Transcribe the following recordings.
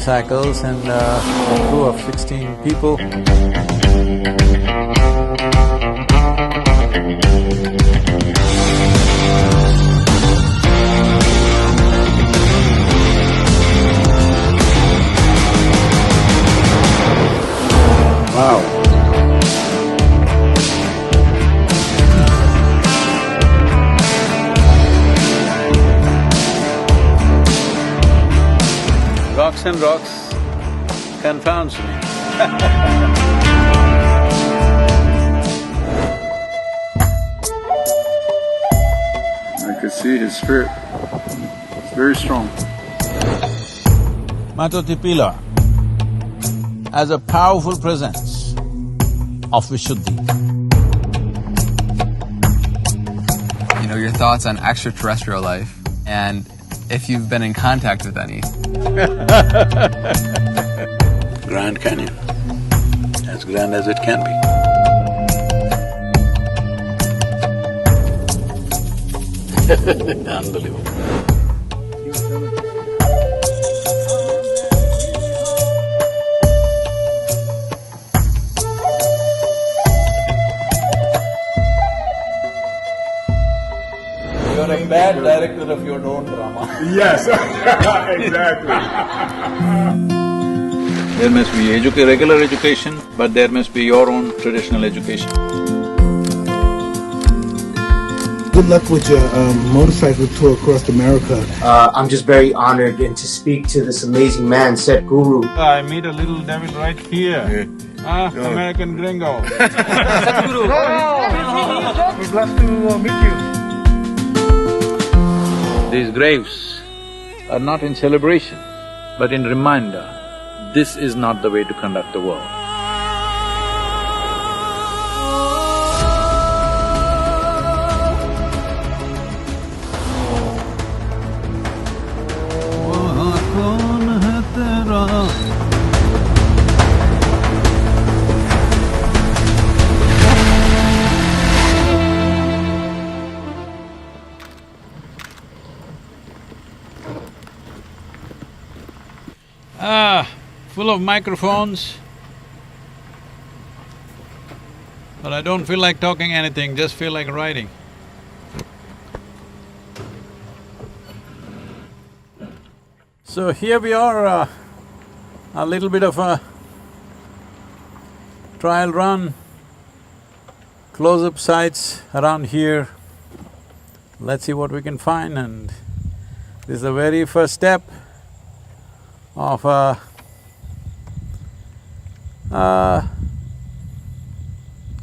motorcycles and a crew of 16 people. Wow. Rocks and rocks confounds me. I could see his spirit. It's very strong. Matotipila as a powerful presence of Vishuddhi. You know, your thoughts on extraterrestrial life and if you've been in contact with any. Grand Canyon, as grand as it can be. Unbelievable. You're a bad director of your own drama. Yes, exactly. There must be regular education, but there must be your own traditional education. Good luck with your motorcycle tour across America. I'm just very honored and to speak to this amazing man, Sadhguru. I meet a little devil right here. American gringo. Sadhguru. We're blessed to meet you. These graves are not in celebration, but in reminder, this is not the way to conduct the world. Full of microphones, but I don't feel like talking anything, just feel like writing. So here we are, a little bit of a trial run, close-up sites around here. Let's see what we can find, and this is the very first step of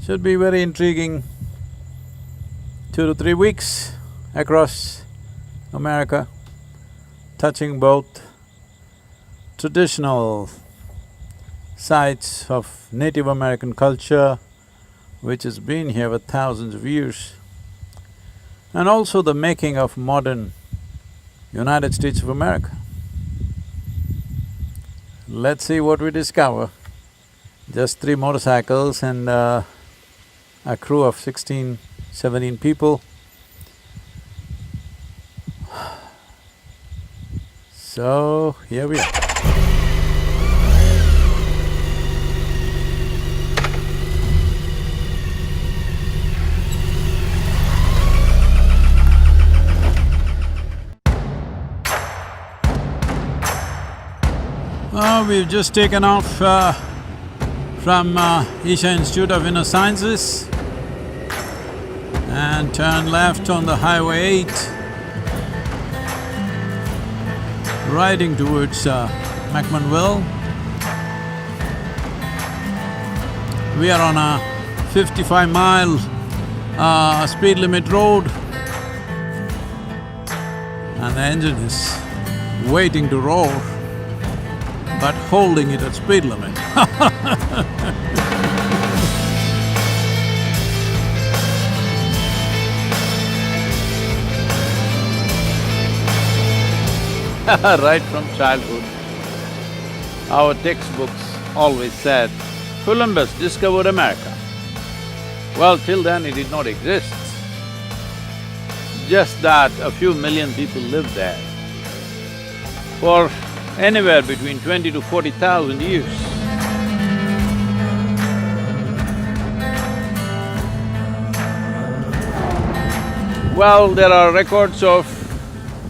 should be very intriguing 2 to 3 weeks across America, touching both traditional sites of Native American culture, which has been here for thousands of years, and also the making of modern United States of America. Let's see what we discover. Just 3 motorcycles and a crew of 16, 17 people. So, here we are. We've just taken off from Isha Institute of Inner Sciences and turned left on the Highway 8, riding towards McMinnville. We are on a 55-mile speed limit road, and the engine is waiting to roar, but holding it at speed limit. Right from childhood, our textbooks always said, Columbus discovered America. Well, till then it did not exist. Just that a few million people lived there. For anywhere between 20 to 40,000 years. Well, there are records of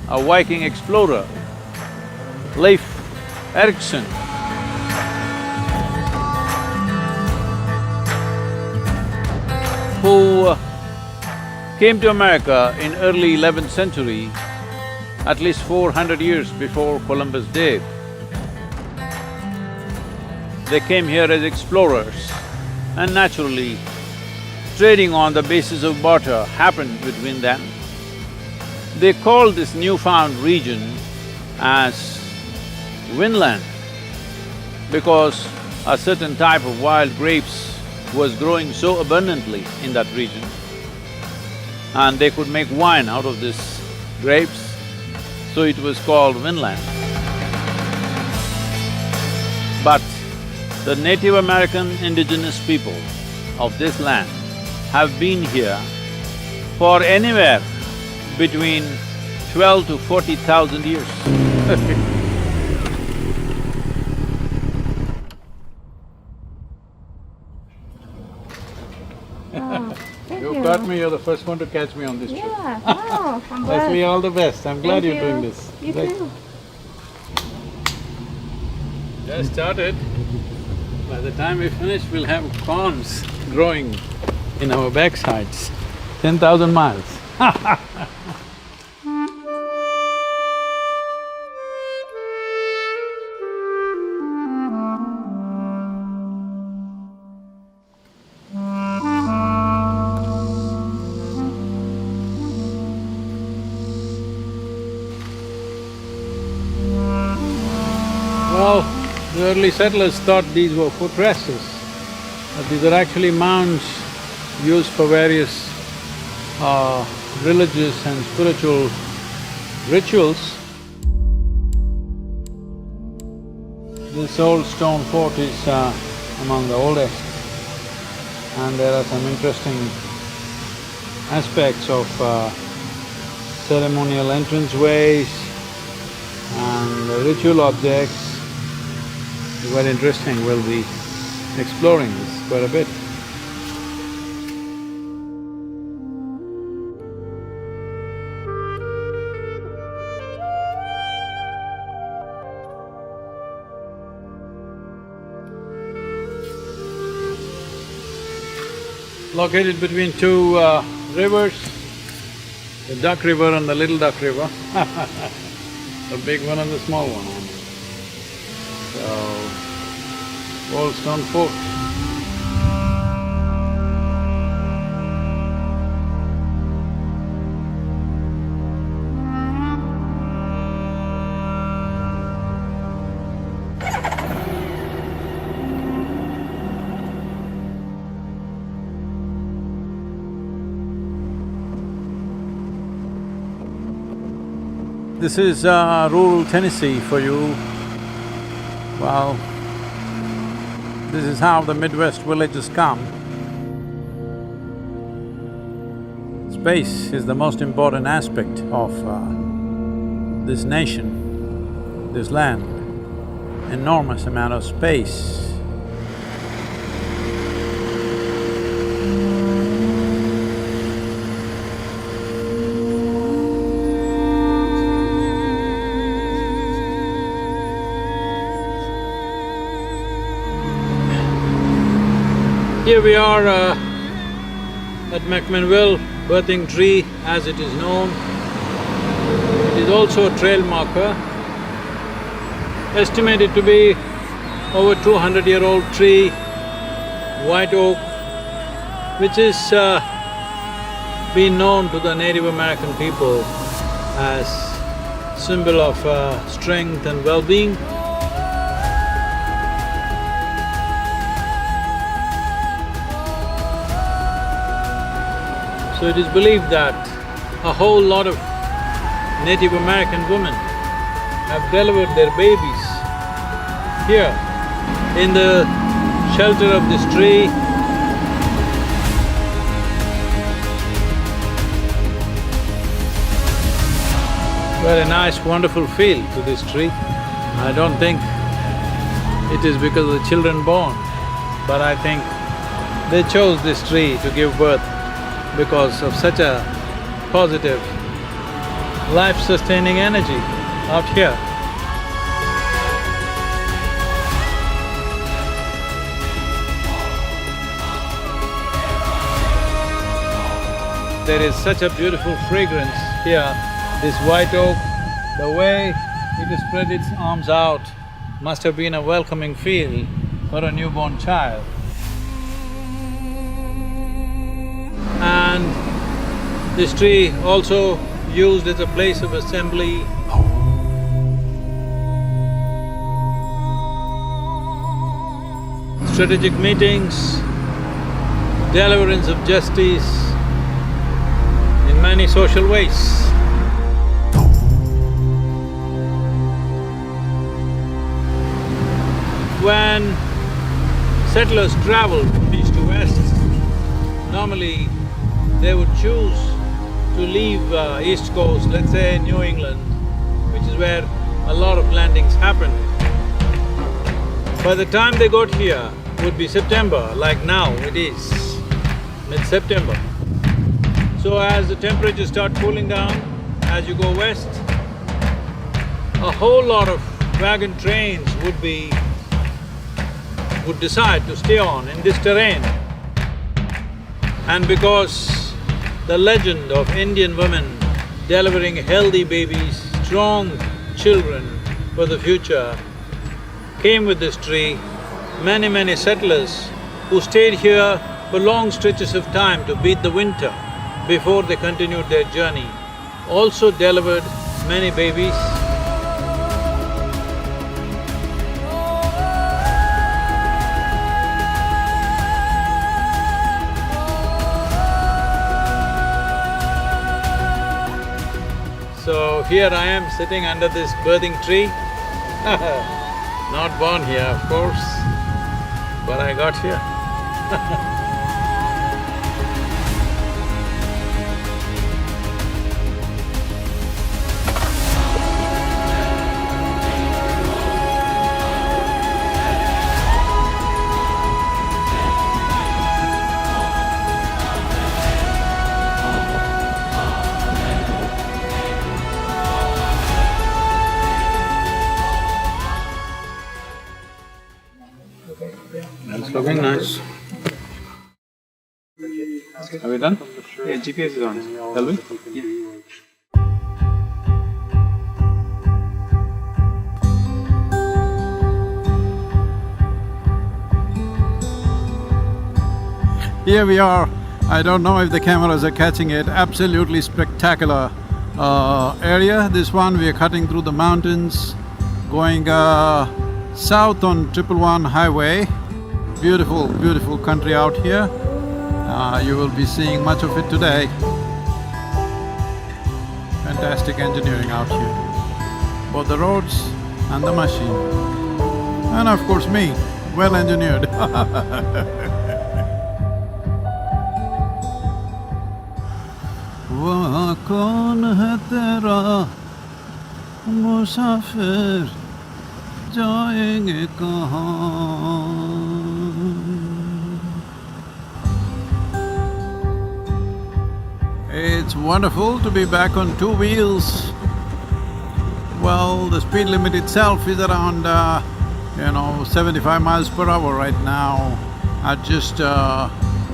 a Viking explorer, Leif Erikson, who came to America in early 11th century, at least 400 years before Columbus did. They came here as explorers, and naturally, trading on the basis of barter happened between them. They called this newfound region as Vinland because a certain type of wild grapes was growing so abundantly in that region, and they could make wine out of these grapes, so it was called Vinland. But the Native American indigenous people of this land have been here for anywhere between 12 to 40,000 years. You caught me, you're the first one to catch me on this trip. Yeah, wow, I'm glad. Leslie, all the best. I'm glad Thank you're doing this. You Right. too. Just started. By the time we finish, we'll have corns growing in our backsides. 10,000 miles. Well, the early settlers thought these were footresses, but these are actually mounds used for various religious and spiritual rituals. This old stone fort is among the oldest, and there are some interesting aspects of ceremonial entranceways and ritual objects. It's very interesting, we'll be exploring this quite a bit. Located between two rivers, the Duck River and the Little Duck River, the big one and the small one. So, old stone fort. This is rural Tennessee for you. Well, this is how the Midwest villages come. Space is the most important aspect of this nation, this land. Enormous amount of space. Here we are at McMinnville Birthing Tree, as it is known. It is also a trail marker, estimated to be over 200-year-old tree, white oak, which is been known to the Native American people as symbol of strength and well-being. So it is believed that a whole lot of Native American women have delivered their babies here in the shelter of this tree. Very nice, wonderful feel to this tree. I don't think it is because of the children born, but I think they chose this tree to give birth because of such a positive, life-sustaining energy out here. There is such a beautiful fragrance here, this white oak, the way it has spread its arms out must have been a welcoming feel for a newborn child. And this tree also used as a place of assembly. Strategic meetings, deliverance of justice in many social ways. When settlers traveled from east to west, normally they would choose to leave east coast, let's say New England, which is where a lot of landings happened. By the time they got here would be September, like now it is, mid-September. So as the temperatures start cooling down, as you go west, a whole lot of wagon trains would decide to stay on in this terrain. And because the legend of Indian women delivering healthy babies, strong children for the future came with this tree, many settlers who stayed here for long stretches of time to beat the winter before they continued their journey, also delivered many babies. So here I am sitting under this birthing tree. Not born here, of course, but I got here. It's looking nice. Are we done? Yeah, GPS is on. Shall we? Here we are. I don't know if the cameras are catching it. Absolutely spectacular area. This one we are cutting through the mountains, going south on 111 highway. Beautiful, beautiful country out here. You will be seeing much of it today. Fantastic engineering out here. Both the roads and the machine. And of course me, well engineered. वहाँ कौन है तेरा मुसाफिर जाएंगे कहाँ। It's wonderful to be back on two wheels. Well, the speed limit itself is around 75 miles per hour right now at just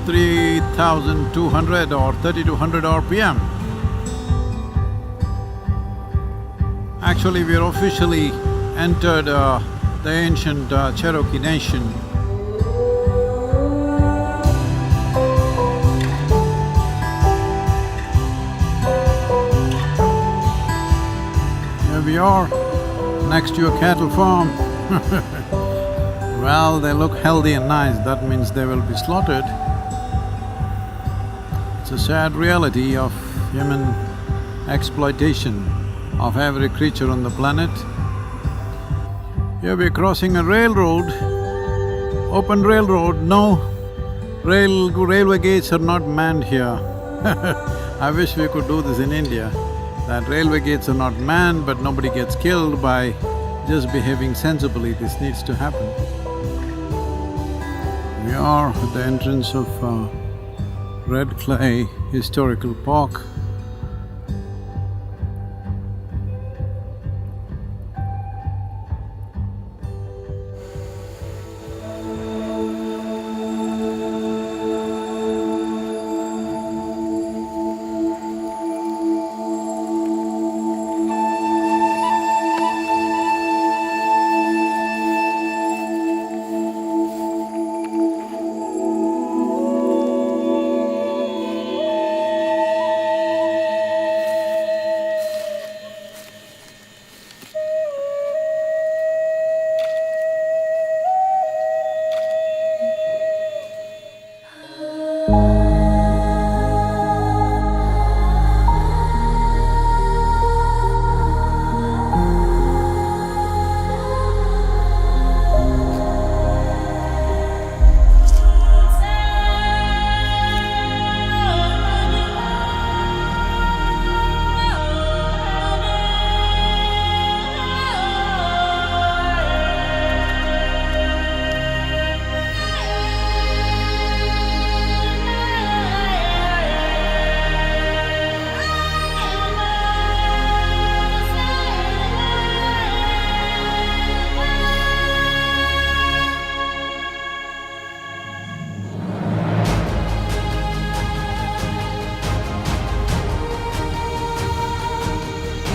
3,200 or 3,200 RPM. Actually, we are officially entered the ancient Cherokee Nation. Here we are, next to a cattle farm. Well, they look healthy and nice, that means they will be slaughtered. It's a sad reality of human exploitation of every creature on the planet. Here we're crossing a railroad, open railroad, no, railway gates are not manned here. I wish we could do this in India, that railway gates are not manned but nobody gets killed by just behaving sensibly, this needs to happen. We are at the entrance of Red Clay Historical Park.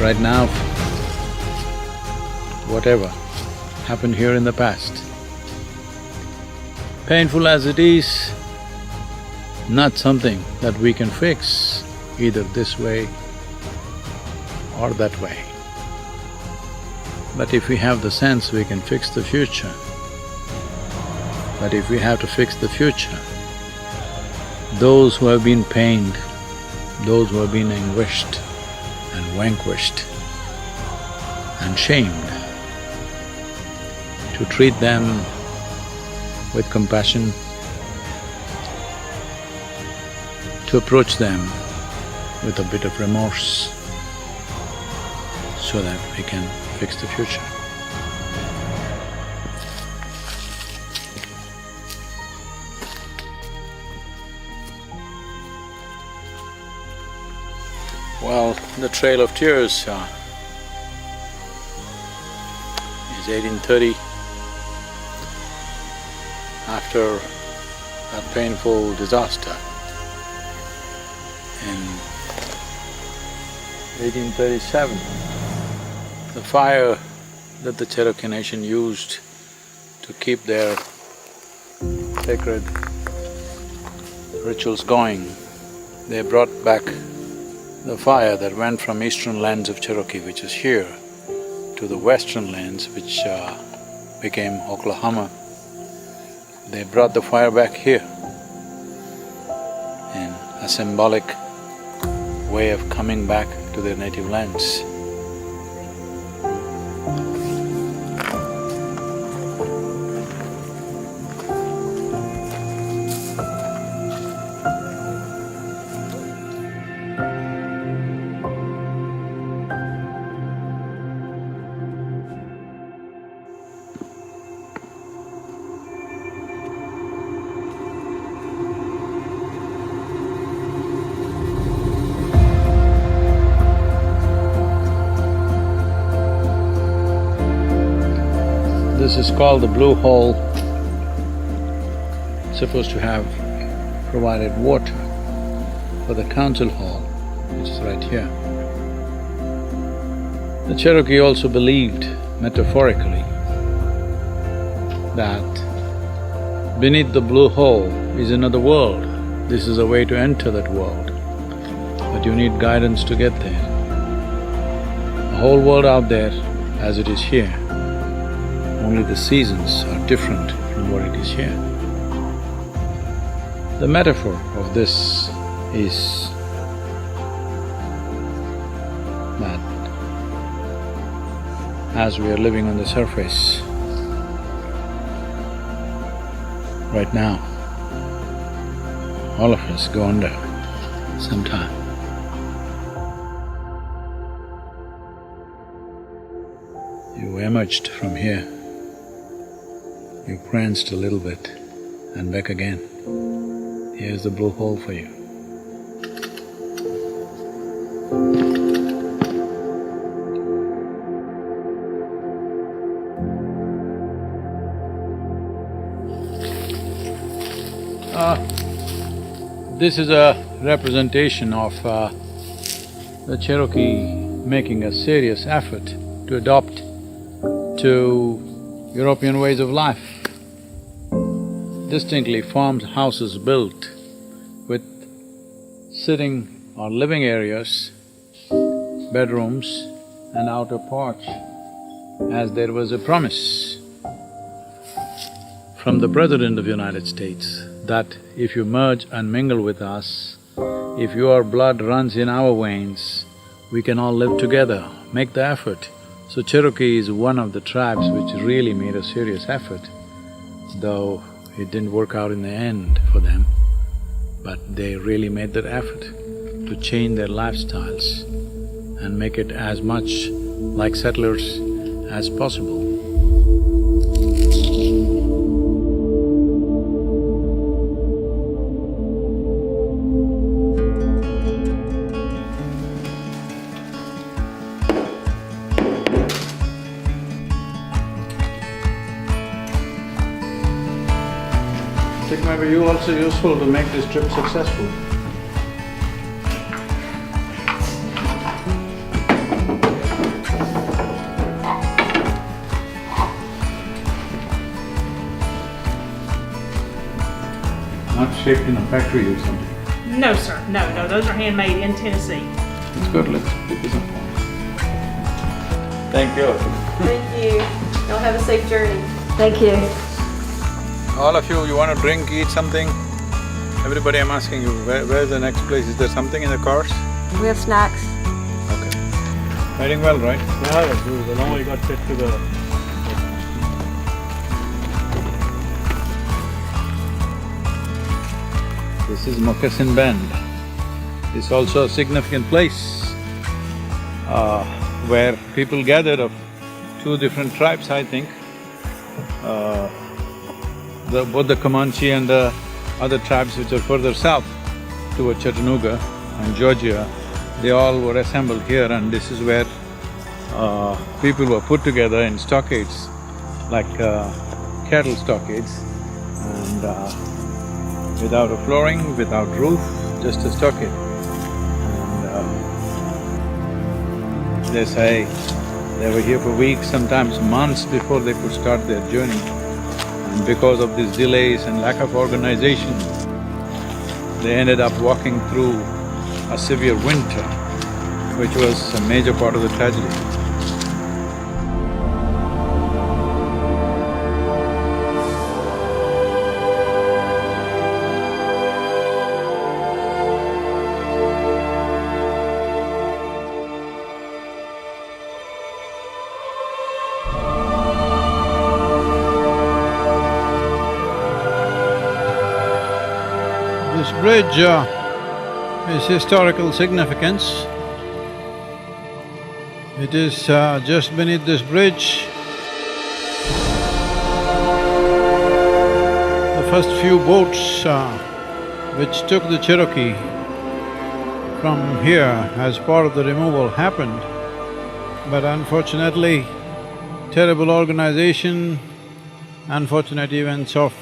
Right now, whatever happened here in the past, painful as it is, not something that we can fix either this way or that way. But if we have the sense, we can fix the future. But if we have to fix the future, those who have been pained, those who have been anguished and vanquished and shamed, to treat them with compassion, to approach them with a bit of remorse so that we can fix the future. Well, the Trail of Tears is 1830. After that painful disaster in 1837, the fire that the Cherokee Nation used to keep their sacred rituals going, they brought back the fire that went from eastern lands of Cherokee, which is here, to the western lands, which became Oklahoma. They brought the fire back here in a symbolic way of coming back to their native lands. This is called the Blue Hole. It's supposed to have provided water for the council hall, which is right here. The Cherokee also believed, metaphorically, that beneath the blue hole is another world. This is a way to enter that world, but you need guidance to get there. The whole world out there as it is here, only the seasons are different from what it is here. The metaphor of this is that as we are living on the surface right now, all of us go under sometime. You emerged from here, you pranced a little bit and back again. Here's the blue hole for you. This is a representation of the Cherokee making a serious effort to adopt to European ways of life. Distinctly farmhouses built with sitting or living areas, bedrooms and outer porch, as there was a promise from the President of the United States that if you merge and mingle with us, if your blood runs in our veins, we can all live together, make the effort. So Cherokee is one of the tribes which really made a serious effort, though it didn't work out in the end for them, but they really made that effort to change their lifestyles and make it as much like settlers as possible. I think maybe you also useful to make this trip successful. Not shaped in a factory or something. No, sir. No, those are handmade in Tennessee. It's good, let's pick this up. Thank you. Thank you. Y'all have a safe journey. Thank you. All of you want to drink, eat something? Everybody, I'm asking you, where's the next place? Is there something in the cars? We have snacks. Okay. Riding well, right? Yeah, that's good. The long way got set to the… This is Moccasin Bend. It's also a significant place where people gathered of two different tribes, I think. Both the Comanche and the other tribes which are further south toward Chattanooga and Georgia, they all were assembled here, and this is where people were put together in stockades, like cattle stockades, and without a flooring, without roof, just a stockade. And they say they were here for weeks, sometimes months before they could start their journey. And because of these delays and lack of organization, they ended up walking through a severe winter, which was a major part of the tragedy. This bridge is historical significance. It is just beneath this bridge, the first few boats which took the Cherokee from here as part of the removal happened, but unfortunately, terrible organization, unfortunate events of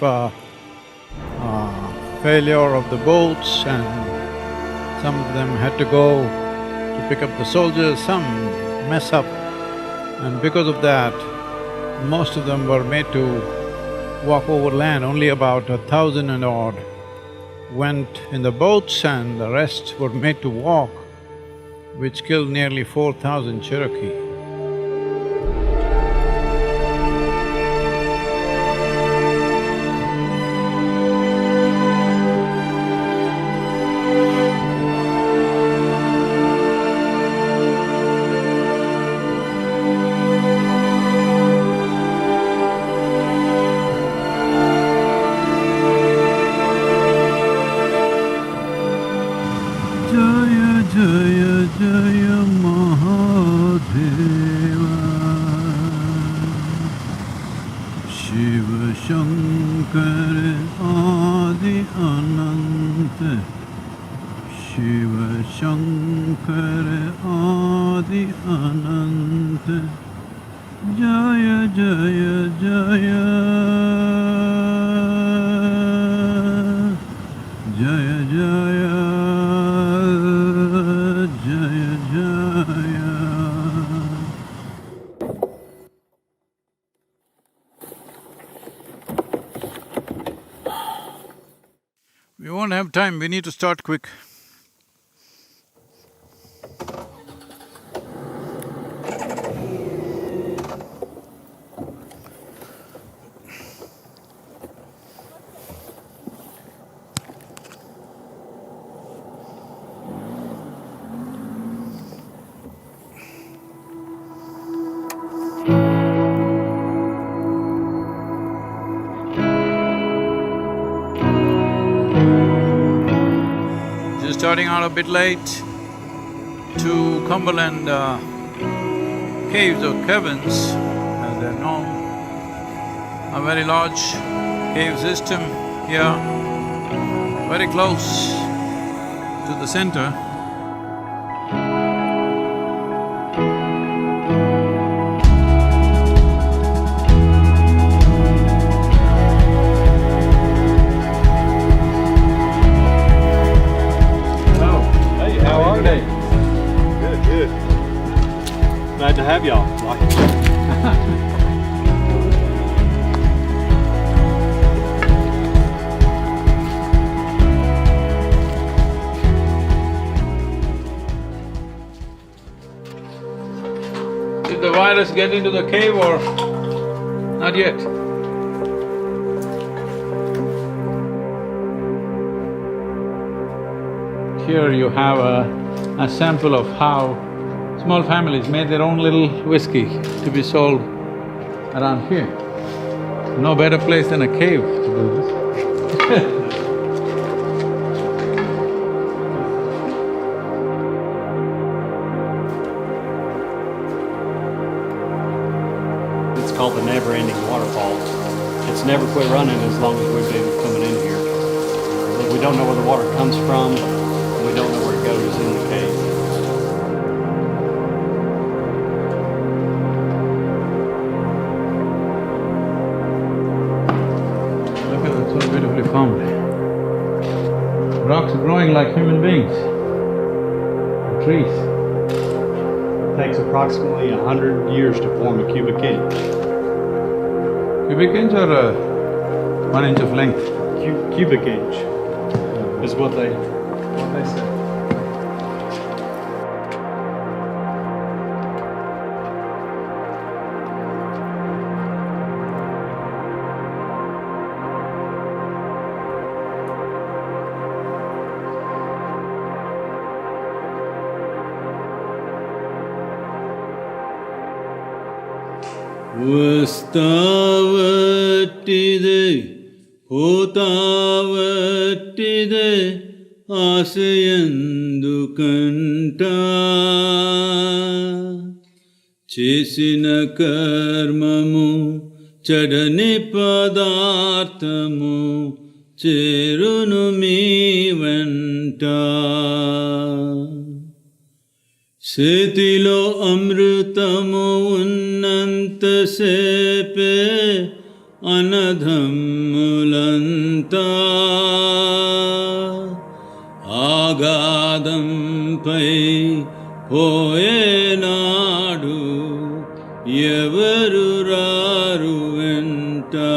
failure of the boats, and some of them had to go to pick up the soldiers, some mess up, and because of that, most of them were made to walk overland. Only about 1,000 and odd went in the boats and the rest were made to walk, which killed nearly 4,000 Cherokee. Jaya Jaya Jaya Mahadev अनंत शिव शंकर आदि अनंत जय जय जय जय जय जय जय। We won't have time, we need to start quick. Just starting out a bit late to Cumberland caves or caverns, as they're known. A very large cave system here, very close to the center. How are they? Good, good. Glad to have y'all. Did the virus get into the cave or not yet? Here you have a sample of how small families made their own little whiskey to be sold around here. No better place than a cave to do this. It's called the never-ending waterfall. It's never quit running as long as we've been coming in here. We don't know where the water comes from. We don't know where it goes in the cave. Look at that, so beautifully formed. Rocks growing like human beings, trees. It takes approximately 100 years to form a cubic inch. Cubic inch or 1 inch of length? Cubic inch is what they say. Vastavatide, hotavatide, asayandu kanta. Chesina karmamu, chadani padarthamu, cherunu mi vanta. Setilo amrutamu unnanta sepe anadhammulanta. Agadam pai hoye nadu evaru raru venta.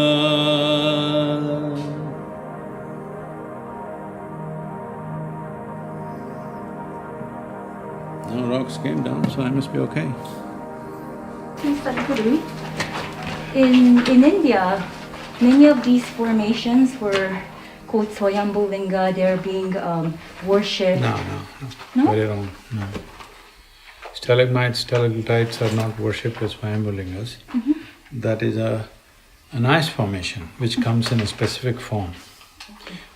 No rocks came down, so I must be okay. Sadhguru, in India, many of these formations were called Swayambhu Linga, they're being worshipped. No? Very wrong, no. Stalagmites, stalactites are not worshipped as Swayambhu Lingas. That is an ice formation which comes in a specific form,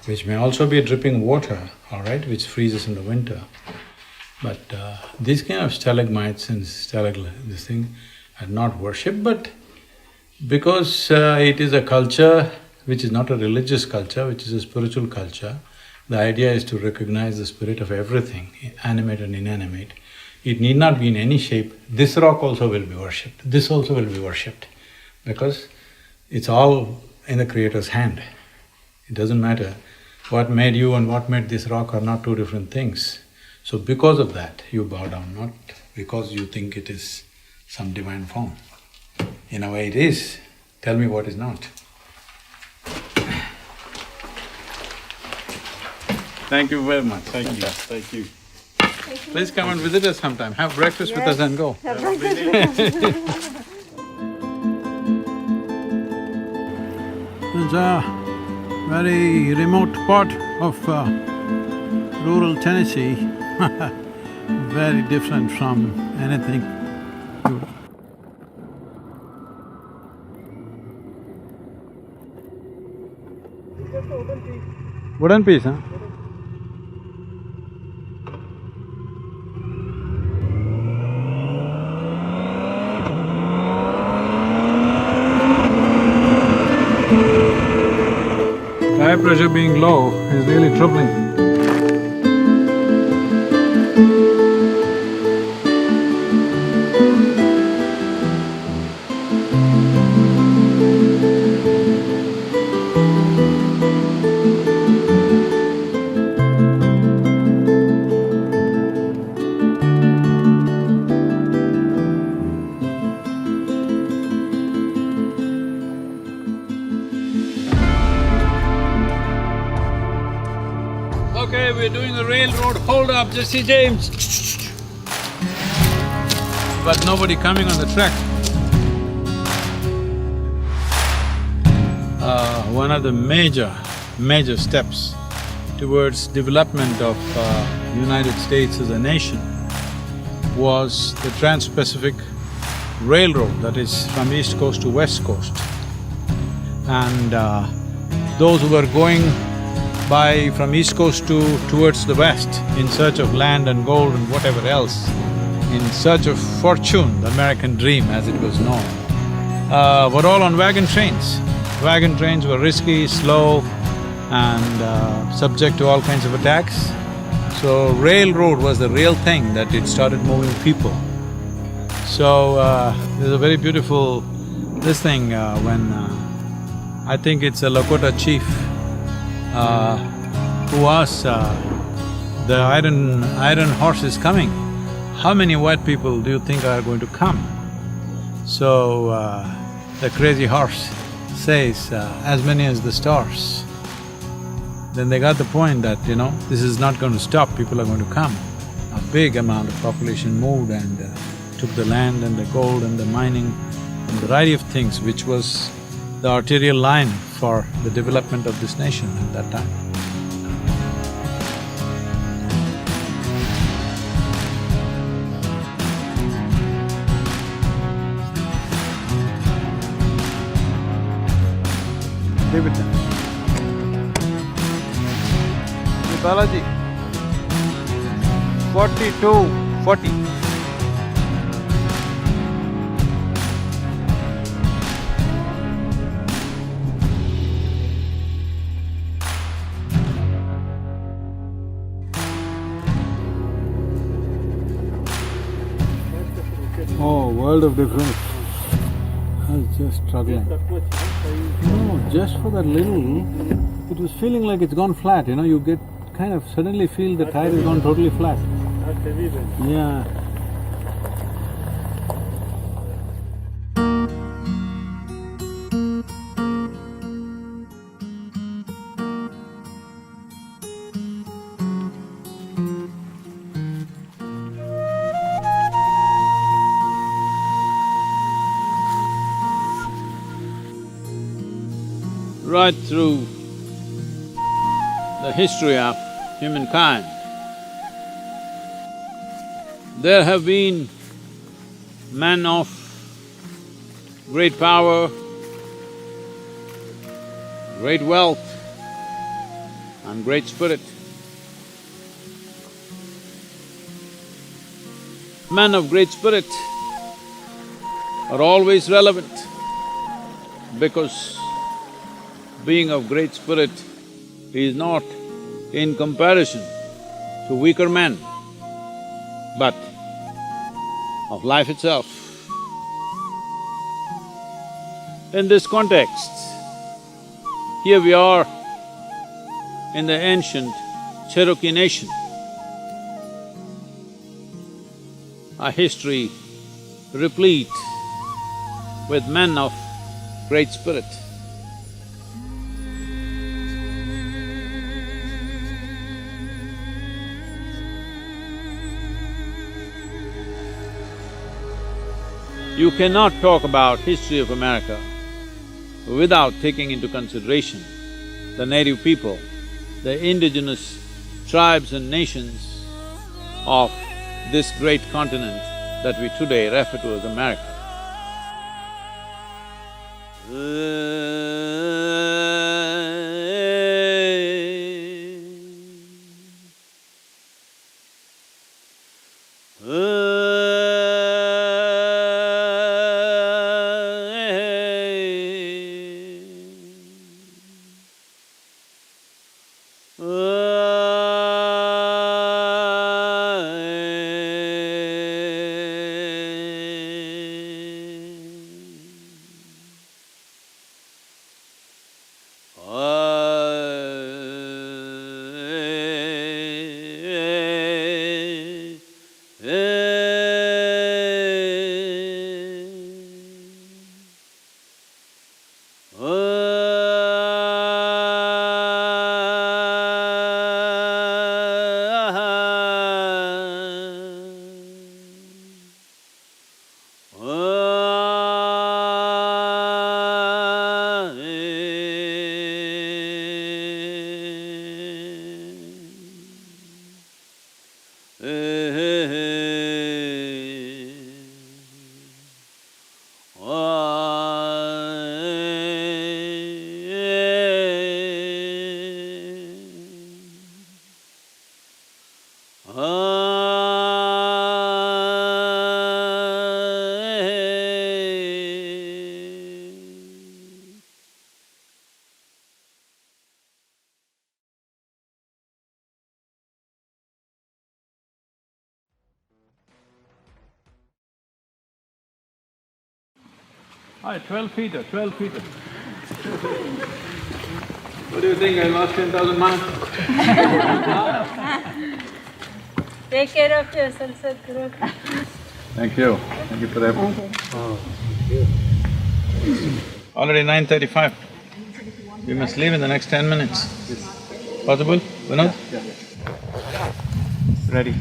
which may also be dripping water, all right, which freezes in the winter. But these kind of stalagmites and this thing are not worshipped, but because it is a culture which is not a religious culture, which is a spiritual culture. The idea is to recognize the spirit of everything, animate and inanimate. It need not be in any shape. This rock also will be worshipped, this also will be worshipped, because it's all in the Creator's hand. It doesn't matter. What made you and what made this rock are not two different things. So because of that, you bow down, not because you think it is some divine form. In a way it is. Tell me what is not. Thank you very much. Thank you, thank you. Please come and visit us sometime. Have breakfast with us and go. It's a very remote part of rural Tennessee, very different from anything. Wooden piece, huh? Tire pressure being low is really troubling. Okay, we're doing a railroad hold-up, Jesse James. But nobody coming on the track. One of the major steps towards development of United States as a nation was the Trans-Pacific Railroad, that is from East Coast to West Coast. And those who were going by from East Coast towards the West in search of land and gold and whatever else, in search of fortune, the American dream as it was known, were all on wagon trains. Wagon trains were risky, slow and subject to all kinds of attacks. So railroad was the real thing that it started moving people. So there's a very beautiful this thing when I think it's a Lakota chief who asks, the iron horse is coming, how many white people do you think are going to come? So the crazy horse says, as many as the stars. Then they got the point that, this is not going to stop, people are going to come. A big amount of population moved and took the land and the gold and the mining and the variety of things, which was the arterial line for the development of this nation at that time. Leave it there. Hey, Balaji, 4240. Oh, world of difference. I was just struggling. No, just for that little, it was feeling like it's gone flat, you get kind of suddenly feel the tire has gone totally flat. Yeah. Right through the history of humankind, there have been men of great power, great wealth and great spirit. Men of great spirit are always relevant because being of great spirit is not in comparison to weaker men, but of life itself. In this context, here we are in the ancient Cherokee Nation, a history replete with men of great spirit. You cannot talk about history of America without taking into consideration the native people, the indigenous tribes and nations of this great continent that we today refer to as America. Hi, 12 feet. What do you think, I lost 10,000 miles? Take care of yourself, Sadhguru. Thank you for the effort. Already 9:35. We must leave in the next 10 minutes. Possible, Vinod? Ready.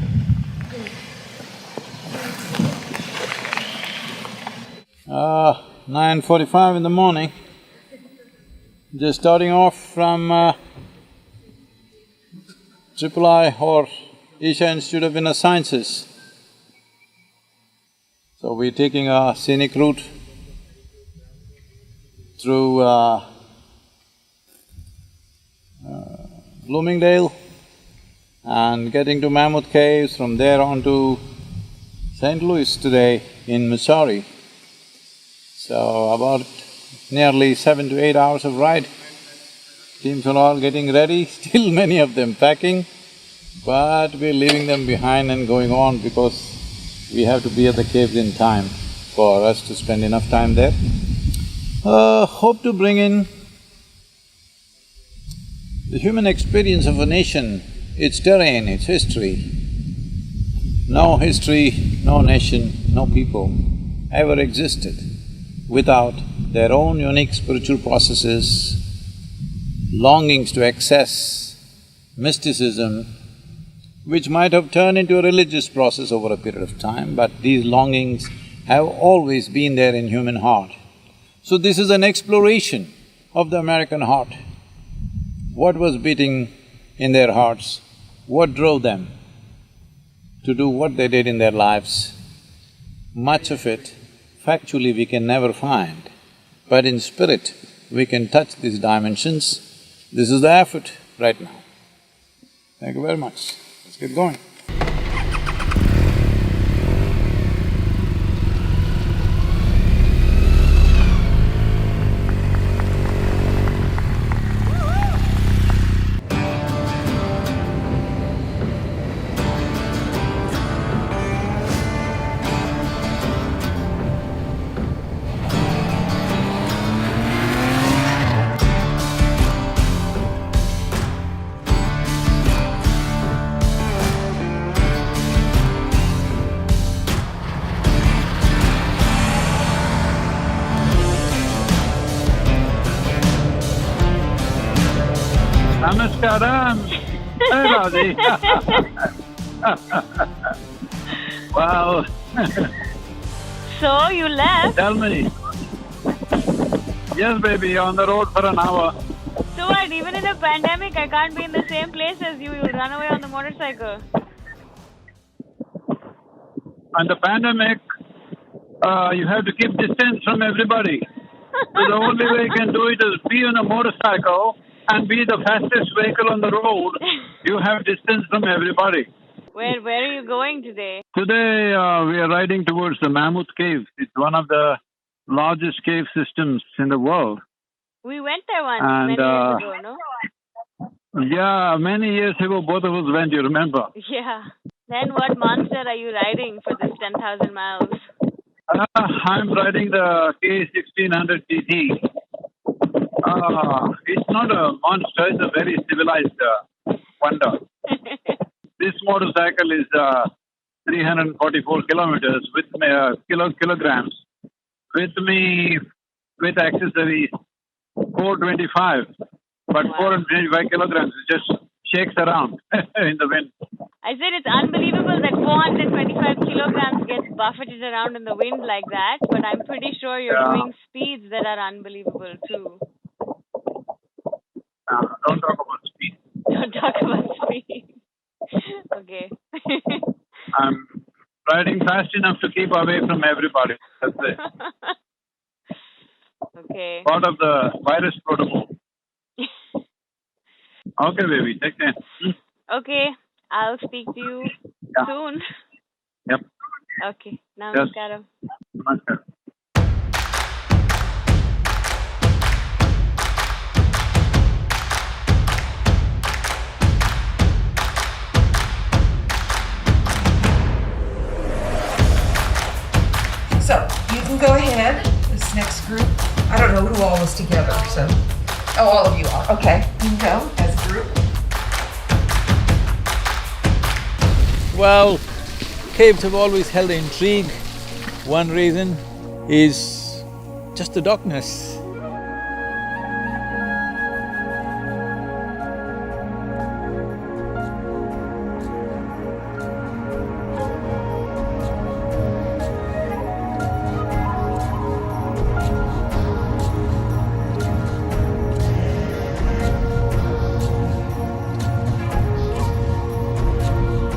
9:45 in the morning, just starting off from III or Isha Institute of Inner Sciences. So we're taking a scenic route through Bloomingdale and getting to Mammoth Caves, from there on to St. Louis today in Missouri. So about nearly 7 to 8 hours of ride. Teams are all getting ready, still many of them packing, but we're leaving them behind and going on because we have to be at the caves in time for us to spend enough time there. Hope to bring in the human experience of a nation, its terrain, its history. No history, no nation, no people ever existed without their own unique spiritual processes, longings to access mysticism, which might have turned into a religious process over a period of time, but these longings have always been there in human heart. So this is an exploration of the American heart. What was beating in their hearts? What drove them to do what they did in their lives? Much of it, factually, we can never find, but in spirit, we can touch these dimensions. This is the effort right now. Thank you very much. Let's get going. Namaskaram. Hey, Raji. Wow. So you left? Tell me. Yes, baby, on the road for an hour. So what? Even in a pandemic, I can't be in the same place as you. You'll run away on the motorcycle. And the pandemic, you have to keep distance from everybody. So the only way you can do it is be on a motorcycle and be the fastest vehicle on the road. You have distance from everybody. Where are you going today? Today, we are riding towards the Mammoth Cave. It's one of the largest cave systems in the world. We went there once, And, many years ago, no? Yeah, many years ago, both of us went, you remember? Yeah. Then what monster are you riding for this 10,000 miles? I'm riding the K1600 TT. It's not a monster, it's a very civilized wonder. This motorcycle is 344 kilometers with kilograms. With me, with accessories, 425. But 425 kilograms, it just shakes around in the wind. I said it's unbelievable that 425 kilograms gets buffeted around in the wind like that, but I'm pretty sure you're doing speeds that are unbelievable too. Don't talk about speed. Don't talk about speed. Okay. I'm riding fast enough to keep away from everybody. That's it. Okay. Part of the virus protocol. Okay, baby. Take care. Okay. I'll speak to you soon. Yep. Okay. Namaskaram. Namaskar. So, you can go ahead. This next group, I don't know who all was together, so. Oh, all of you are. Okay, you can go as a group. Well, caves have always held intrigue. One reason is just the darkness.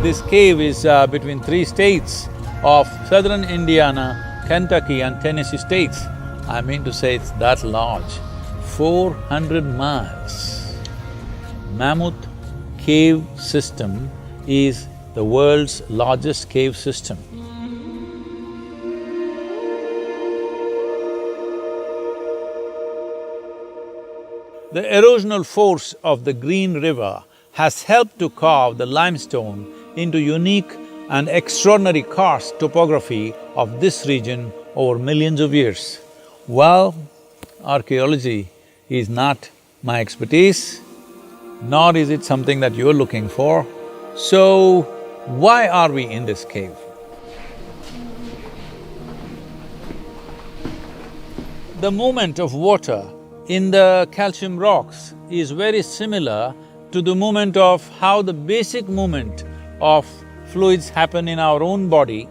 This cave is between three states of southern Indiana, Kentucky and Tennessee states. I mean to say it's that large, 400 miles. Mammoth Cave System is the world's largest cave system. The erosional force of the Green River has helped to carve the limestone into unique and extraordinary karst topography of this region over millions of years. Well, archaeology is not my expertise, nor is it something that you're looking for. So, why are we in this cave? The movement of water in the calcium rocks is very similar to the movement of how the basic movement of fluids happen in our own body,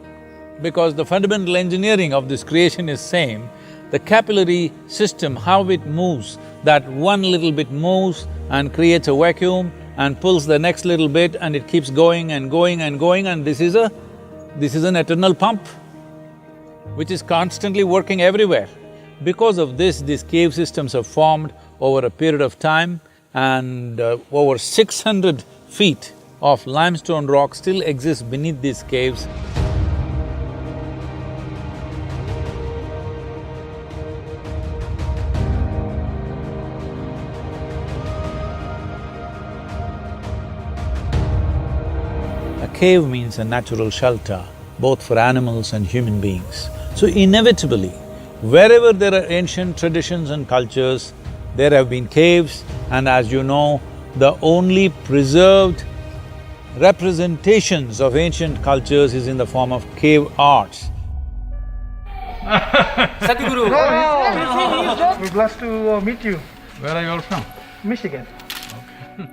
because the fundamental engineering of this creation is same. The capillary system, how it moves, that one little bit moves and creates a vacuum and pulls the next little bit and it keeps going and going and going, and this is an eternal pump which is constantly working everywhere. Because of this, these cave systems have formed over a period of time, and over 600 feet of limestone rock still exists beneath these caves. A cave means a natural shelter, both for animals and human beings. So inevitably, wherever there are ancient traditions and cultures, there have been caves, and as you know, the only preserved representations of ancient cultures is in the form of cave arts. Sadhguru! We're blessed to meet you. Where are you all from? Michigan. Okay.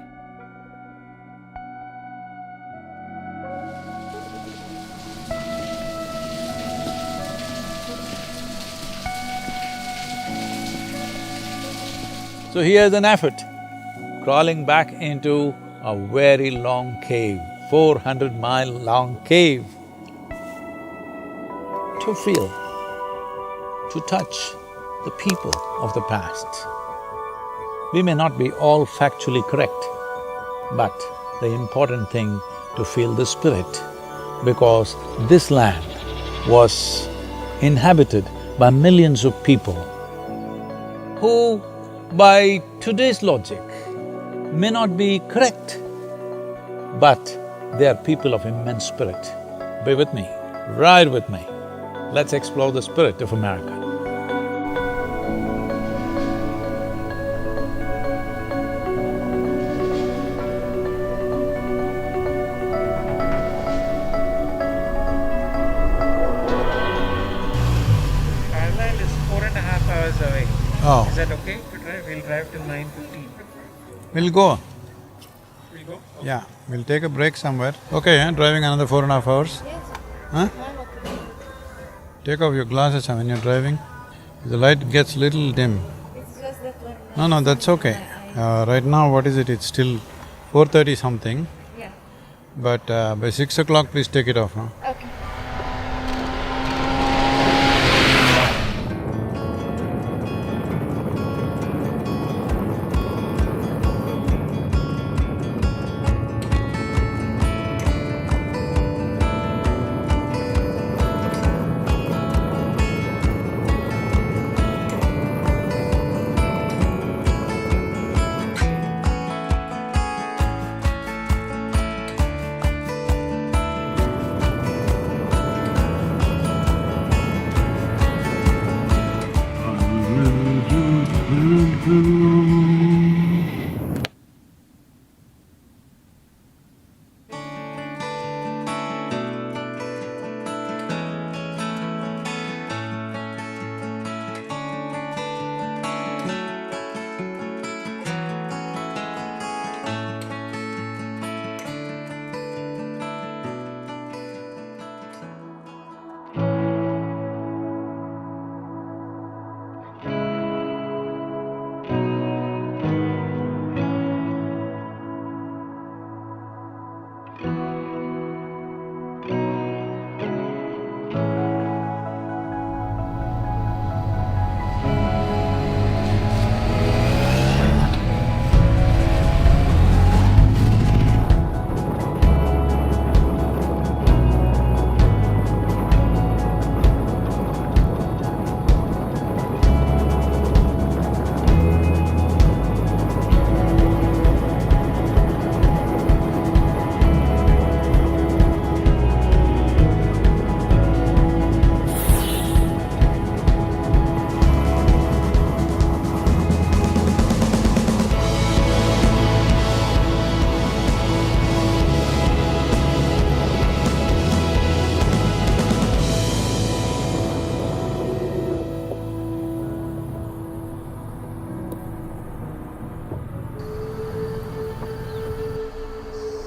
So here's an effort, crawling back into a very long cave, 400-mile long cave, to feel, to touch the people of the past. We may not be all factually correct, but the important thing to feel the spirit, because this land was inhabited by millions of people who, by today's logic, may not be correct, but they are people of immense spirit. Be with me, ride with me. Let's explore the spirit of America. Ireland is 4.5 hours away. Oh. Is that okay to drive? We'll drive till 9:15. We'll go. We'll go? Yeah, we'll take a break somewhere. Okay, driving another 4.5 hours? Yes. Huh? Take off your glasses when you're driving. The light gets little dim. It's just that one. No, that's okay. Right now, what is it? It's still 4:30 something. Yeah. But by 6 o'clock, please take it off, huh? Okay.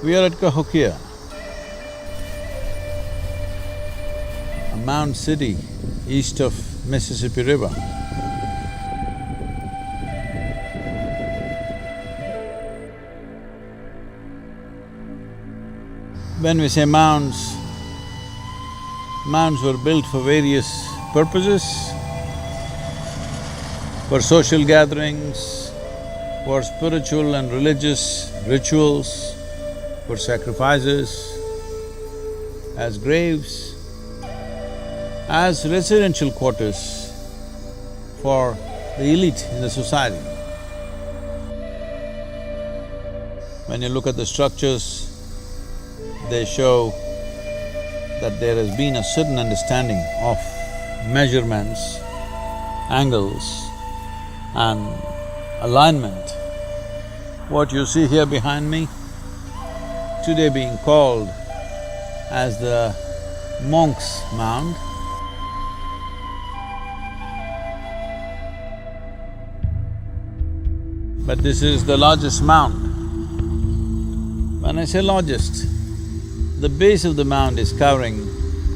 We are at Cahokia, a mound city east of Mississippi River. When we say mounds, mounds were built for various purposes, for social gatherings, for spiritual and religious rituals, for sacrifices, as graves, as residential quarters for the elite in the society. When you look at the structures, they show that there has been a certain understanding of measurements, angles and alignment. What you see here behind me, today being called as the Monk's Mound. But this is the largest mound. When I say largest, the base of the mound is covering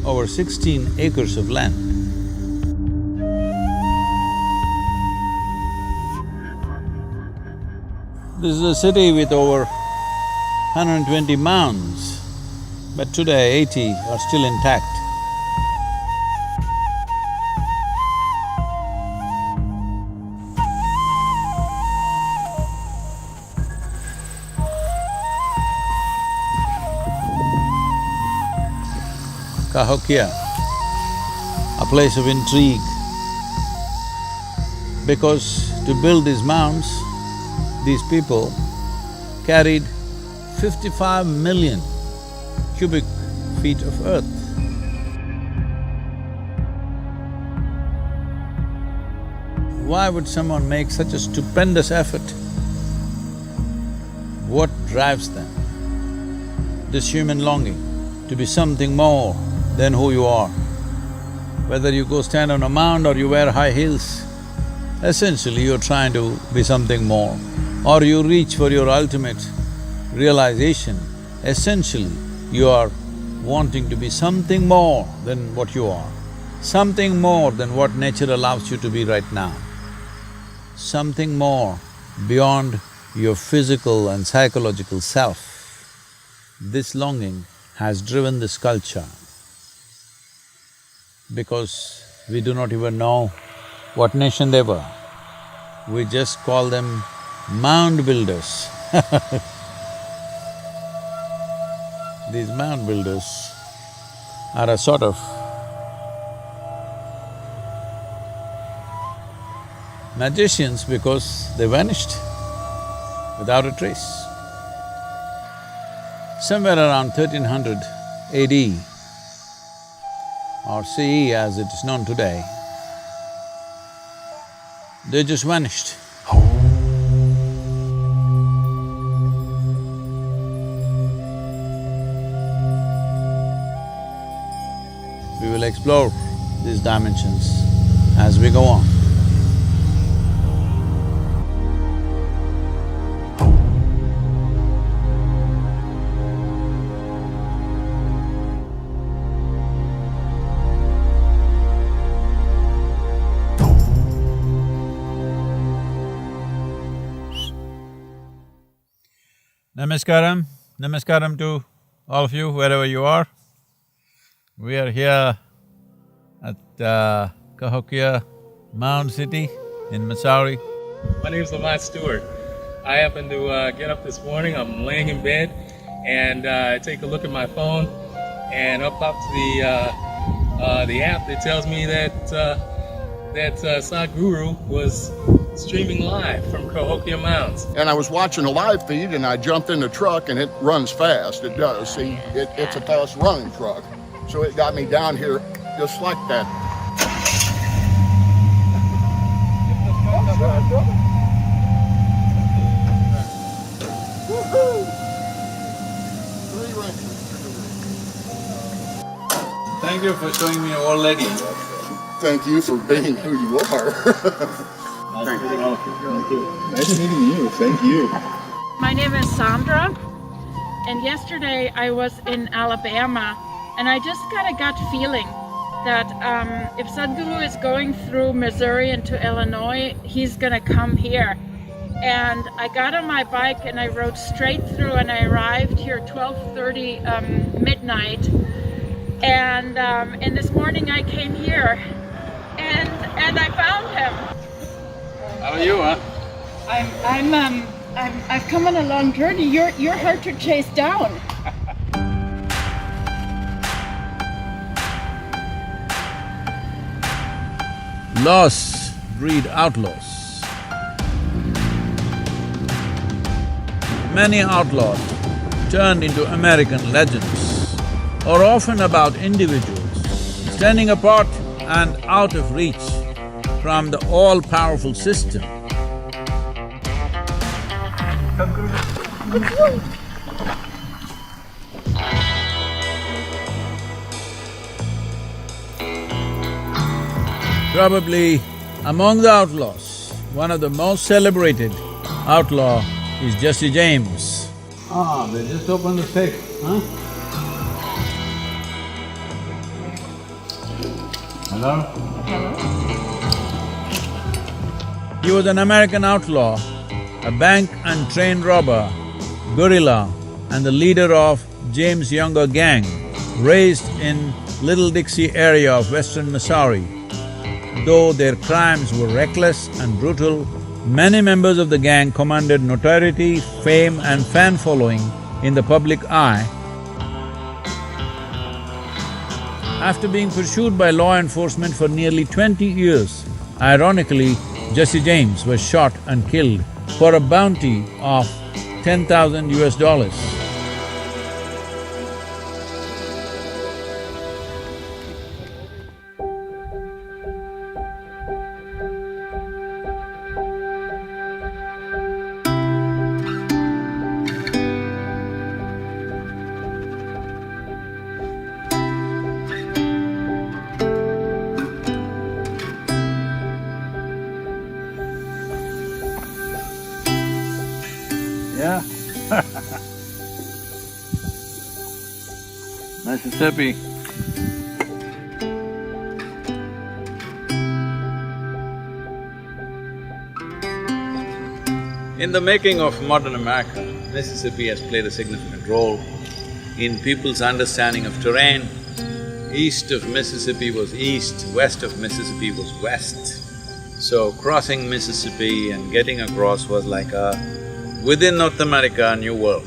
over 16 acres of land. This is a city with over 120 mounds, but today 80 are still intact. Cahokia, a place of intrigue, because to build these mounds, these people carried 55 million cubic feet of earth. Why would someone make such a stupendous effort? What drives them? This human longing to be something more than who you are. Whether you go stand on a mound or you wear high heels, essentially you're trying to be something more. Or you reach for your ultimate realization, essentially you are wanting to be something more than what you are, something more than what nature allows you to be right now, something more beyond your physical and psychological self. This longing has driven this culture because we do not even know what nation they were. We just call them mound builders. These mound builders are a sort of magicians because they vanished without a trace. Somewhere around 1300 AD or CE as it is known today, they just vanished. We will explore these dimensions as we go on. Namaskaram, namaskaram to all of you wherever you are. We are here at Cahokia Mound City in Missouri. My name is Lamont Stewart. I happened to get up this morning, I'm laying in bed, and I take a look at my phone, and up pops the app that tells me that Sadhguru was streaming live from Cahokia Mounds. And I was watching a live feed and I jumped in the truck and it runs fast, it does. See, it's a fast running truck. So it got me down here just like that. Thank you for showing me your old lady. Thank you for being who you are. Nice meeting you. Nice meeting you. Thank you. My name is Sandra, and yesterday I was in Alabama, and I just got a gut feeling that if Sadhguru is going through Missouri into Illinois, he's gonna come here. And I got on my bike and I rode straight through, and I arrived here 12:30 midnight. And this morning I came here, and I found him. How are you, huh? I've come on a long journey. You're hard to chase down. Lost breed outlaws. Many outlaws turned into American legends are often about individuals standing apart and out of reach from the all-powerful system. Probably among the outlaws, one of the most celebrated outlaw is Jesse James. Ah, they just opened the safe, huh? Hello? Hello? He was an American outlaw a bank and train robber, guerrilla, and the leader of James Younger gang, raised in Little Dixie area of western Missouri. Though their crimes were reckless and brutal, many members of the gang commanded notoriety, fame and fan following in the public eye. After being pursued by law enforcement for nearly 20 years, ironically, Jesse James was shot and killed for a bounty of $10,000 US. Yeah. Mississippi. In the making of modern America, Mississippi has played a significant role in people's understanding of terrain. East of Mississippi was east, west of Mississippi was west. So crossing Mississippi and getting across was like within North America, a new world.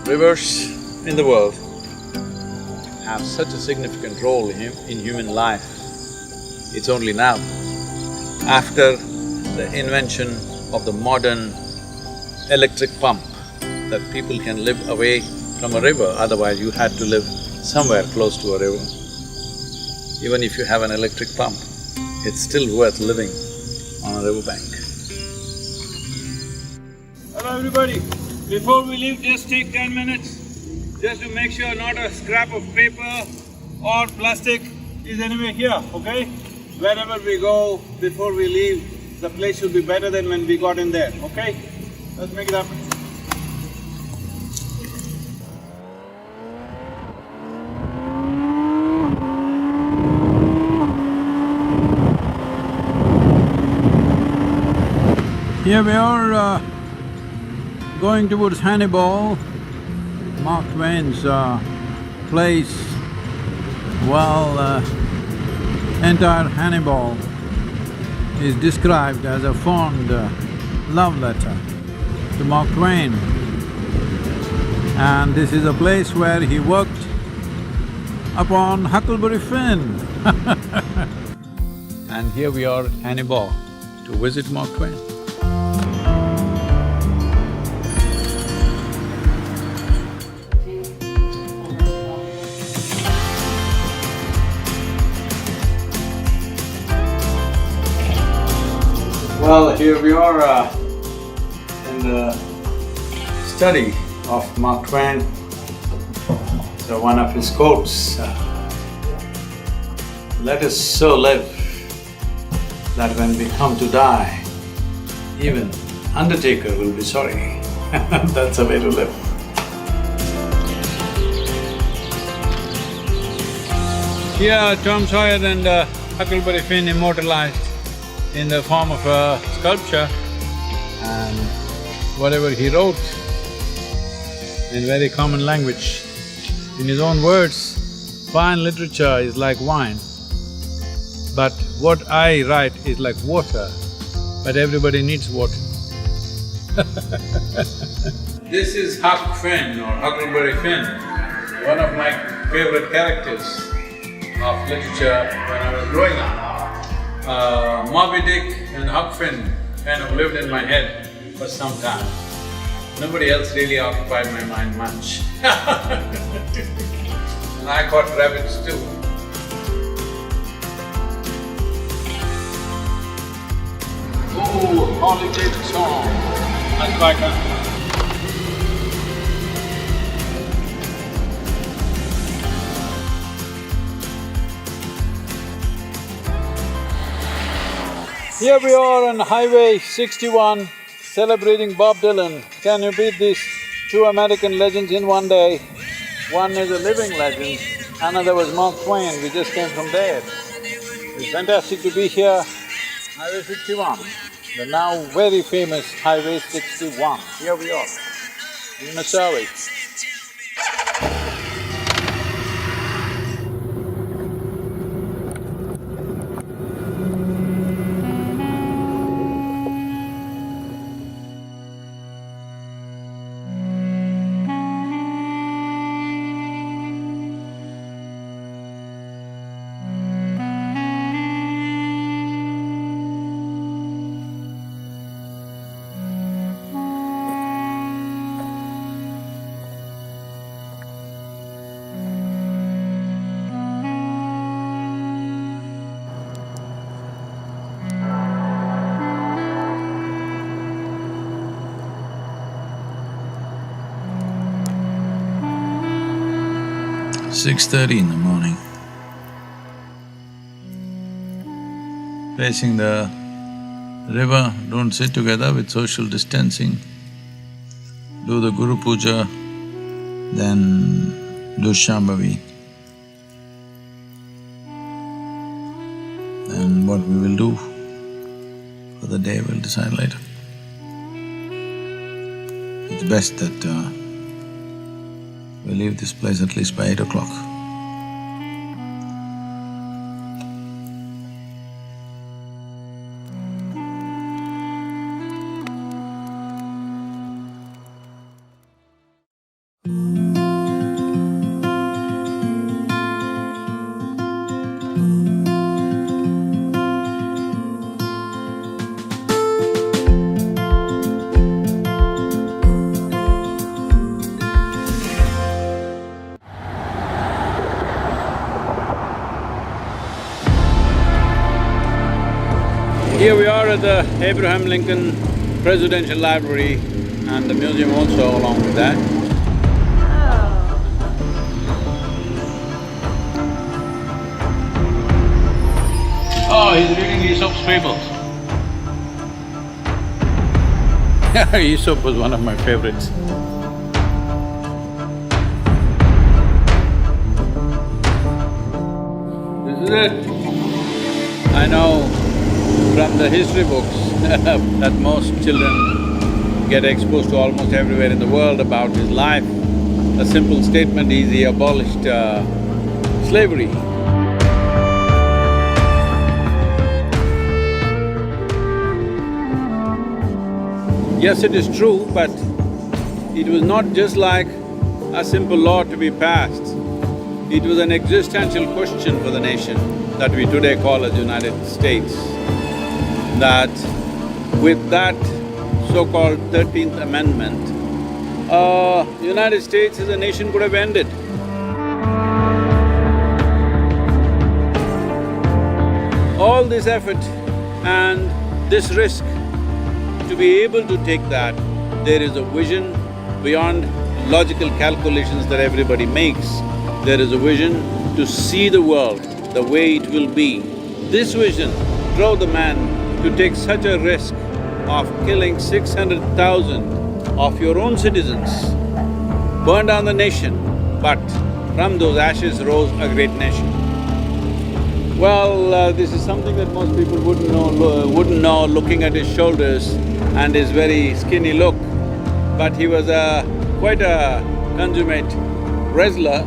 Rivers in the world have such a significant role in human life. It's only now, after the invention of the modern electric pump, that people can live away from a river, otherwise you had to live somewhere close to a river. Even if you have an electric pump, it's still worth living on a riverbank. Hello everybody, before we leave, just take 10 minutes just to make sure not a scrap of paper or plastic is anywhere here, okay? Wherever we go, before we leave, the place should be better than when we got in there, okay? Let's make it happen. Here we are going towards Hannibal, Mark Twain's place. Well, entire Hannibal is described as a fond love letter to Mark Twain. And this is a place where he worked upon Huckleberry Finn. And here we are at Hannibal to visit Mark Twain. Well, here we are in the study of Mark Twain. So one of his quotes, let us so live that when we come to die, even undertaker will be sorry. That's a way to live. Here Tom Sawyer and Huckleberry Finn immortalized in the form of a sculpture, and whatever he wrote in very common language, in his own words, fine literature is like wine, but what I write is like water, but everybody needs water. This is Huck Finn or Huckleberry Finn, one of my favorite characters of literature when I was growing up. Moby Dick and Huck Finn kind of lived in my head for some time. Nobody else really occupied my mind much. And I caught rabbits too. Oh, Holly David song. That's like a… Here we are on Highway 61, celebrating Bob Dylan. Can you beat these two American legends in one day? One is a living legend, another was Mark Twain, we just came from there. It's fantastic to be here. Highway 61, the now very famous Highway 61. Here we are, in Missouri. "6:30 in the morning. Facing the river, don't sit together with social distancing. Do the Guru Puja, then do Shambhavi. And what we will do for the day we'll decide later. It's best that we leave this place at least by 8 o'clock. Here we are at the Abraham Lincoln Presidential Library and the museum also along with that. Oh, he's reading Aesop's fables. Aesop was one of my favorites. This is it. I know from the history books that most children get exposed to almost everywhere in the world about his life. A simple statement is he abolished slavery. Yes, it is true, but it was not just like a simple law to be passed. It was an existential question for the nation that we today call as United States. That with that so-called 13th Amendment, United States as a nation could have ended. All this effort and this risk, to be able to take that, there is a vision beyond logical calculations that everybody makes. There is a vision to see the world the way it will be. This vision drove the man to take such a risk of killing 600,000 of your own citizens, burn down the nation, but from those ashes rose a great nation. Well, this is something that most people wouldn't know looking at his shoulders and his very skinny look, but he was quite a consummate wrestler.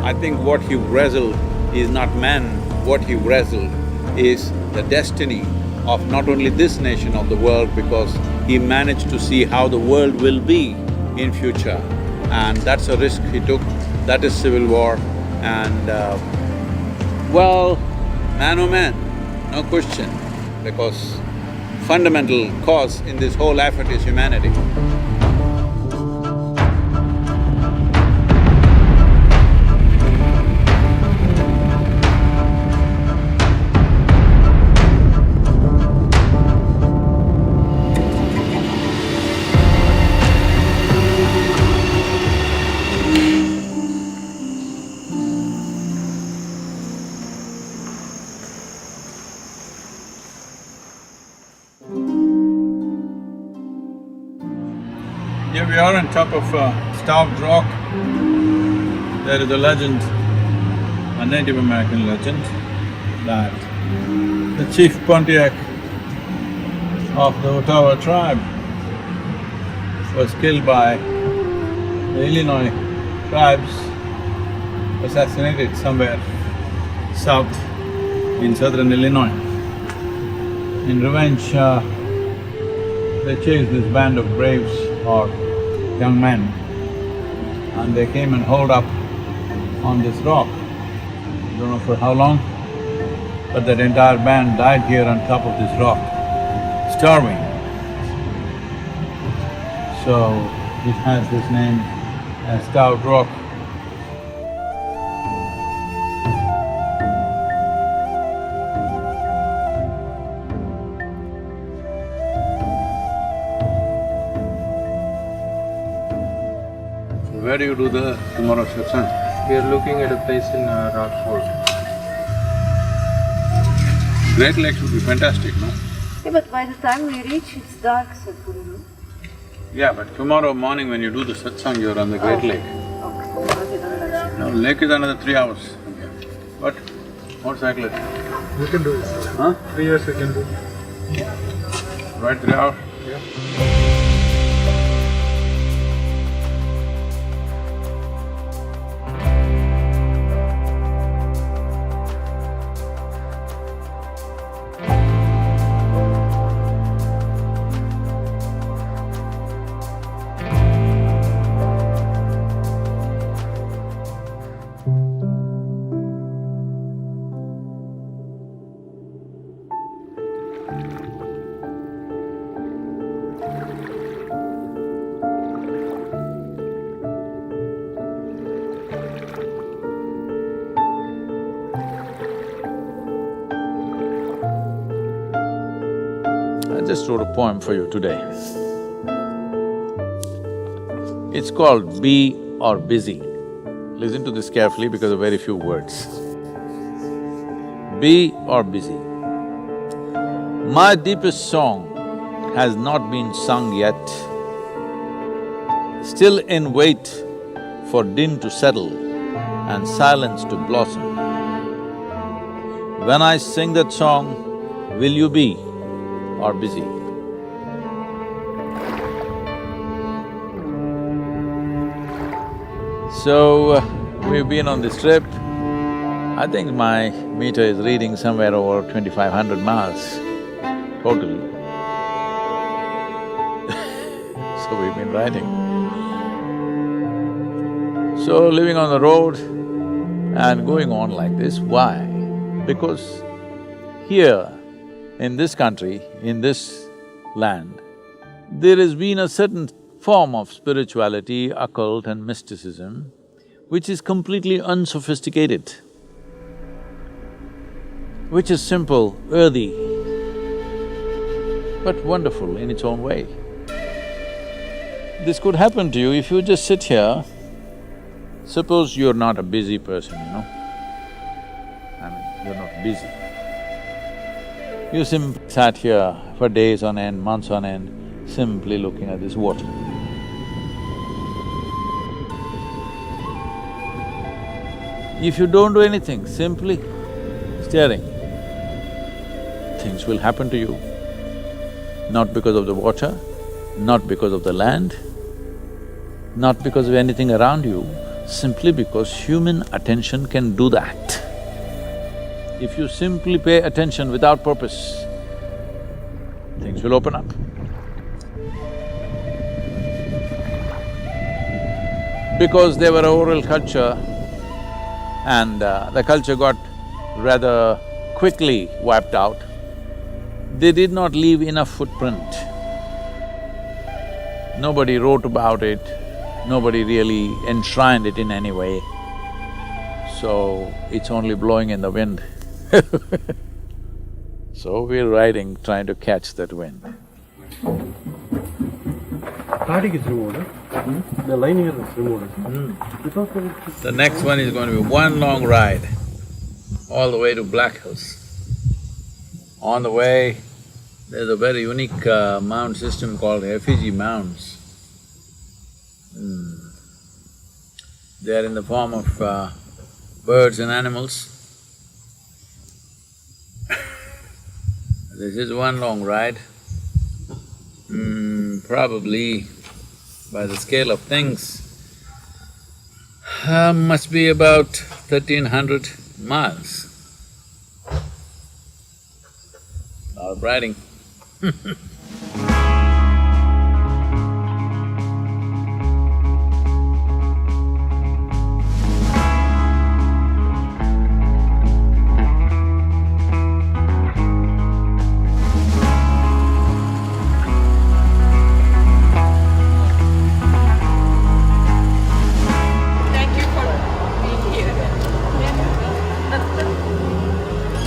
I think what he wrestled is not man, what he wrestled is the destiny of not only this nation, of the world, because he managed to see how the world will be in future. And that's a risk he took, that is civil war. And well, man oh man, no question, because fundamental cause in this whole effort is humanity. Here we are on top of Starved Rock. There is a legend, a Native American legend, that the chief Pontiac of the Ottawa tribe was killed by the Illinois tribes, assassinated somewhere south in southern Illinois. In revenge, they chased this band of braves or young men, and they came and holed up on this rock. Don't know for how long, but that entire band died here on top of this rock, starving. So, it has this name as Starved Rock. Where do you do the tomorrow satsang? We are looking at a place in Rockford. Great Lake would be fantastic, no? Yeah, but by the time we reach, it's dark, Sadhguru. Yeah, but tomorrow morning when you do the satsang, you're on the Great Lake. Okay. No, lake is another 3 hours from here. What? Motorcycle? We can do it. Huh? 3 years we can do. Right, 3 hours? Yeah. I just wrote a poem for you today. It's called Be or Busy. Listen to this carefully because of very few words. Be or busy. My deepest song has not been sung yet, still in wait for din to settle and silence to blossom. When I sing that song, will you be or busy? So, we've been on this trip. I think my meter is reading somewhere over 2,500 miles totally. So we've been riding. So living on the road and going on like this, why? Because here, in this country, in this land, there has been a certain form of spirituality, occult and mysticism, which is completely unsophisticated, which is simple, earthy, but wonderful in its own way. This could happen to you if you just sit here. Suppose you're not a busy person, you know, I mean, you're not busy. You simply sat here for days on end, months on end, simply looking at this water. If you don't do anything, simply staring, things will happen to you. Not because of the water, not because of the land, not because of anything around you, simply because human attention can do that. If you simply pay attention without purpose, things will open up. Because they were an oral culture and the culture got rather quickly wiped out, they did not leave enough footprint. Nobody wrote about it, nobody really enshrined it in any way, so it's only blowing in the wind. So we're riding, trying to catch that wind. Starting is removed, huh? The lining is removed. The next one is going to be one long ride, all the way to Black Hills. On the way, there's a very unique mound system called effigy mounds. They are in the form of birds and animals. This is one long ride. Probably by the scale of things, must be about 1300 miles. A lot of riding. Thank you for being here.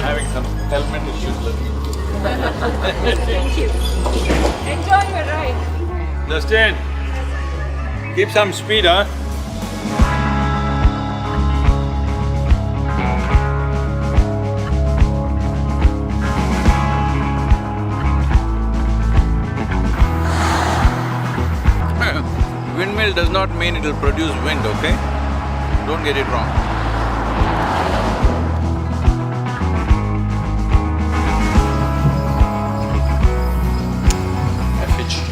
Having some helmet issues looking. Thank you. Enjoy your ride. Justin, keep some speed, huh? Windmill does not mean it'll produce wind, okay? Don't get it wrong. Effigy.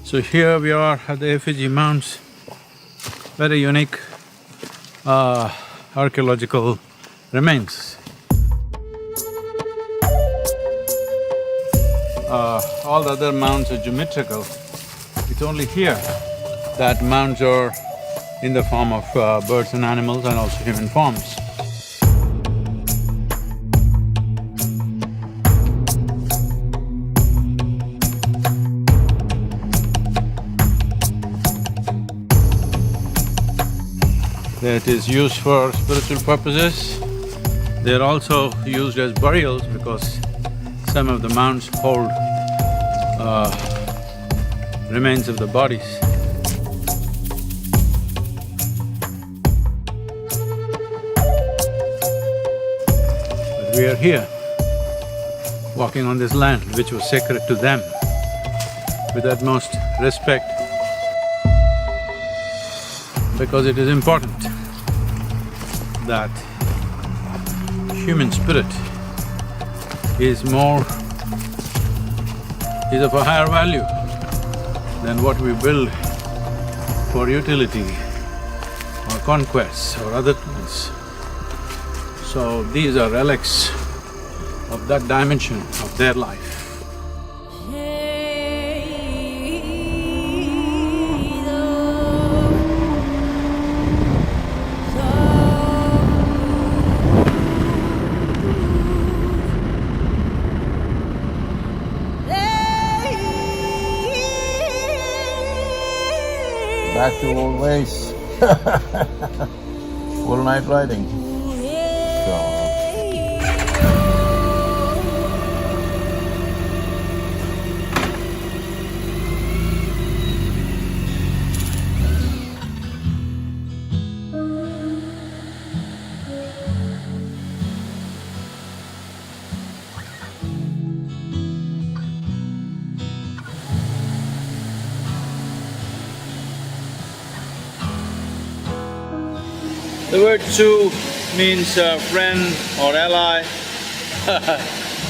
So here we are at the effigy mounds, very unique archaeological remains. All the other mounds are geometrical. It's only here that mounds are in the form of birds and animals and also human forms. That is used for spiritual purposes. They are also used as burials because some of the mounds hold remains of the bodies. But we are here, walking on this land which was sacred to them, with utmost respect, because it is important that human spirit is of a higher value than what we build for utility or conquests or other things. So these are relics of that dimension of their life. Back to old ways. Full night riding. So. The word Tsu means friend or ally,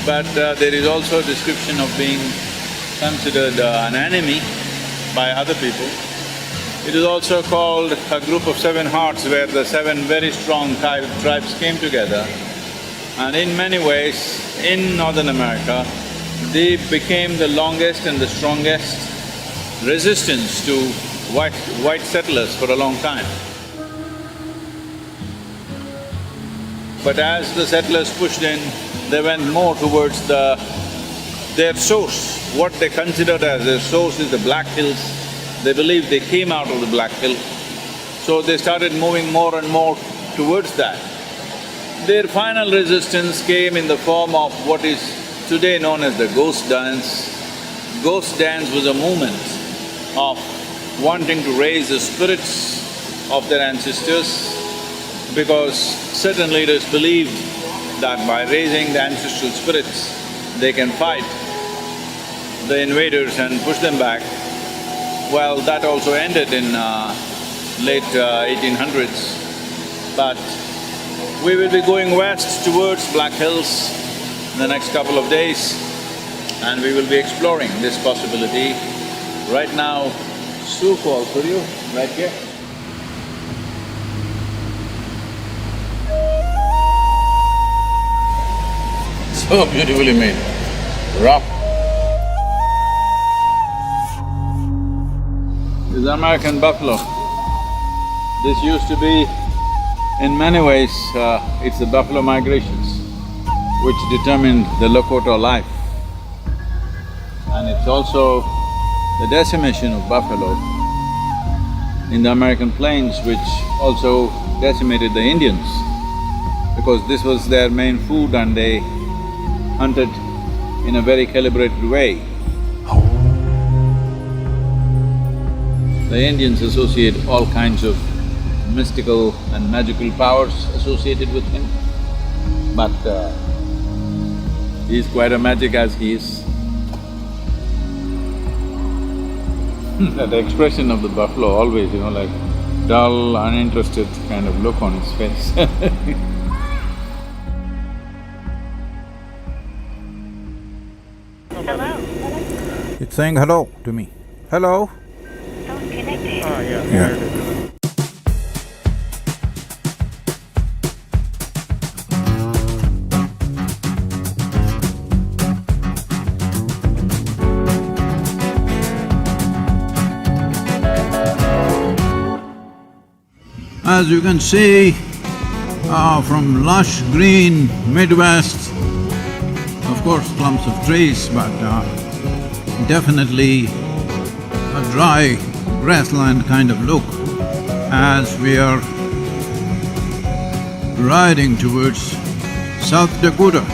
but there is also a description of being considered an enemy by other people. It is also called a group of 7 hearts where the 7 very strong tribes came together, and in many ways, in Northern America, they became the longest and the strongest resistance to white settlers for a long time. But as the settlers pushed in, they went more towards their source. What they considered as their source is the Black Hills. They believed they came out of the Black Hill. So they started moving more and more towards that. Their final resistance came in the form of what is today known as the ghost dance. Ghost dance was a movement of wanting to raise the spirits of their ancestors, because certain leaders believed that by raising the ancestral spirits, they can fight the invaders and push them back. Well, that also ended in late 1800s. But we will be going west towards Black Hills in the next couple of days, and we will be exploring this possibility. Right now, Sioux Falls, could you? Right here. So beautifully made, rough. This is American buffalo. This used to be, in many ways, it's the buffalo migrations which determined the Lakota life. And it's also the decimation of buffalo in the American plains which also decimated the Indians, because this was their main food and they hunted in a very calibrated way. The Indians associate all kinds of mystical and magical powers associated with him, but he's quite a magic as he is. That expression of the buffalo always, like dull, uninterested kind of look on his face. Hello. It's saying hello to me. Hello? Connected. Ah, yeah. Yeah. As you can see, from lush green Midwest, of course clumps of trees, but definitely a dry grassland kind of look as we are riding towards South Dakota.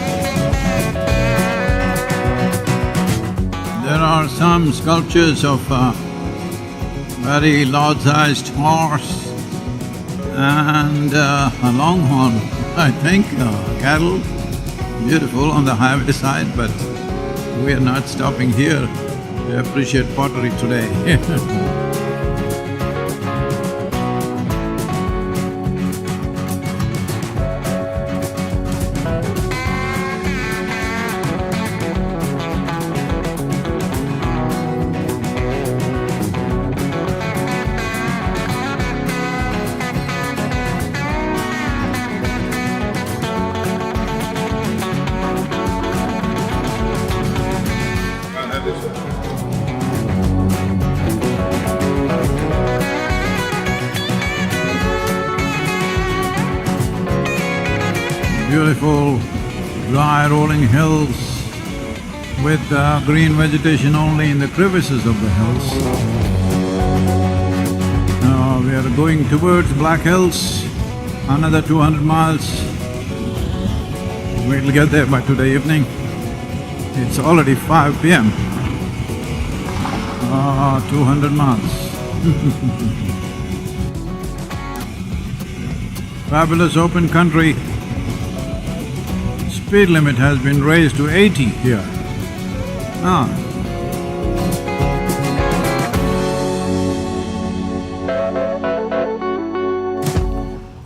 There are some sculptures of very large-sized horse and a longhorn, I think, cattle, beautiful on the highway side, but we are not stopping here to appreciate pottery today. Beautiful, dry rolling hills with green vegetation only in the crevices of the hills. Now we are going towards Black Hills, another 200 miles. We'll get there by today evening. It's already 5 p.m. 200 miles. Fabulous open country. Speed limit has been raised to 80 here.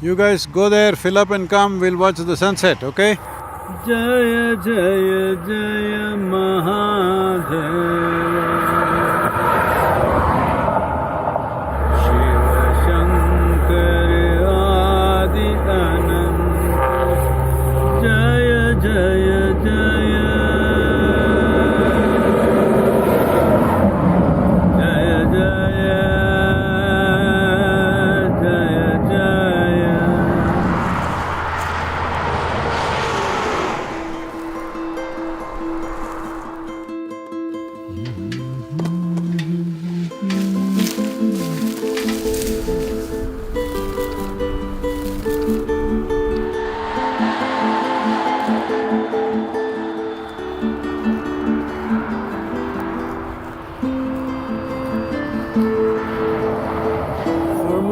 You guys go there, fill up and come, we'll watch the sunset, okay? Jaya Jaya Jaya Mahadeva Shiva Shankar Adi Ananta Jaya Jaya Jaya Jaya Jaya Jaya Jaya.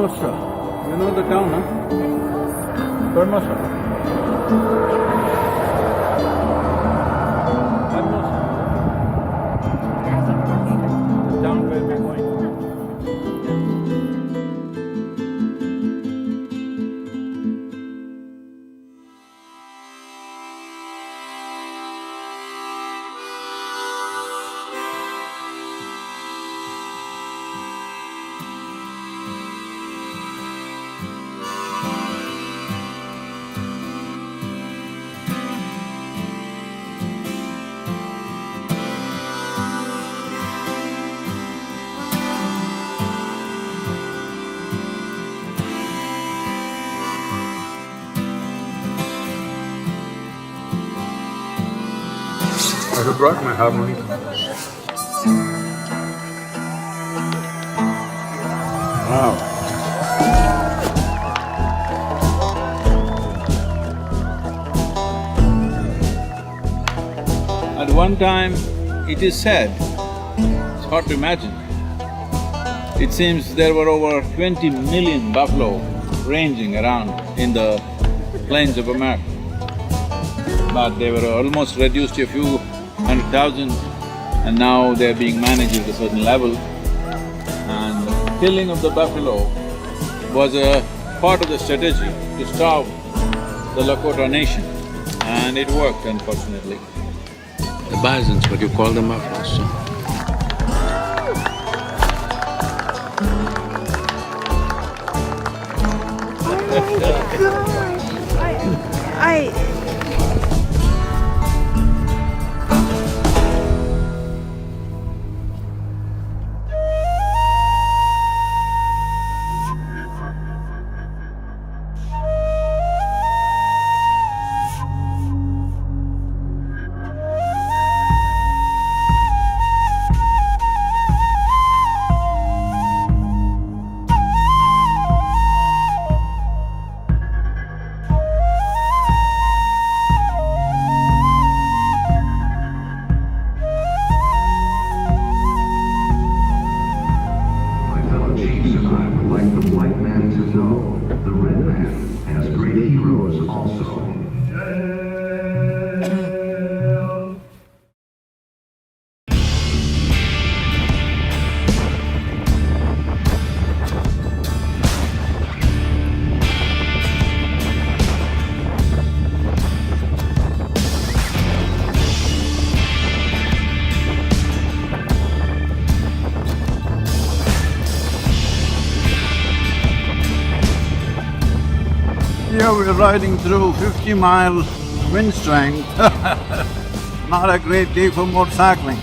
Hermosa. You know the town, huh? Hermosa. Hermosa. The town where we're going. I have brought my harmonica. Wow. At one time, it is said, it's hard to imagine, it seems there were over 20 million buffalo ranging around in the plains of America. But they were almost reduced to a few 100,000, and now they're being managed at a certain level. And the killing of the buffalo was a part of the strategy to starve the Lakota nation, and it worked, unfortunately. The bisons, but you call them buffaloes, so. Here we're riding through 50-mile wind strength. Not a great day for motorcycling.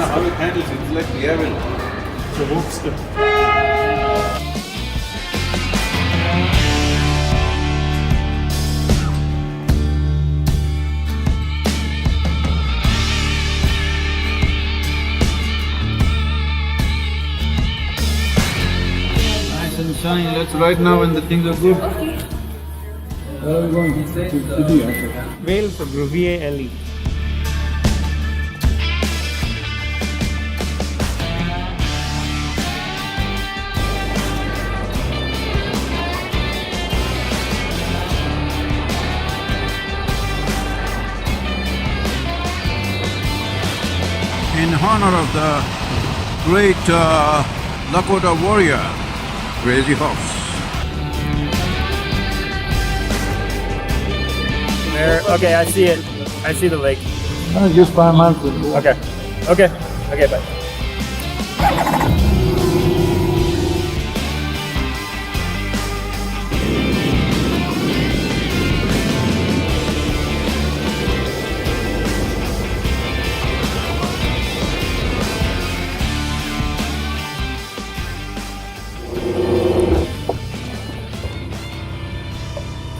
How it handles it, it's like the avalanche. It's a whoopster. Sunny, let's ride now when the things are good. Where are we going? To Vale for Gruvier Ellie. In honor of the great Lakota warrior, Crazy Horse. There, okay, I see it. I see the lake. Just 5 months. Okay, bye.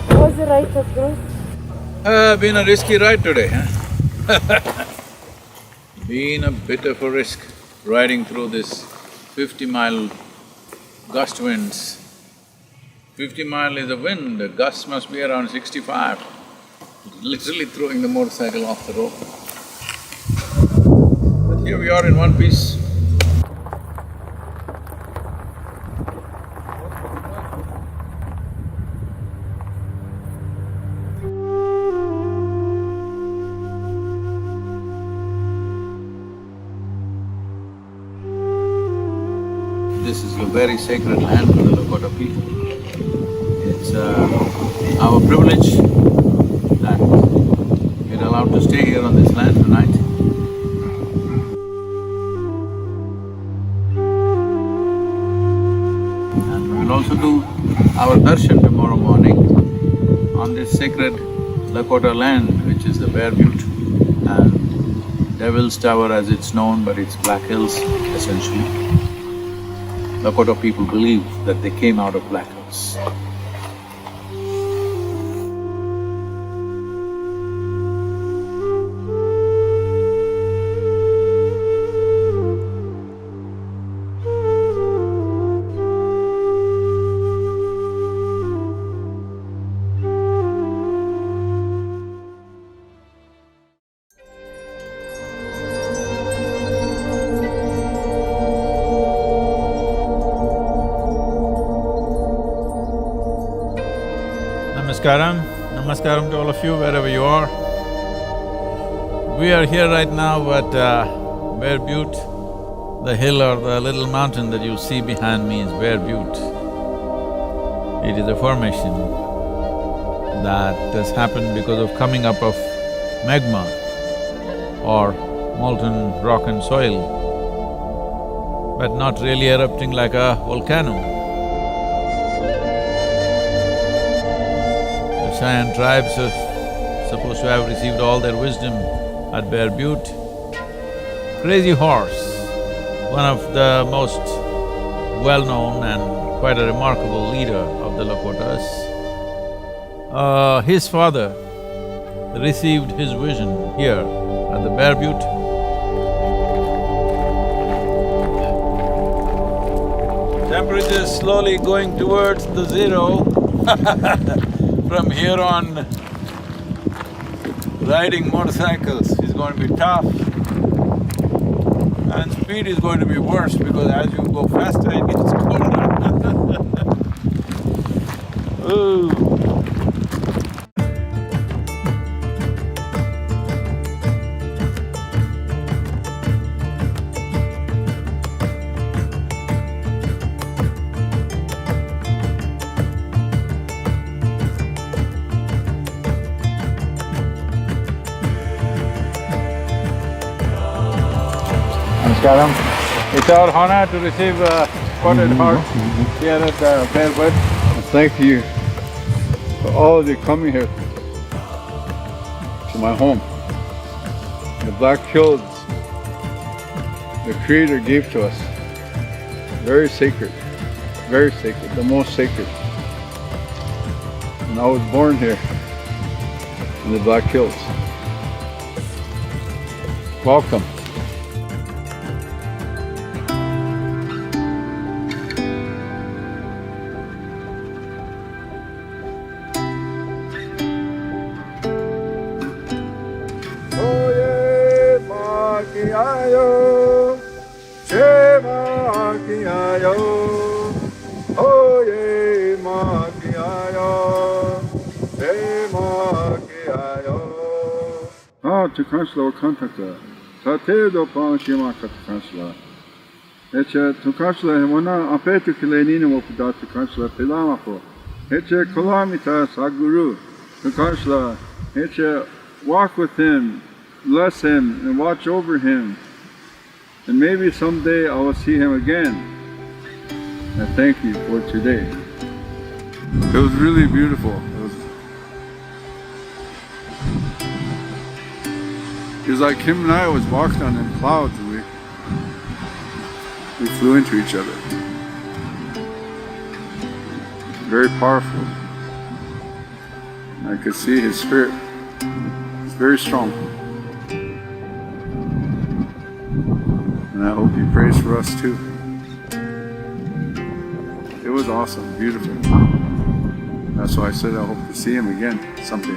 How was the ride, Sadhguru? Been a risky ride today, huh? Been a bit of a risk riding through this 50-mile gust winds 50 mile is the wind, the gust must be around 65. Literally throwing the motorcycle off the road. But here we are in one piece. This is a very sacred land for the Lakota people. It's our privilege that we're allowed to stay here on this land tonight. And we will also do our darshan tomorrow morning on this sacred Lakota land, which is the Bear Butte and Devil's Tower as it's known, but it's Black Hills essentially. Lakota people believe that they came out of Black Hills. Namaskaram to all of you wherever you are. We are here right now at Bear Butte. The hill or the little mountain that you see behind me is Bear Butte. It is a formation that has happened because of coming up of magma or molten rock and soil, but not really erupting like a volcano. Cheyenne tribes are supposed to have received all their wisdom at Bear Butte. Crazy Horse, one of the most well-known and quite a remarkable leader of the Lakotas, his father received his vision here at the Bear Butte. Temperature is slowly going towards the zero. From here on, riding motorcycles is going to be tough and speed is going to be worse because as you go faster it gets colder. Ooh. Namaskaram. It's our honor to receive spotted horse here at Bear Butte. Thank you for all of you coming here to my home. The Black Hills, the Creator gave to us. Very sacred, the most sacred. And I was born here in the Black Hills. Welcome. Tukansla kontakta. Tate do panshima kansla. Eche tukansla hemona apetu kilenina wopda tukansla pilamapo. Eche kolamita Sadhguru. Tukansla eche walk with him, bless him, and watch over him. And maybe someday I will see him again. And thank you for today. It was really beautiful. It was like him and I was walking on them clouds and we flew into each other. Very powerful. I could see his spirit. It's very strong. And I hope he prays for us too. It was awesome, beautiful. That's why I said I hope to see him again someday.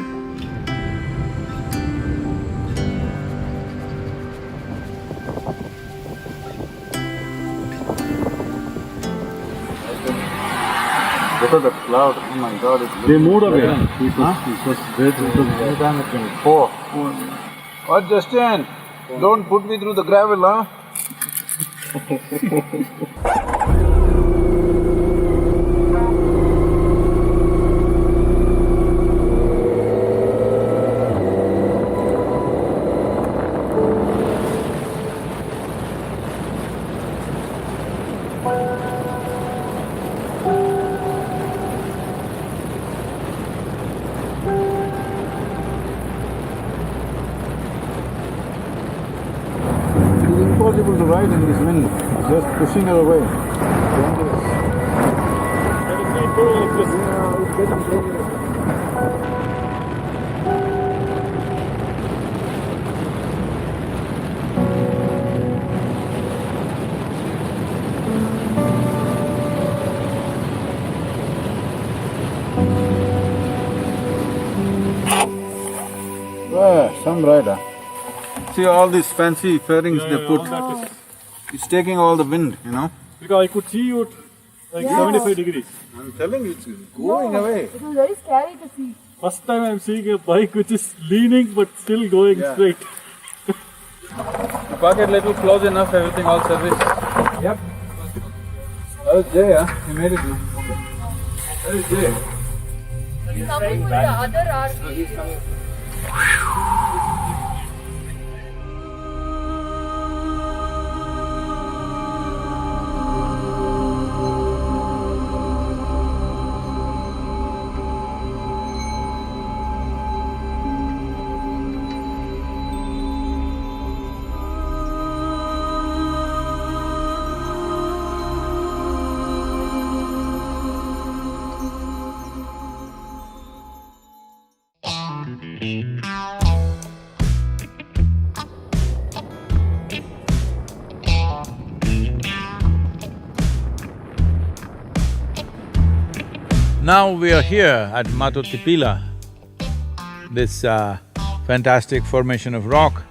Look at the cloud, oh my god, They moved away. Anytime it can pour. What, Justin? Don't put me through the gravel, huh? Impossible to ride in this wind, just pushing her away. Some rider. See all these fancy fairings they put. It's taking all the wind, you know. Because I could see you at like 75 degrees. I'm telling you, it's going away. It was very scary to see. First time I'm seeing a bike which is leaning but still going straight. You park it little close enough, everything all service. Yep. That was Jay, huh? He made it. That is Jay. He's coming with the other RV. Now we are here at Matotipila, this fantastic formation of rock.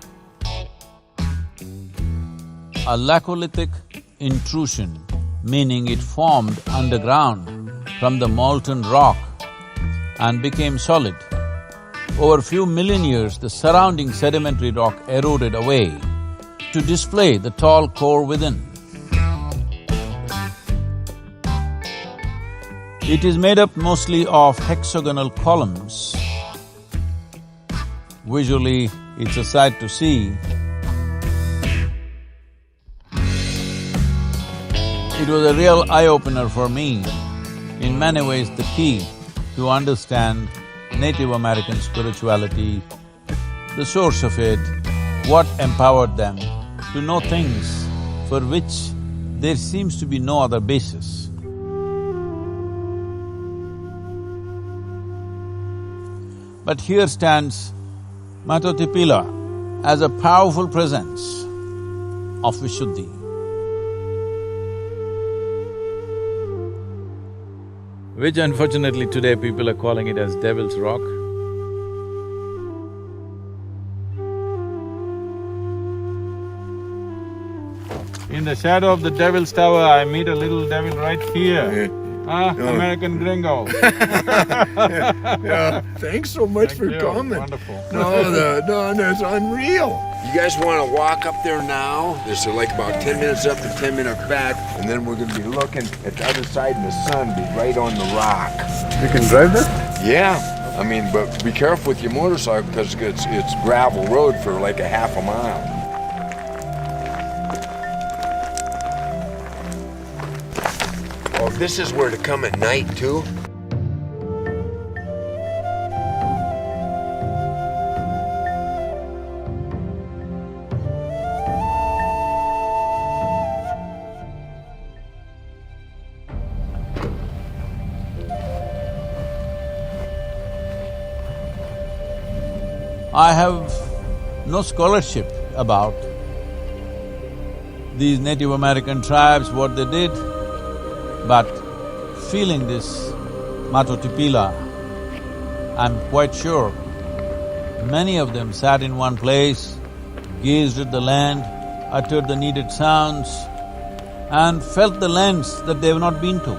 A laccolithic intrusion, meaning it formed underground from the molten rock and became solid. Over a few million years, the surrounding sedimentary rock eroded away to display the tall core within. It is made up mostly of hexagonal columns. Visually, it's a sight to see. It was a real eye-opener for me. In many ways, the key to understand Native American spirituality, the source of it, what empowered them to know things for which there seems to be no other basis. But here stands Matotipila as a powerful presence of Vishuddhi. Which unfortunately today people are calling it as Devil's Rock. In the shadow of the Devil's Tower, I meet a little devil right here. American gringo. Yeah, thanks so much for coming. Wonderful. No, that's unreal. You guys want to walk up there now? There's like about 10 minutes up and 10 minutes back, and then we're going to be looking at the other side, and the sun be right on the rock. You can drive this? Yeah, I mean, but be careful with your motorcycle because it's gravel road for like a half a mile. Oh, this is where to come at night too? I have no scholarship about these Native American tribes, what they did, but feeling this Matotipila, I'm quite sure many of them sat in one place, gazed at the land, uttered the needed sounds, and felt the lands that they have not been to.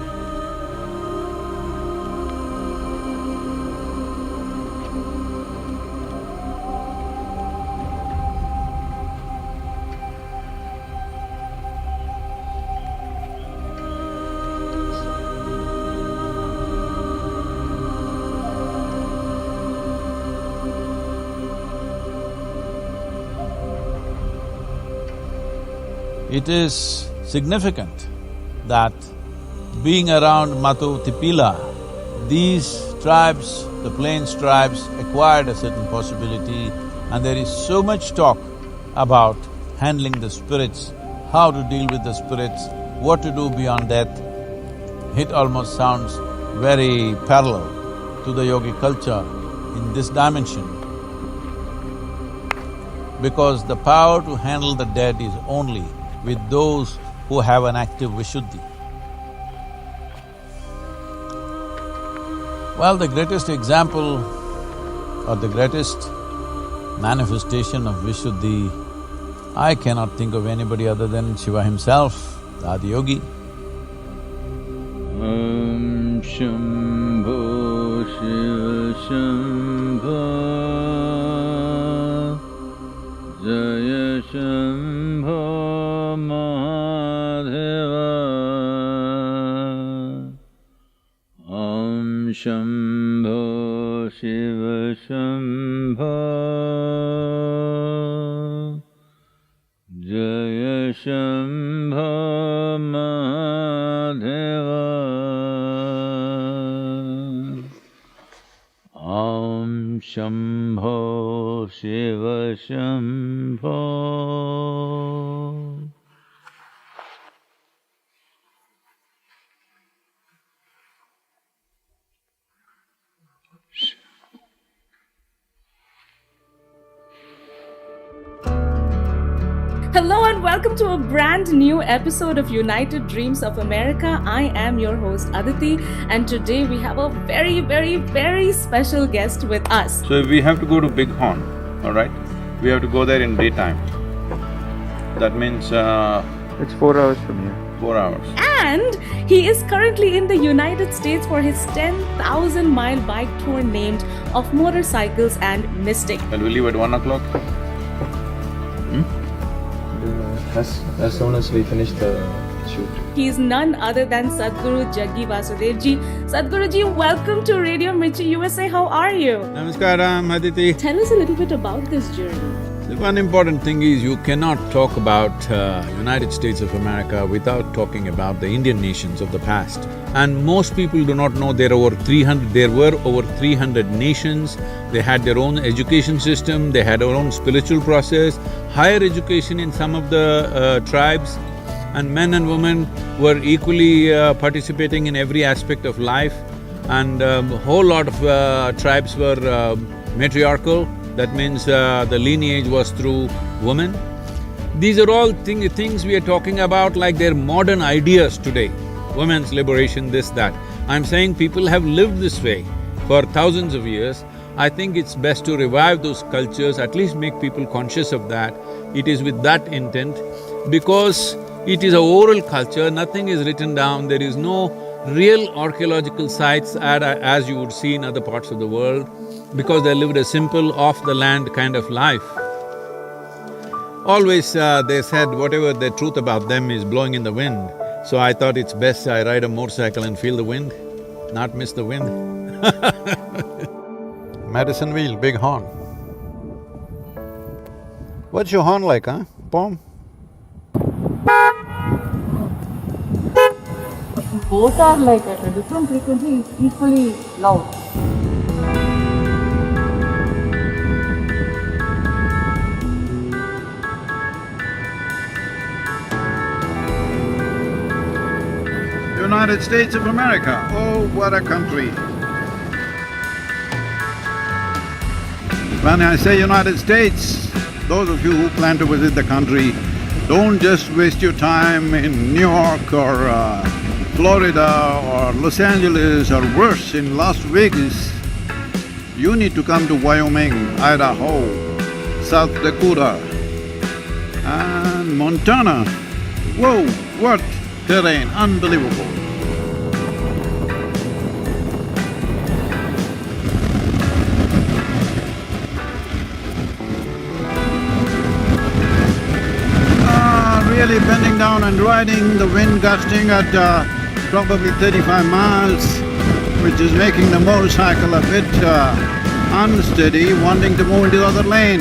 It is significant that being around Matotipila, these tribes, the plains tribes, acquired a certain possibility, and there is so much talk about handling the spirits, how to deal with the spirits, what to do beyond death. It almost sounds very parallel to the yogic culture in this dimension, because the power to handle the dead is only with those who have an active Vishuddhi. Well, the greatest example or the greatest manifestation of Vishuddhi, I cannot think of anybody other than Shiva himself, the Adiyogi. Om Shambho Shiva Shambho Jaya Shambho Mahadeva Om Shambho Shiva Shambho Jaya Shambho Mahadeva Om Shambho Shiva Shambho. Hello and welcome to a brand new episode of United Dreams of America. I am your host Aditi, and today we have a very special guest with us. So if we have to go to Bighorn, all right, we have to go there in daytime. That means It's 4 hours from here. 4 hours. And he is currently in the United States for his 10,000-mile bike tour named Of Motorcycles and Mystic. Shall we leave at 1 o'clock? As soon as we finish the shoot. He is none other than Sadhguru Jaggi Vasudevji. Sadhguruji, welcome to Radio Mirchi USA. How are you? Namaskaram, Aditi. Tell us a little bit about this journey. The one important thing is you cannot talk about United States of America without talking about the Indian nations of the past. And most people do not know there were over 300 nations. They had their own education system, they had their own spiritual process, higher education in some of the tribes, and men and women were equally participating in every aspect of life, and a whole lot of tribes were matriarchal. That means the lineage was through women. These are all things we are talking about like they're modern ideas today. Women's liberation, this, that. I'm saying people have lived this way for thousands of years. I think it's best to revive those cultures, at least make people conscious of that. It is with that intent, because it is an oral culture, nothing is written down, there is no real archaeological sites as you would see in other parts of the world, because they lived a simple, off-the-land kind of life. Always they said whatever the truth about them is blowing in the wind. So I thought it's best I ride a motorcycle and feel the wind, not miss the wind. Medicine wheel, big horn. What's your horn like, huh? Pom? Both are like at a different frequency, equally loud. United States of America, oh, what a country. When I say United States, those of you who plan to visit the country, don't just waste your time in New York or Florida or Los Angeles or worse, in Las Vegas, you need to come to Wyoming, Idaho, South Dakota and Montana. Whoa, what terrain, unbelievable. Really bending down and riding, the wind gusting at probably 35 miles, which is making the motorcycle a bit unsteady, wanting to move into the other lane.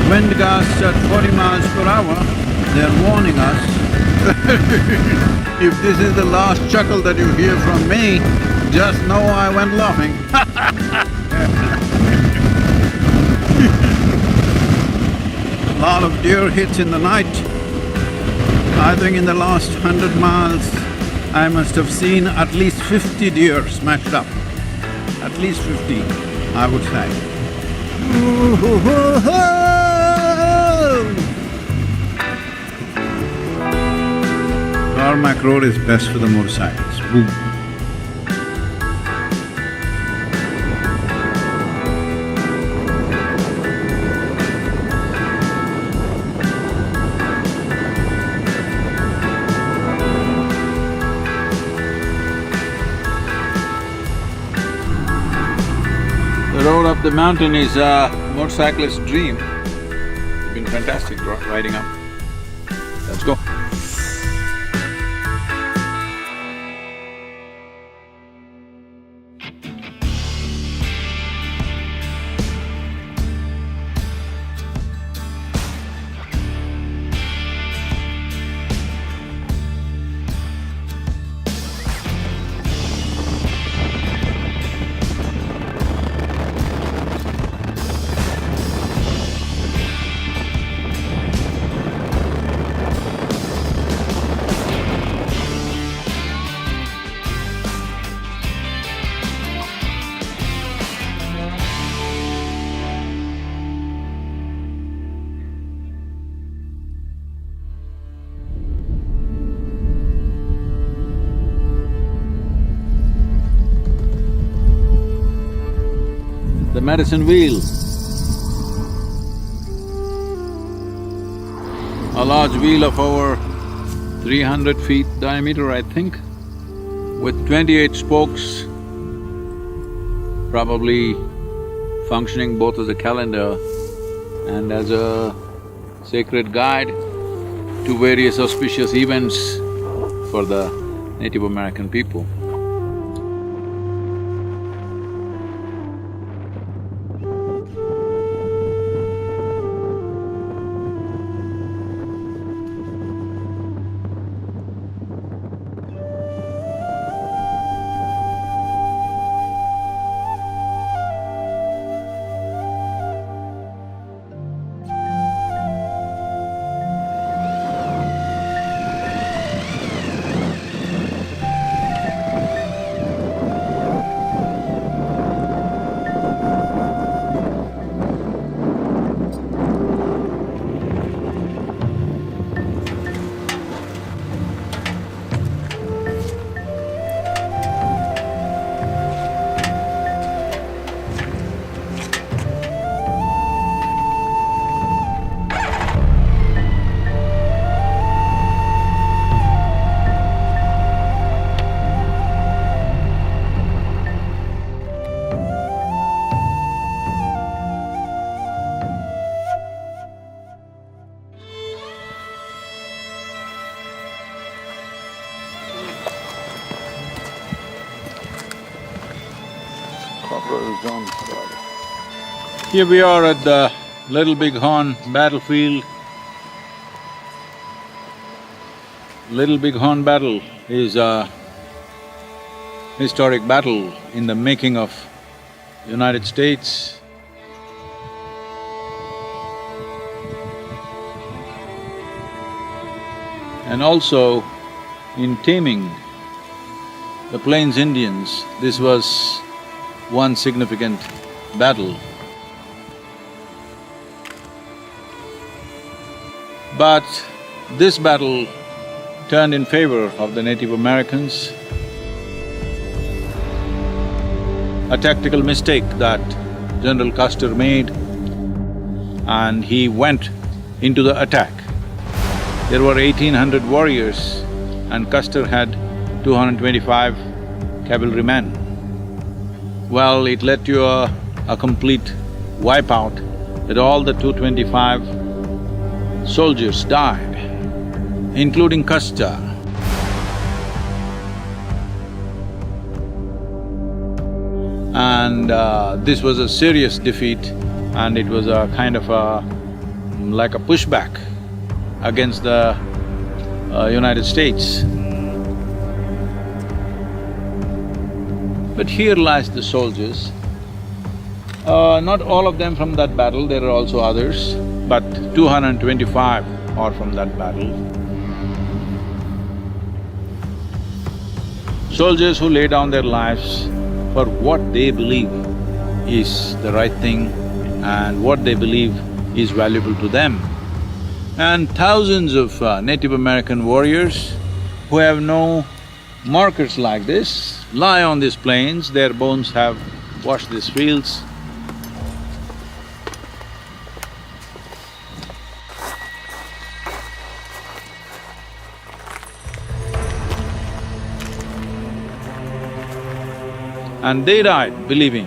Wind gusts at 40 miles per hour, they're warning us. If this is the last chuckle that you hear from me, just know I went laughing. Lot of deer hits in the night. I think in the last 100 miles, I must have seen at least 50 deer smashed up. At least 50, I would say. Tarmac road is best for the motorcycles. Boom. The road up the mountain is a motorcyclist's dream. It's been fantastic riding up. Let's go. The medicine wheel. A large wheel of over 300 feet diameter, I think, with 28 spokes, probably functioning both as a calendar and as a sacred guide to various auspicious events for the Native American people. Here we are at the Little Bighorn battlefield. Little Bighorn battle is a historic battle in the making of United States. And also in taming the Plains Indians, this was one significant battle. But This battle turned in favor of the Native Americans. A tactical mistake that General Custer made, and he went into the attack. There were 1,800 warriors and Custer had 225 cavalrymen. Well, it led to a complete wipeout, that all the 225 soldiers died, including Custer. And this was a serious defeat, and it was a kind of like a pushback against the United States. But here lies the soldiers. Not all of them from that battle, there are also others, but 225 are from that battle. Soldiers who lay down their lives for what they believe is the right thing and what they believe is valuable to them. And thousands of Native American warriors who have no markers like this lie on these plains, their bones have washed these fields. And they died believing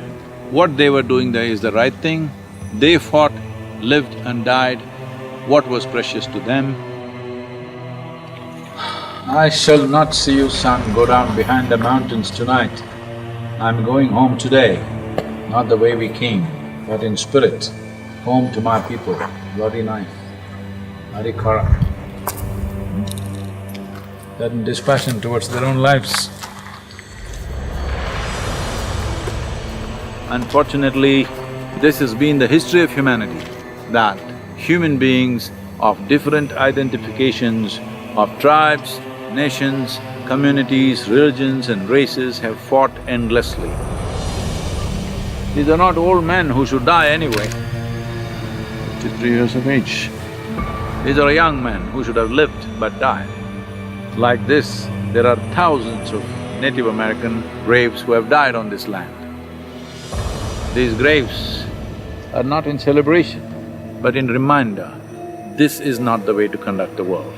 what they were doing there is the right thing. They fought, lived and died what was precious to them. I shall not see you, son, go down behind the mountains tonight. I'm going home today, not the way we came, but in spirit, home to my people, bloody knife, Hari Kara. That dispassion towards their own lives. Unfortunately, this has been the history of humanity, that human beings of different identifications, of tribes, nations, communities, religions and races have fought endlessly. These are not old men who should die anyway, 53 years of age. These are young men who should have lived but died. Like this, there are thousands of Native American graves who have died on this land. These graves are not in celebration, but in reminder, this is not the way to conduct the world.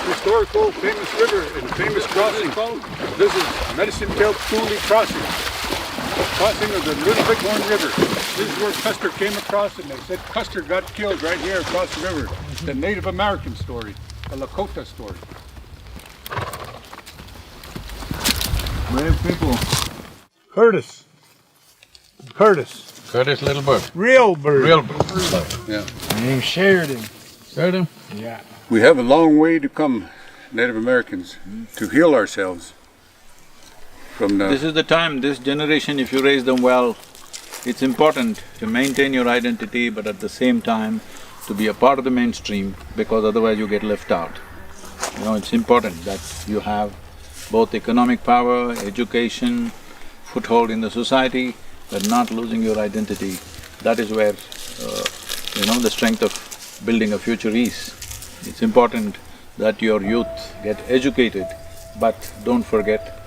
Historical, famous river and famous crossing. This is Medicine Tail Cooley Crossing, crossing of the Little Bighorn River. This is where Custer came across, and they said Custer got killed right here across the river. The Native American story, a Lakota story. Brave people. Curtis. Curtis Little Bird. Real bird. Real bird. Yeah. Named Sheridan. Sheridan? Yeah. We have a long way to come, Native Americans, to heal ourselves from the… This is the time, this generation, if you raise them well, it's important to maintain your identity, but at the same time to be a part of the mainstream, because otherwise you get left out. You know, it's important that you have both economic power, education, foothold in the society, but not losing your identity. That is where, the strength of building a future is. It's important that your youth get educated, but don't forget,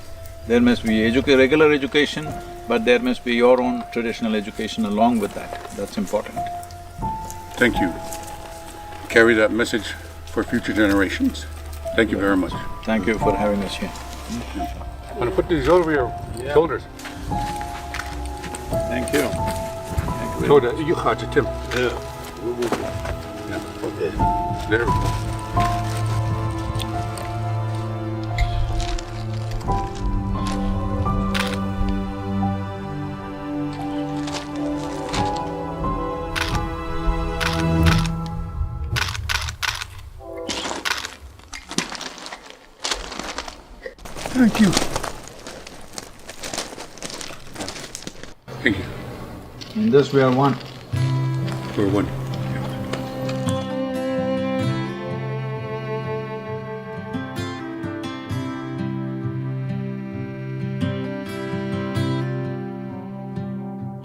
there must be regular education, but there must be your own traditional education along with that. That's important. Thank you. Carry that message for future generations. Thank you very much. Thank you for having us here. I'm gonna put these over your shoulders. Thank you. Zo, je gaat je, Tim. Yeah. Okay. There we go. Thank you. Thank you. In this we are one. We're one.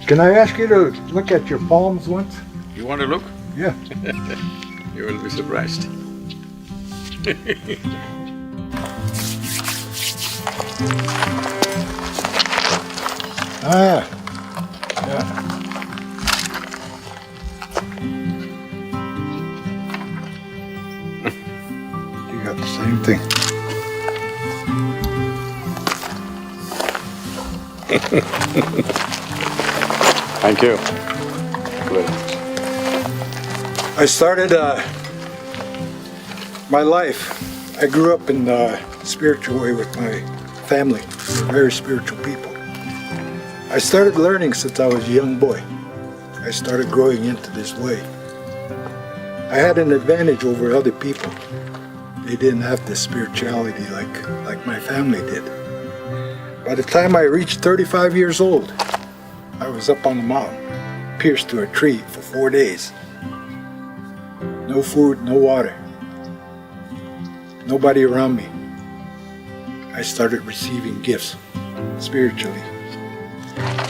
Can I ask you to look at your palms once? You want to look? Yeah. You will be surprised. Ah. Yeah. You got the same thing. Thank you. Good. I started my life. I grew up in a spiritual way with my family. We're very spiritual people. I started learning since I was a young boy. I started growing into this way. I had an advantage over other people. They didn't have this spirituality like my family did. By the time I reached 35 years old, I was up on the mountain, pierced to a tree for 4 days. No food, no water. Nobody around me. I started receiving gifts spiritually.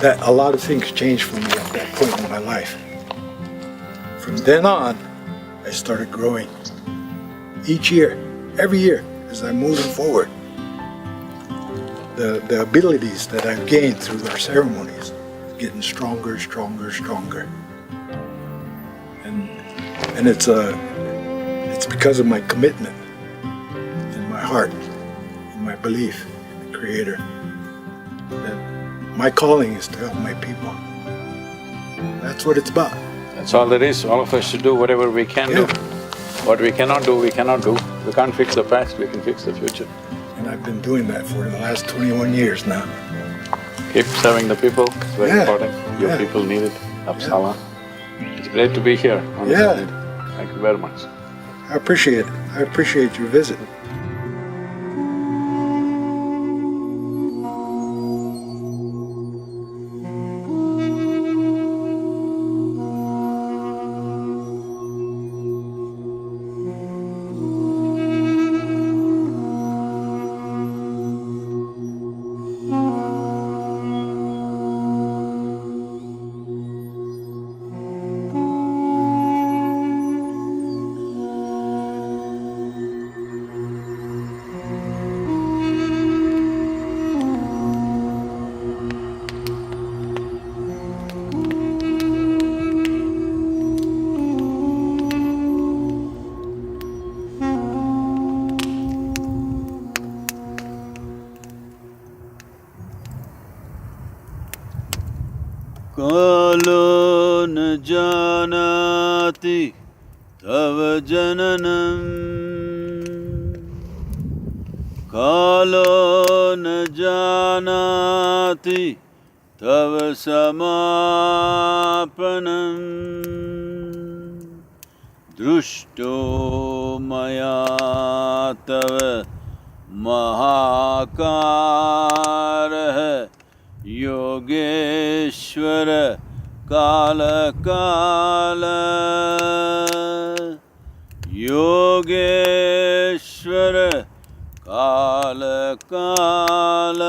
That a lot of things changed for me at that point in my life. From then on, I started growing. Each year, every year, as I'm moving forward, the abilities that I've gained through our ceremonies getting stronger, stronger, stronger. And it's because of my commitment in my heart, in my belief in the Creator, that my calling is to help my people. That's what it's about. That's all there is. All of us should do whatever we can do. What we cannot do, we cannot do. We can't fix the past, we can fix the future. And I've been doing that for the last 21 years now. Keep serving the people, it's very important. Your people need it. Apsala. It's great to be here on this island. Thank you very much. I appreciate it. I appreciate your visit. कालो न जानाति तव जननम् कालो न जानाति तव समापनम् दृष्टो मया तव महाकारः योगेश्वर काल काल योगेश्वर काल काल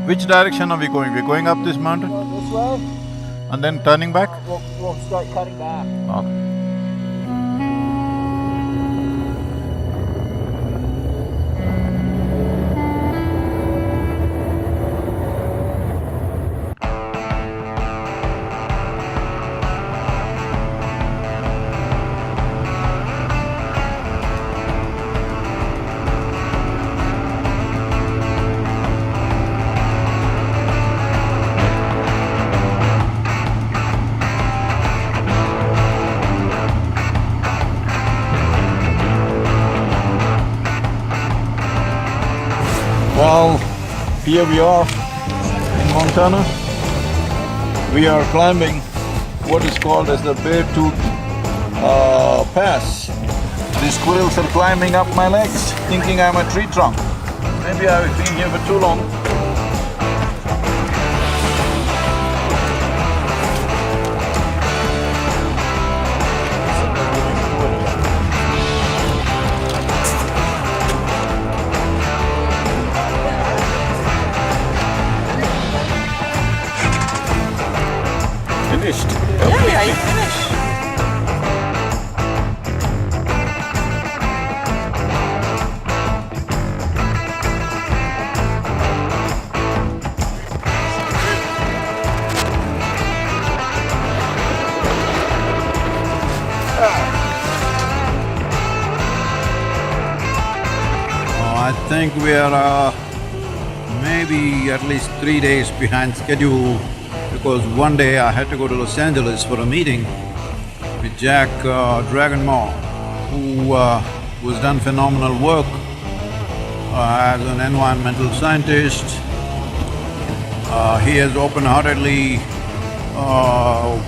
Which direction are we going? We're going up this mountain? This way. And then turning back? We'll start cutting back. Okay. Well, here we are in Montana. We are climbing what is called as the Beartooth Pass. These squirrels are climbing up my legs, thinking I'm a tree trunk. Maybe I've been here for too long. Finished. Yeah, you finished. I think we are maybe at least 3 days behind schedule because one day I had to go to Los Angeles for a meeting with Jack Dragonmore, who has done phenomenal work as an environmental scientist. He has open-heartedly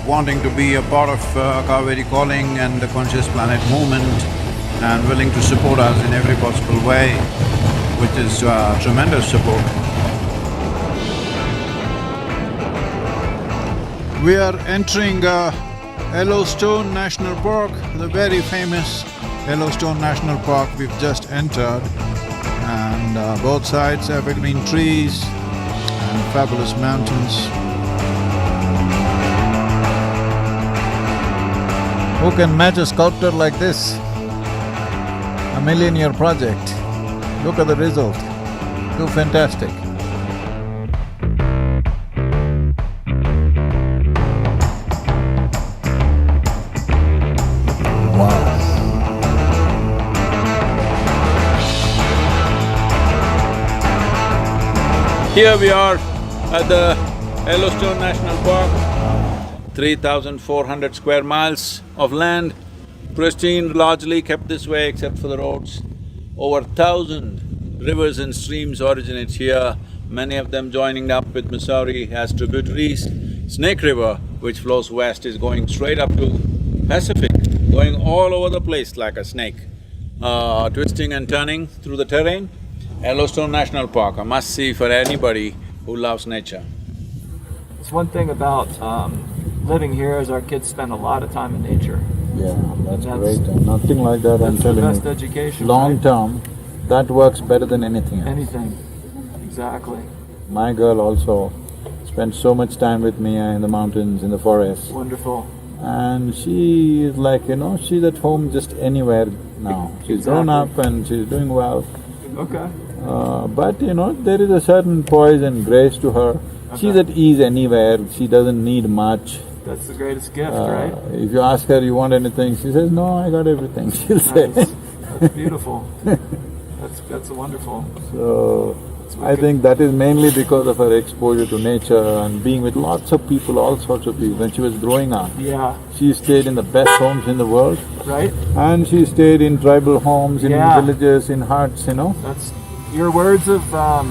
wanting to be a part of Kaveri Calling and the Conscious Planet movement and willing to support us in every possible way, which is tremendous support. We are entering Yellowstone National Park, the very famous Yellowstone National Park we've just entered, and both sides have evergreen trees and fabulous mountains. Who can match a sculptor like this? A million-year project. Look at the result. Too fantastic. Here we are at the Yellowstone National Park, 3,400 square miles of land, pristine, largely kept this way except for the roads. Over 1,000 rivers and streams originate here, many of them joining up with Missouri as tributaries. Snake River, which flows west, is going straight up to Pacific, going all over the place like a snake, twisting and turning through the terrain. Yellowstone National Park, a must-see for anybody who loves nature. It's one thing about living here is our kids spend a lot of time in nature. Yeah, that's great. Nothing like that, I'm telling you. That's the best education, long right? term, that works better than anything else. Anything, exactly. My girl also spends so much time with me in the mountains, in the forest. Wonderful. And she is like, she's at home just anywhere now. She's grown up and she's doing well. Okay. But there is a certain poise and grace to her. Okay. She's at ease anywhere, she doesn't need much. That's the greatest gift, right? If you ask her, you want anything, she says, no, I got everything, she'll say. That's beautiful. That's wonderful. So, I think that is mainly because of her exposure to nature and being with lots of people, all sorts of people. When she was growing up, yeah, she stayed in the best homes in the world. Right. And she stayed in tribal homes, in villages, in huts, That's your words of, I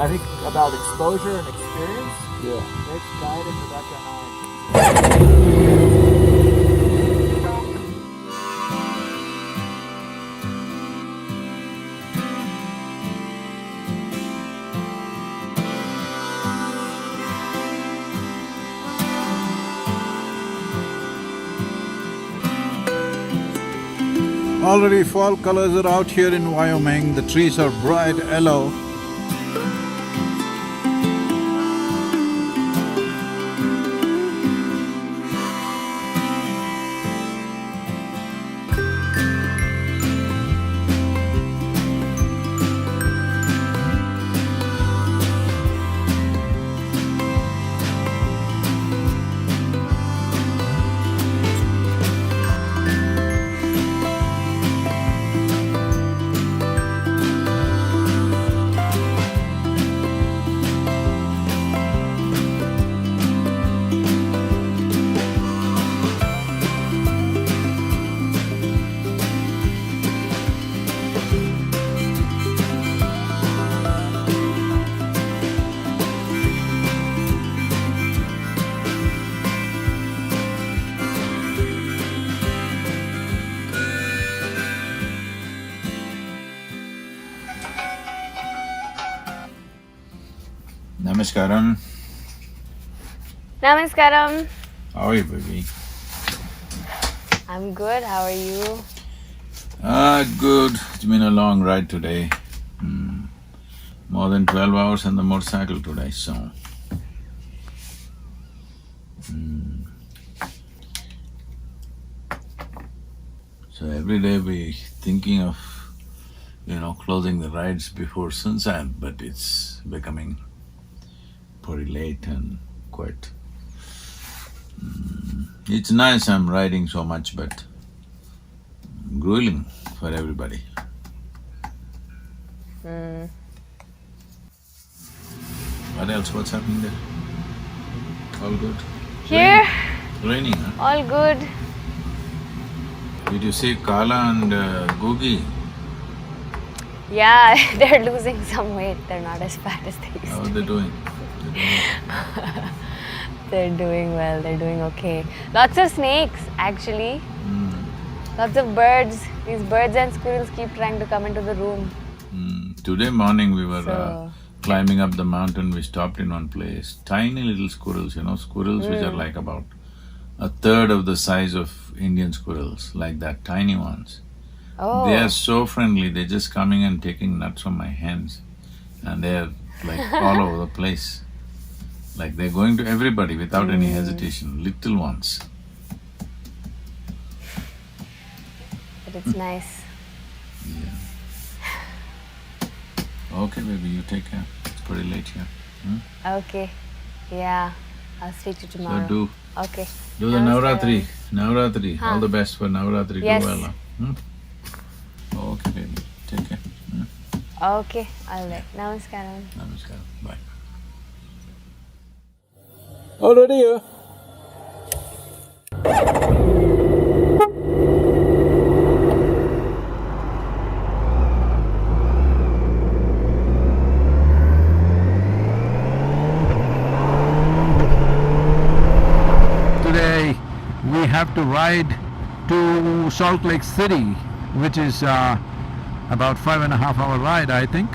think about exposure and experience. Yeah. It's guided Rebecca and I. Already fall colors are out here in Wyoming, the trees are bright yellow. Namaskaram. Namaskaram. How are you, baby? I'm good. How are you? Good. It's been a long ride today. More than 12 hours on the motorcycle today, so… So every day we thinking of, closing the rides before sunset, but it's becoming pretty late and quite… It's nice I'm riding so much, but grueling for everybody. What else? What's happening there? All good? Here? Raining, huh? All good. Did you see Kala and Googie? Yeah, they're losing some weight. They're not as fat as they used to. How are they doing? They're doing well. They're doing okay. Lots of snakes, actually. Lots of birds. These birds and squirrels keep trying to come into the room. Today morning we were climbing up the mountain, we stopped in one place. Tiny little squirrels, squirrels which are like about a third of the size of Indian squirrels, like that, tiny ones. Oh. They are so friendly, they're just coming and taking nuts from my hands. And they're like all over the place. Like they're going to everybody without any hesitation, little ones. But it's nice. Okay, baby, you take care. It's pretty late here. Okay. Yeah. I'll speak to you tomorrow. So do. Okay. Do the Navratri. Navratri. Huh. All the best for Navratri. Yes. Do well. Okay, baby. Take care. Okay. Alright. Namaskaram. Namaskaram. Bye. Already here? Today we have to ride to Salt Lake City, which is about 5.5 hour ride, I think.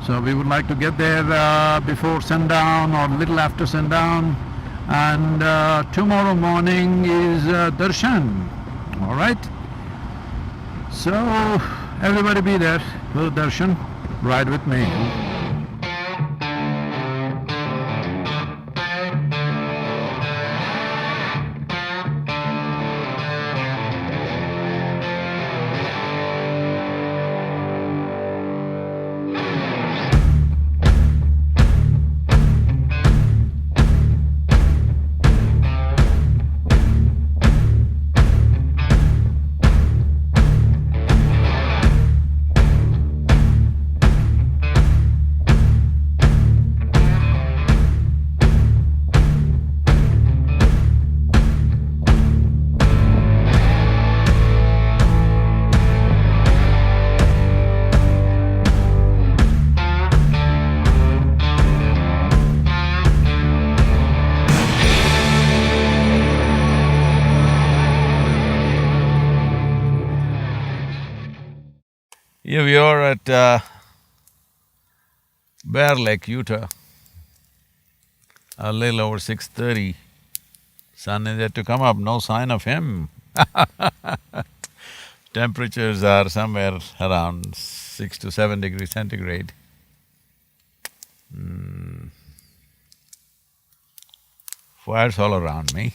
So we would like to get there before sundown or little after sundown, and tomorrow morning is darshan, all right? So everybody be there for the darshan, ride with me. Here we are at Bear Lake, Utah. A little over 6:30. Sun is yet to come up, no sign of him. Temperatures are somewhere around 6 to 7 degrees centigrade. Fires all around me.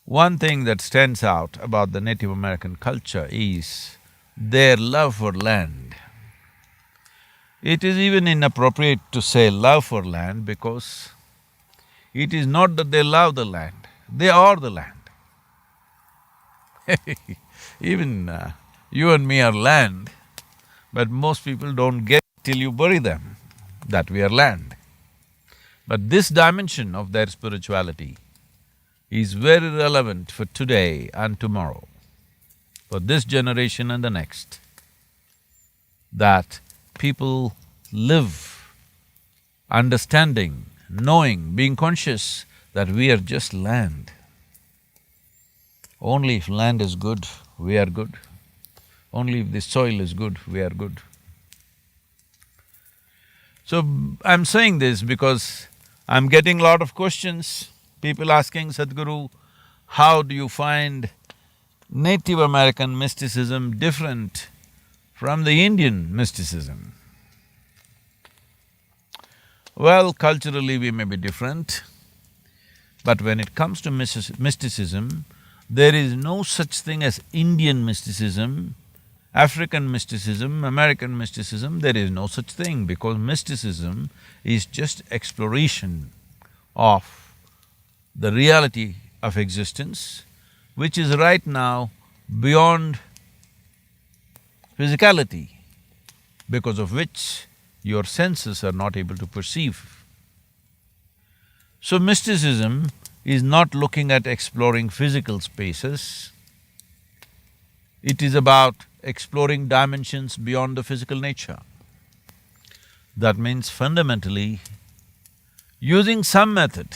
One thing that stands out about the Native American culture is their love for land. It is even inappropriate to say love for land because it is not that they love the land, they are the land. Even you and me are land, but most people don't get till you bury them that we are land. But this dimension of their spirituality is very relevant for today and tomorrow, for this generation and the next, that people live understanding, knowing, being conscious that we are just land. Only if land is good, we are good. Only if the soil is good, we are good. So, I'm saying this because I'm getting a lot of questions, people asking, Sadhguru, how do you find Native American mysticism different from the Indian mysticism? Well, culturally we may be different, but when it comes to mysticism, there is no such thing as Indian mysticism, African mysticism, American mysticism, there is no such thing because mysticism is just exploration of the reality of existence, which is right now beyond physicality, because of which your senses are not able to perceive. So mysticism is not looking at exploring physical spaces, it is about exploring dimensions beyond the physical nature. That means fundamentally, using some method,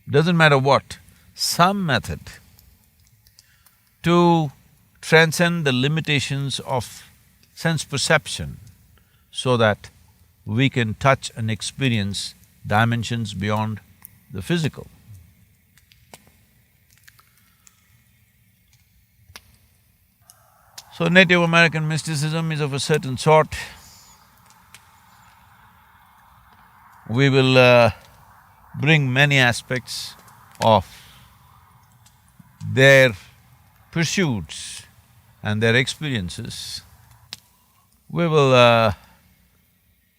doesn't matter what, some method to transcend the limitations of sense perception so that we can touch and experience dimensions beyond the physical. So Native American mysticism is of a certain sort. We will bring many aspects of their pursuits and their experiences. We will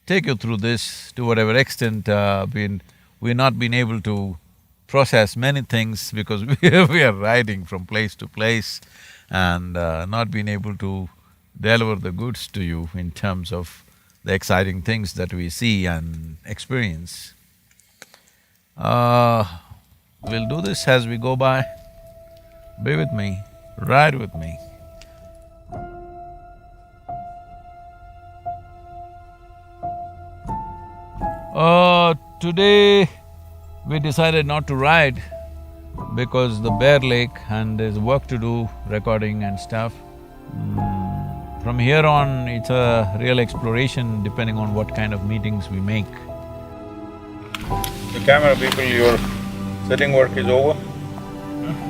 take you through this to whatever extent we've not been able to process many things because we are riding from place to place and not been able to deliver the goods to you in terms of the exciting things that we see and experience. We'll do this as we go by. Be with me, ride with me. Today we decided not to ride because the Bear Lake and there's work to do, recording and stuff. From here on, it's a real exploration depending on what kind of meetings we make. The camera people, your setting work is over?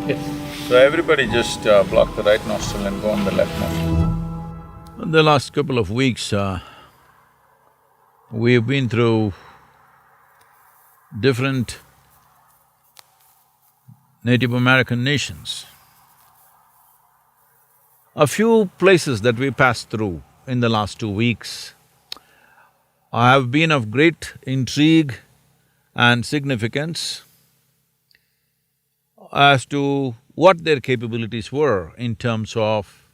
Yes. So everybody just block the right nostril and go on the left nostril. In the last couple of weeks, we've been through different Native American nations. A few places that we passed through in the last 2 weeks have been of great intrigue and significance as to what their capabilities were in terms of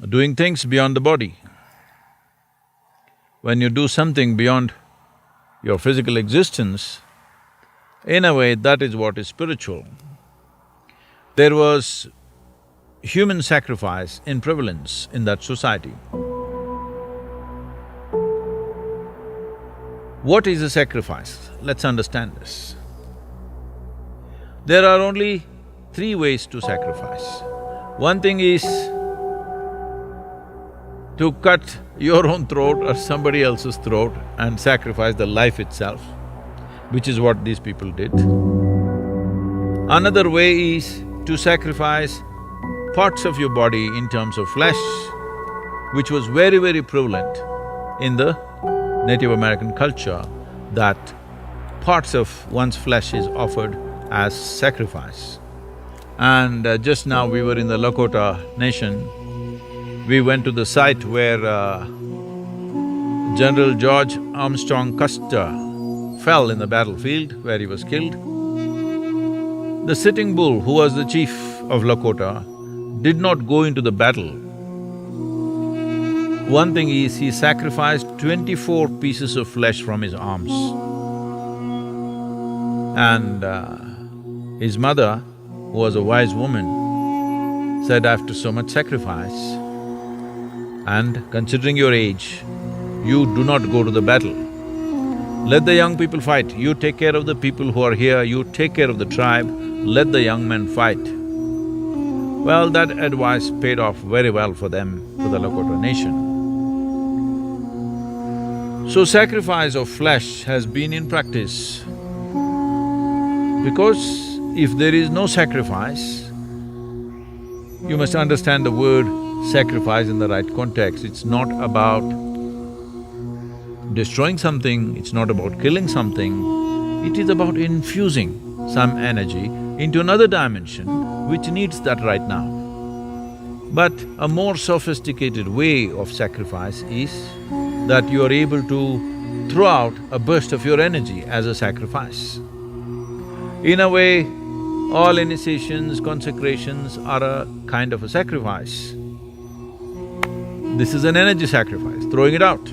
doing things beyond the body. When you do something beyond your physical existence, in a way, that is what is spiritual. There was human sacrifice in prevalence in that society. What is a sacrifice? Let's understand this. There are only 3 ways to sacrifice. One thing is to cut your own throat or somebody else's throat and sacrifice the life itself, which is what these people did. Another way is to sacrifice parts of your body in terms of flesh, which was very, very prevalent in the Native American culture, that parts of one's flesh is offered as sacrifice. And just now we were in the Lakota nation. We went to the site where General George Armstrong Custer fell in the battlefield where he was killed. The Sitting Bull, who was the chief of Lakota, did not go into the battle. One thing is, he sacrificed 24 pieces of flesh from his arms. And his mother, who was a wise woman, said, after so much sacrifice and considering your age, you do not go to the battle. Let the young people fight, you take care of the people who are here, you take care of the tribe, let the young men fight. Well, that advice paid off very well for them, for the Lakota nation. So sacrifice of flesh has been in practice because if there is no sacrifice, you must understand the word sacrifice in the right context. It's not about destroying something, it's not about killing something, it is about infusing some energy into another dimension which needs that right now. But a more sophisticated way of sacrifice is that you are able to throw out a burst of your energy as a sacrifice. In a way, all initiations, consecrations are a kind of a sacrifice. This is an energy sacrifice, throwing it out.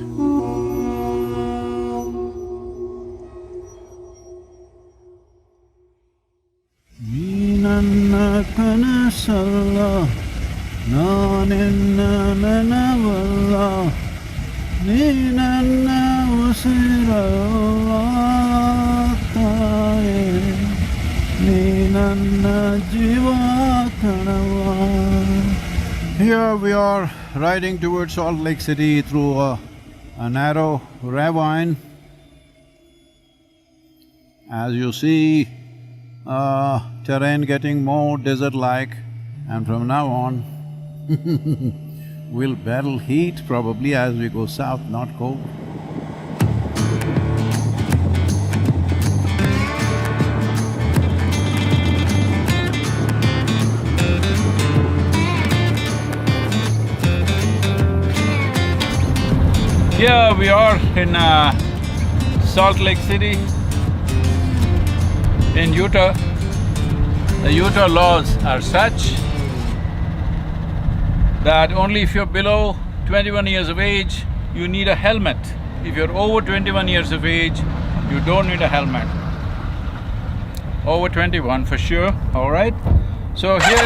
Neenanna kanasalla, nanenna nanavalla, neenanna usiralla taye, neenanna jivakanava. Here we are riding towards Salt Lake City through a narrow ravine. As you see, terrain getting more desert-like, and from now on we'll battle heat probably as we go south, not cold. Here we are in Salt Lake City in Utah. The Utah laws are such that only if you're below 21 years of age, you need a helmet. If you're over 21 years of age, you don't need a helmet. Over 21 for sure, all right? So here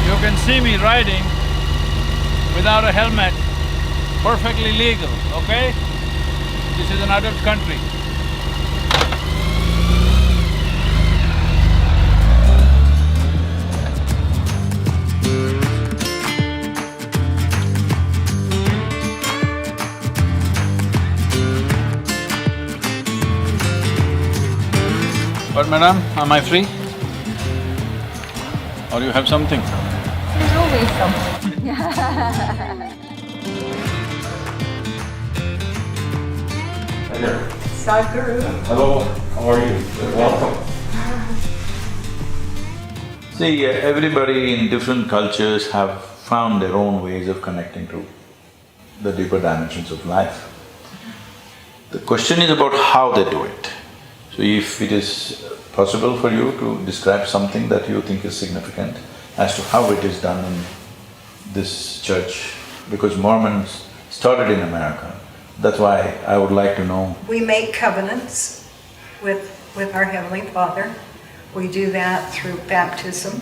you can see me riding without a helmet, perfectly legal, okay? This is an adult country. But madam, am I free? Or you have something? There's always something. Hi there. Sadhguru. Hello, how are you? Welcome. See, everybody in different cultures have found their own ways of connecting to the deeper dimensions of life. The question is about how they do it. So if it is possible for you to describe something that you think is significant as to how it is done in this church, because Mormons started in America, that's why I would like to know. We make covenants with our Heavenly Father. We do that through baptism,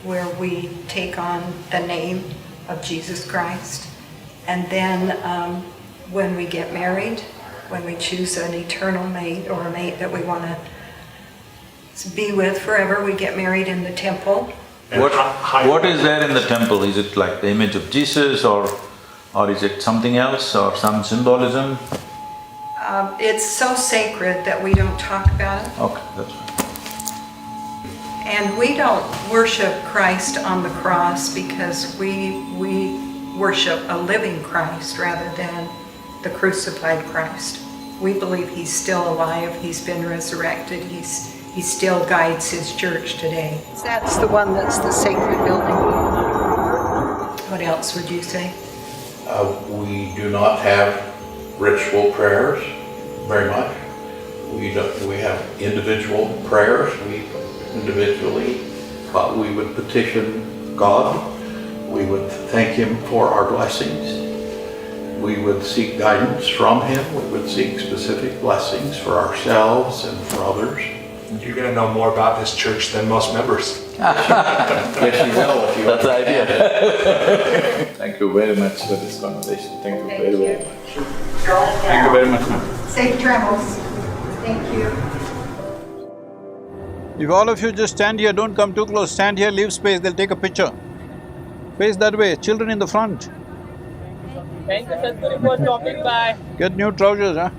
where we take on the name of Jesus Christ. And then when we get married, when we choose an eternal mate or a mate that we want to be with forever, we get married in the temple. What is there in the temple? Is it like the image of Jesus or is it something else or some symbolism? It's so sacred that we don't talk about it. Okay, that's fine. And we don't worship Christ on the cross because we worship a living Christ rather than the crucified Christ. We believe he's still alive, he's been resurrected, he still guides his church today. That's the one that's the sacred building. What else would you say? We do not have ritual prayers very much. We have individual prayers. We would petition God. We would thank him for our blessings. We would seek guidance from him. We would seek specific blessings for ourselves and for others. You're going to know more about this church than most members. Yes, you will. That's the idea. Thank you very much for this conversation. Thank you very much. Thank you very much, ma'am. Safe travels. Thank you. If all of you just stand here, don't come too close, stand here, leave space, they'll take a picture. Face that way, children in the front. Thank you, Sadhguru, for stopping by. Get new trousers, huh?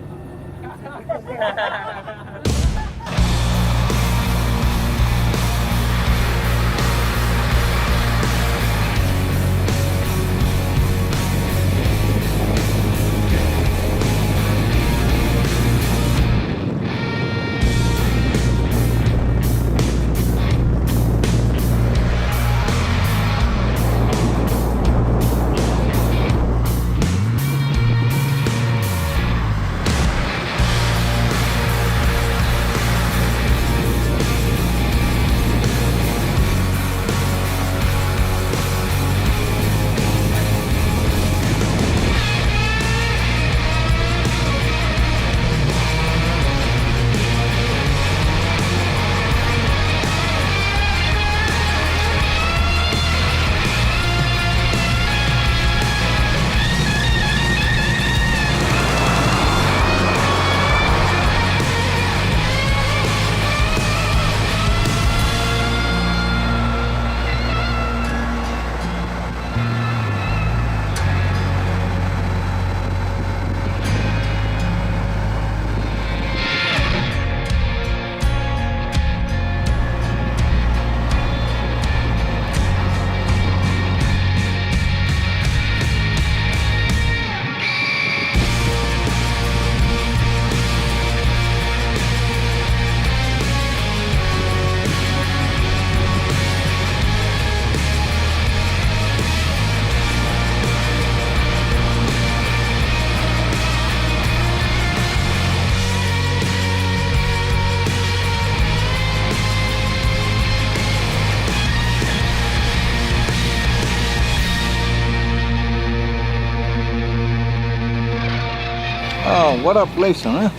Oh, what a place, huh?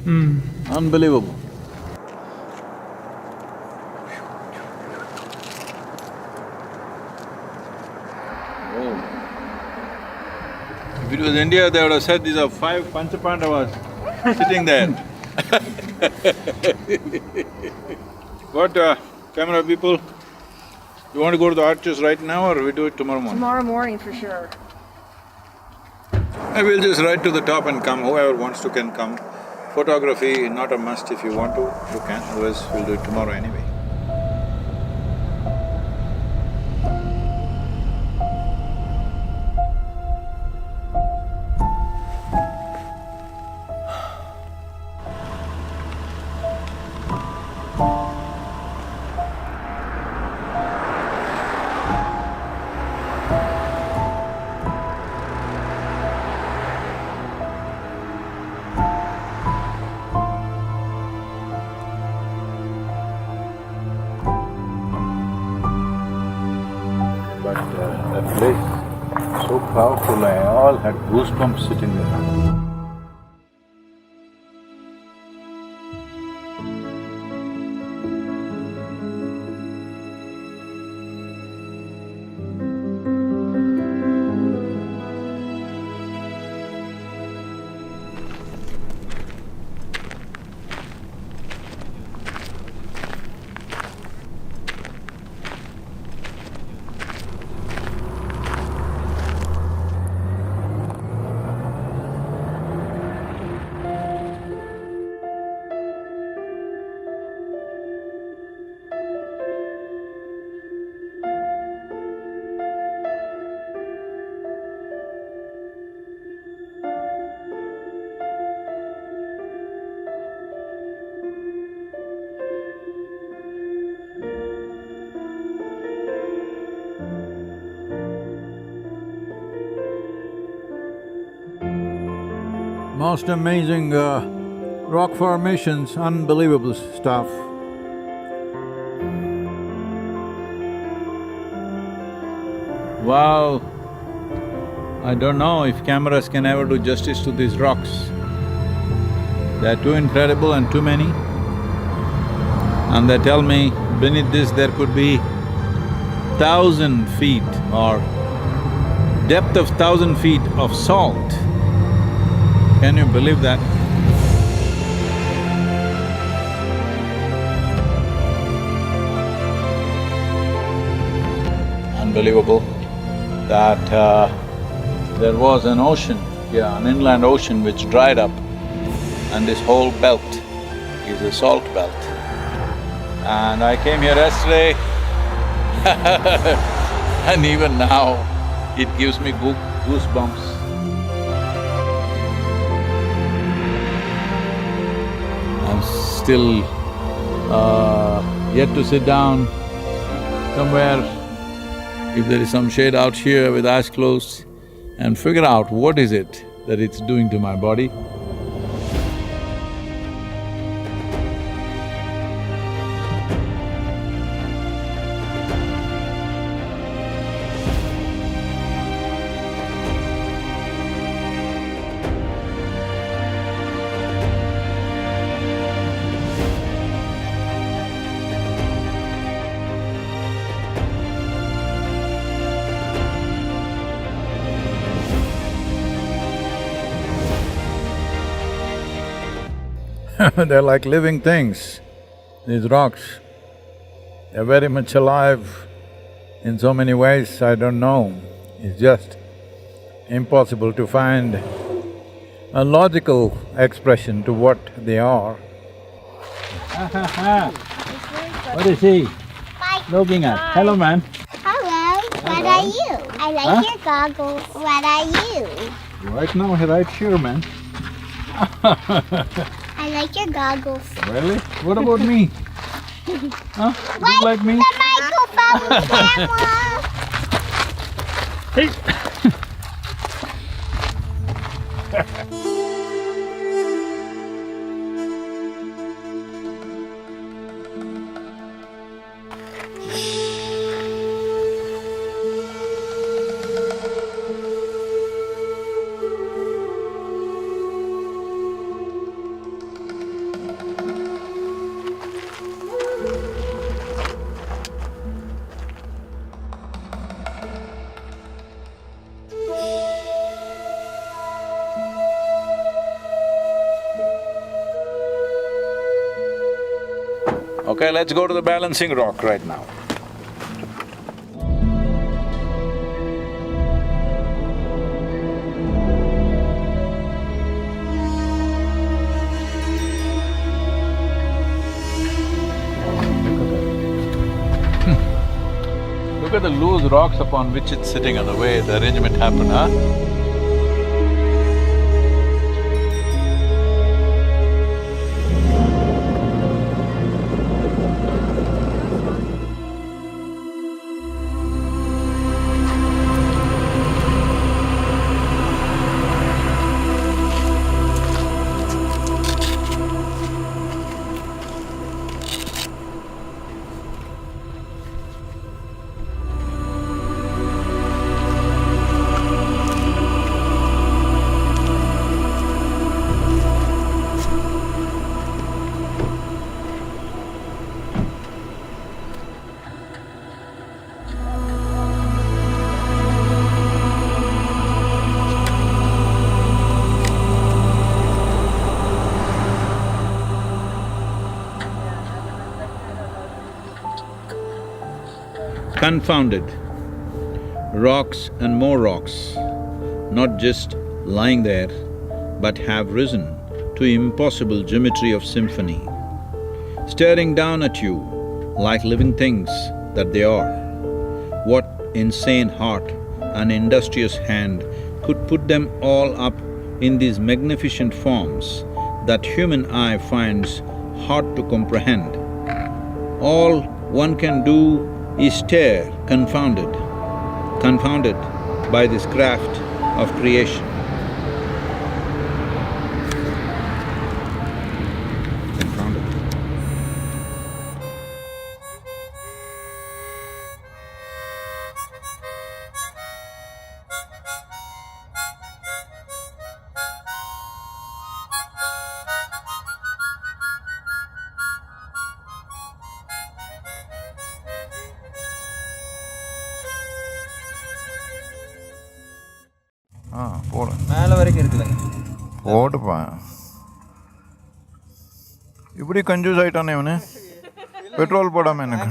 Unbelievable. Oh. If it was India, they would have said these are 5 Panchapandavas sitting there. What, camera people? You want to go to the arches right now or we do it tomorrow morning? Tomorrow morning for sure. I will just ride to the top and come, whoever wants to can come. Photography, not a must, if you want to, you can, otherwise we'll do it tomorrow anyway. That place, so powerful, I all had goosebumps sitting there. Most amazing rock formations, unbelievable stuff. Wow! I don't know if cameras can ever do justice to these rocks. They're too incredible and too many. And they tell me beneath this there could be 1,000 feet or depth of 1,000 feet of salt. Can you believe that? Unbelievable. that there was an ocean, an inland ocean which dried up, and this whole belt is a salt belt. And I came here yesterday and even now it gives me goosebumps. I'm still yet to sit down somewhere, if there is some shade out here with eyes closed, and figure out what is it that it's doing to my body. They're like living things, these rocks. They're very much alive in so many ways, I don't know. It's just impossible to find a logical expression to what they are. What is he looking at? Hello, man. Hello, what are you? I like your goggles. What are you? Right now, right here, man. I like your goggles. Really? What about me? Huh? Wait, You like me? the microphone camera! Okay, let's go to the balancing rock right now. Look at the loose rocks upon which it's sitting and the way the arrangement happened, huh? Confounded. Rocks and more rocks, not just lying there, but have risen to impossible geometry of symphony, staring down at you like living things that they are. What insane heart and industrious hand could put them all up in these magnificent forms that human eye finds hard to comprehend? All one can do is stare confounded by this craft of creation. Confounded. போடு மேலே வரைக்கும் இருக்குல்ல போடுப்பா இப்படி confuse ஆயிட்டானே இவனு petrol போடாம எனக்கு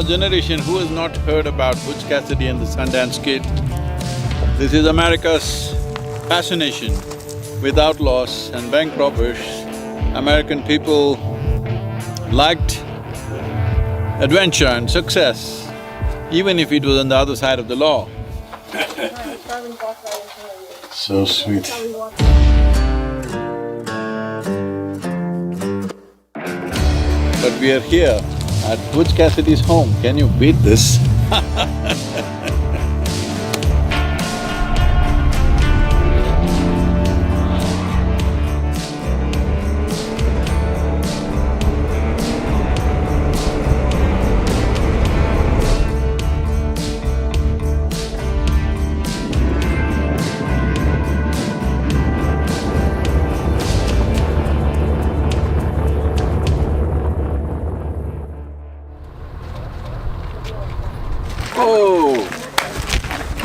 our generation, who has not heard about Butch Cassidy and the Sundance Kid? This is America's fascination with outlaws and bank robbers. American people liked adventure and success, even if it was on the other side of the law. So sweet. But we are here at Butch Cassidy's home. Can you beat this? Oh,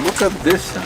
look at this.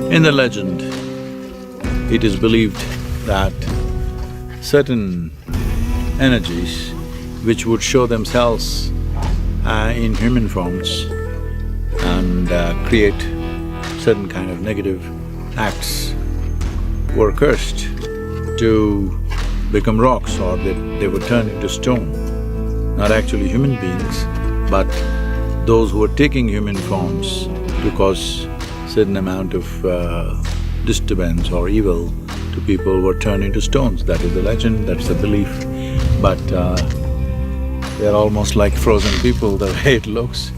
In the legend, it is believed that certain energies which would show themselves in human forms and create certain kind of negative acts were cursed to become rocks, or they were turned into stone. Not actually human beings, but those who were taking human forms to cause certain amount of disturbance or evil to people were turned into stones. That is the legend, that's the belief. But they're almost like frozen people the way it looks.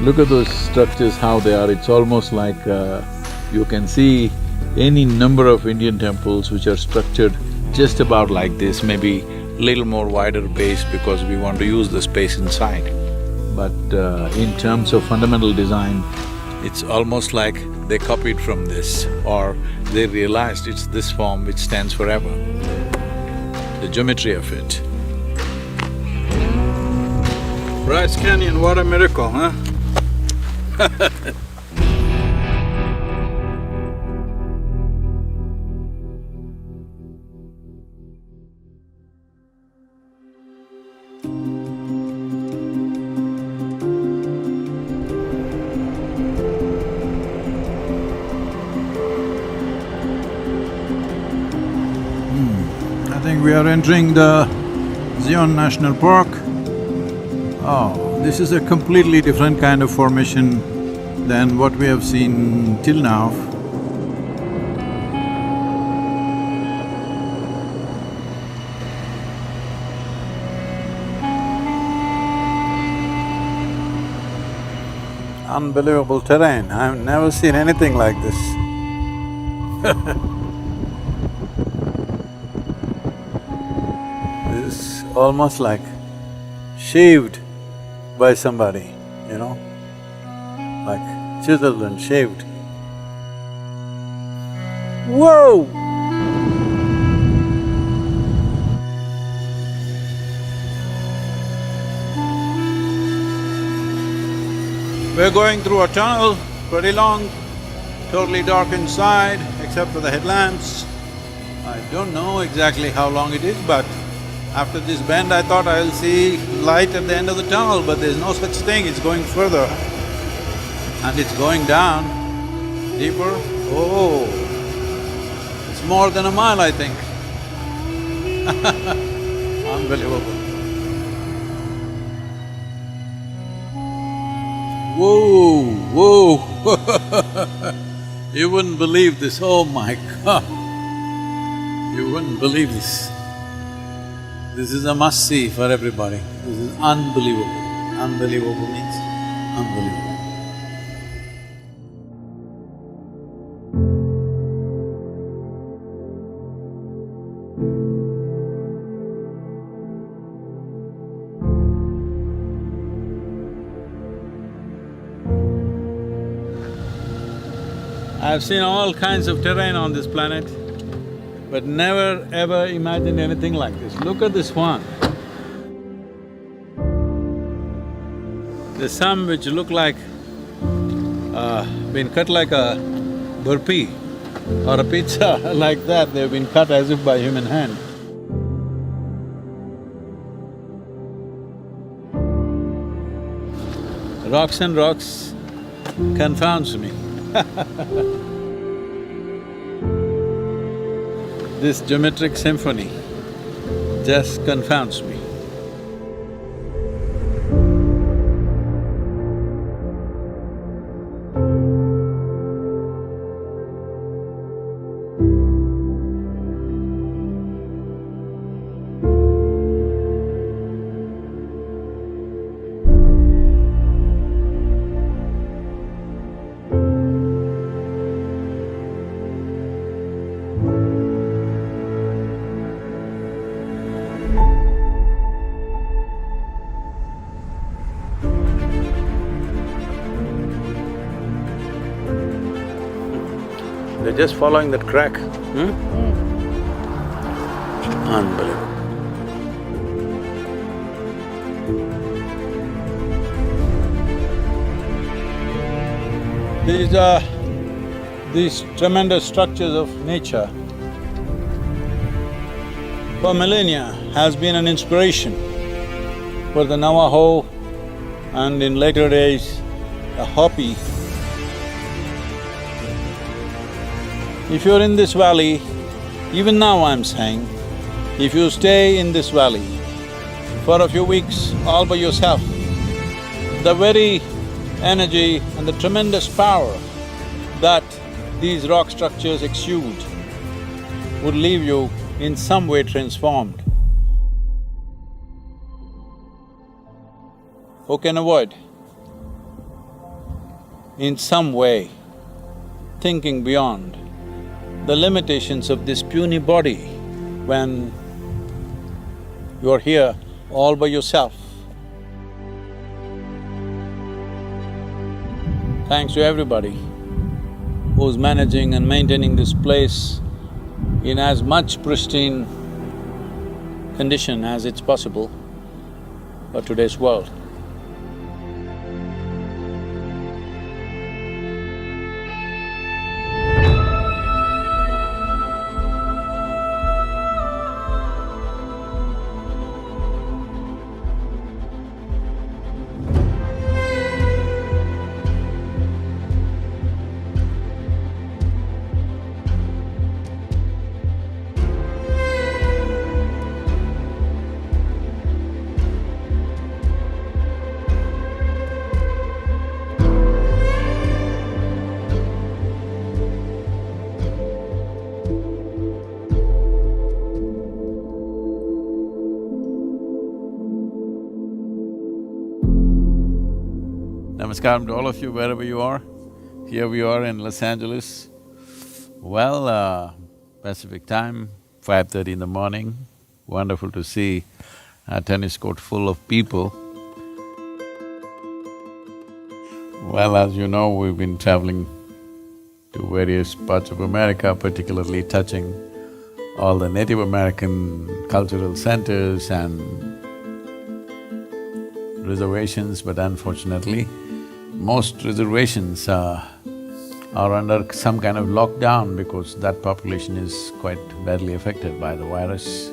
Look at those structures, how they are. It's almost like you can see any number of Indian temples which are structured just about like this, maybe little more wider base because we want to use the space inside. But in terms of fundamental design, it's almost like they copied from this, or they realized it's this form which stands forever. The geometry of it. Bryce Canyon, what a miracle, huh? I think we are entering the Zion National Park. Oh, this is a completely different kind of formation than what we have seen till now. Unbelievable terrain, I've never seen anything like this. This is almost like shaved by somebody, you know, like chiseled and shaved. Whoa! We're going through a tunnel, pretty long, totally dark inside, except for the headlamps. I don't know exactly how long it is, but after this bend I thought I'll see light at the end of the tunnel, but there's no such thing, it's going further. And it's going down deeper. Oh, it's more than a mile, I think. Unbelievable. Whoa, whoa. You wouldn't believe this, oh my God! You wouldn't believe this. This is a must-see for everybody. This is unbelievable. Unbelievable means unbelievable. I've seen all kinds of terrain on this planet, but never ever imagined anything like this. Look at this one. There's some which look like been cut like a burpee or a pizza like that, they've been cut as if by human hand. Rocks and rocks confounds me. This geometric symphony just confounds me. They're just following that crack, Unbelievable. These tremendous structures of nature for millennia has been an inspiration for the Navajo and in later days, the Hopi. If you're in this valley, even now I'm saying, if you stay in this valley for a few weeks all by yourself, the very energy and the tremendous power that these rock structures exude would leave you in some way transformed. Who can avoid? In some way, thinking beyond the limitations of this puny body when you're here all by yourself. Thanks to everybody who's managing and maintaining this place in as much pristine condition as it's possible for today's world. Namaskaram to all of you wherever you are. Here we are in Los Angeles. Well, Pacific time, 5:30 in the morning. Wonderful to see a tennis court full of people. Well, as you know, we've been traveling to various parts of America, particularly touching all the Native American cultural centers and reservations, but unfortunately, most reservations are under some kind of lockdown because that population is quite badly affected by the virus.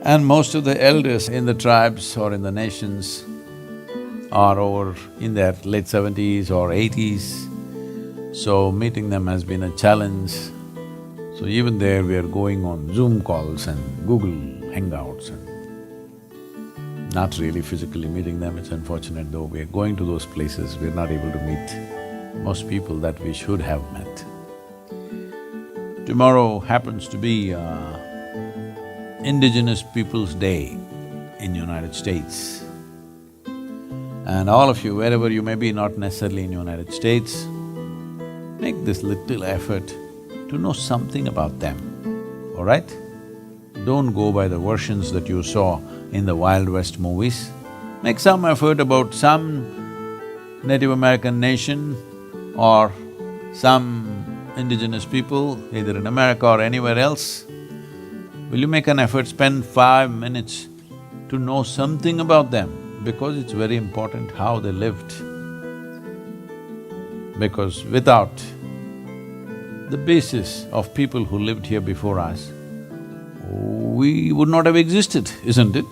And most of the elders in the tribes or in the nations are over in their late 70s or 80s, so meeting them has been a challenge. So even there we are going on Zoom calls and Google Hangouts and not really physically meeting them. It's unfortunate though, we are going to those places, we're not able to meet most people that we should have met. Tomorrow happens to be Indigenous Peoples' Day in United States. And all of you, wherever you may be, not necessarily in United States, make this little effort to know something about them, all right? Don't go by the versions that you saw in the Wild West movies. Make some effort about some Native American nation or some indigenous people, either in America or anywhere else. Will you make an effort, spend 5 minutes to know something about them? Because it's very important how they lived. Because without the basis of people who lived here before us, we would not have existed, isn't it?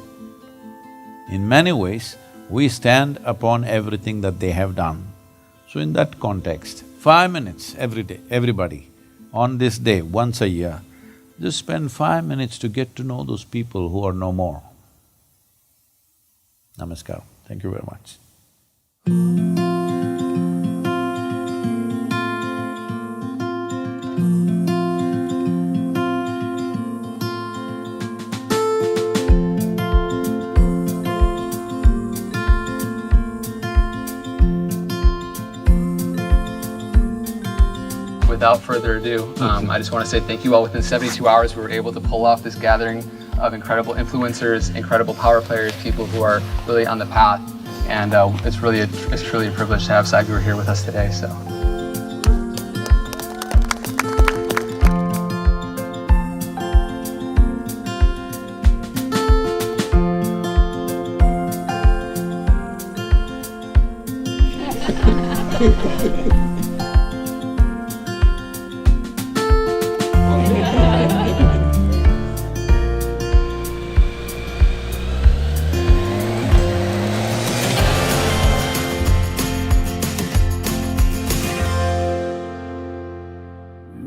In many ways, we stand upon everything that they have done. So in that context, 5 minutes every day, everybody, on this day, once a year, just spend 5 minutes to get to know those people who are no more. Namaskar. Thank you very much. Without further ado, I just want to say thank you all. Within 72 hours, we were able to pull off this gathering of incredible influencers, incredible power players, people who are really on the path. And it's truly a privilege to have Sadhguru here with us today, so.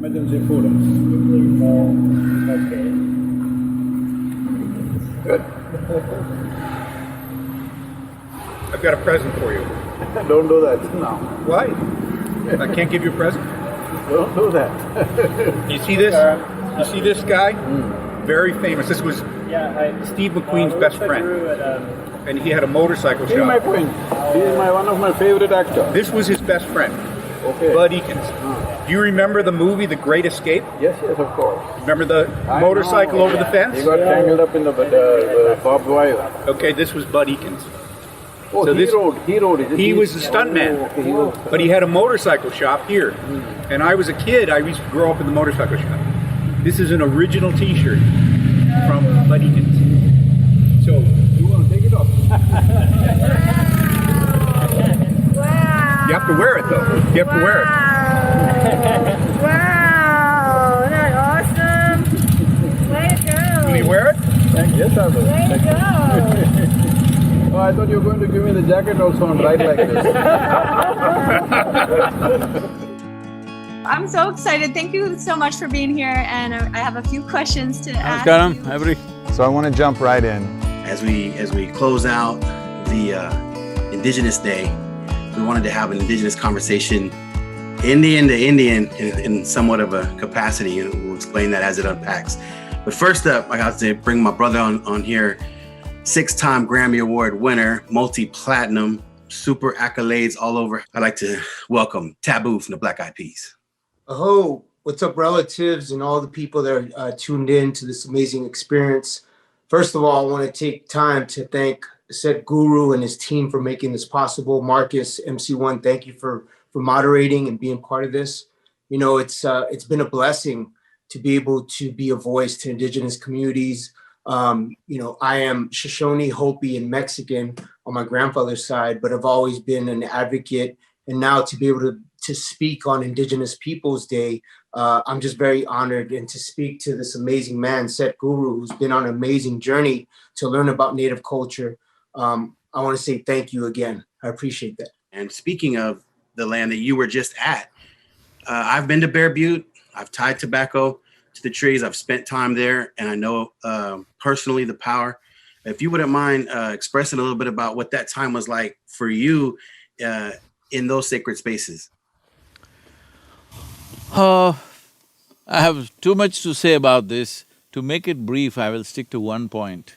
Emergency photos. Okay. Good. I've got a present for you. Don't do that now. Why? I can't give you a present? Don't do that. You see this? You see this guy? Very famous. This was Steve McQueen's best friend. And he had a motorcycle shop. Steve McQueen. He is one of my favorite actors. This was his best friend. Okay. Bud Eakins. Do you remember the movie The Great Escape? Yes, of course. Remember the motorcycle over the fence? He got tangled up in the barbed wire. Okay, this was Bud Eakins. Oh, so he rode it. He was a stuntman, but he had a motorcycle shop here. And I was a kid, I used to grow up in the motorcycle shop. This is an original t-shirt from Bud Eakins. So, you want to take it off? You have to wear it though. You have to wear it. Wow, isn't that awesome? Way to go. Will you wear it? Yes, I will. Way to go. Oh, I thought you were going to give me the jacket also and ride like this. I'm so excited. Thank you so much for being here, and I have a few questions to ask. So I want to jump right in. As we close out the Indigenous Day, we wanted to have an Indigenous conversation, Indian to Indian, in somewhat of a capacity, and we'll explain that as it unpacks. But first up, I got to bring my brother on here, 6-time Grammy Award winner, multi-platinum, super accolades all over. I'd like to welcome Taboo from the Black Eyed Peas. Oh, what's up, relatives and all the people that are tuned in to this amazing experience. First of all, I want to take time to thank Sadhguru and his team for making this possible. Marcus, MC1, thank you for moderating and being part of this. You know, it's been a blessing to be able to be a voice to Indigenous communities. You know, I am Shoshone, Hopi, and Mexican on my grandfather's side, but I've always been an advocate. And now to be able to speak on Indigenous Peoples Day, I'm just very honored, and to speak to this amazing man, Sadhguru, who's been on an amazing journey to learn about Native culture. I want to say thank you again. I appreciate that. And speaking of the land that you were just at, I've been to Bear Butte. I've tied tobacco to the trees. I've spent time there, and I know personally the power. If you wouldn't mind expressing a little bit about what that time was like for you in those sacred spaces. I have too much to say about this. To make it brief, I will stick to one point.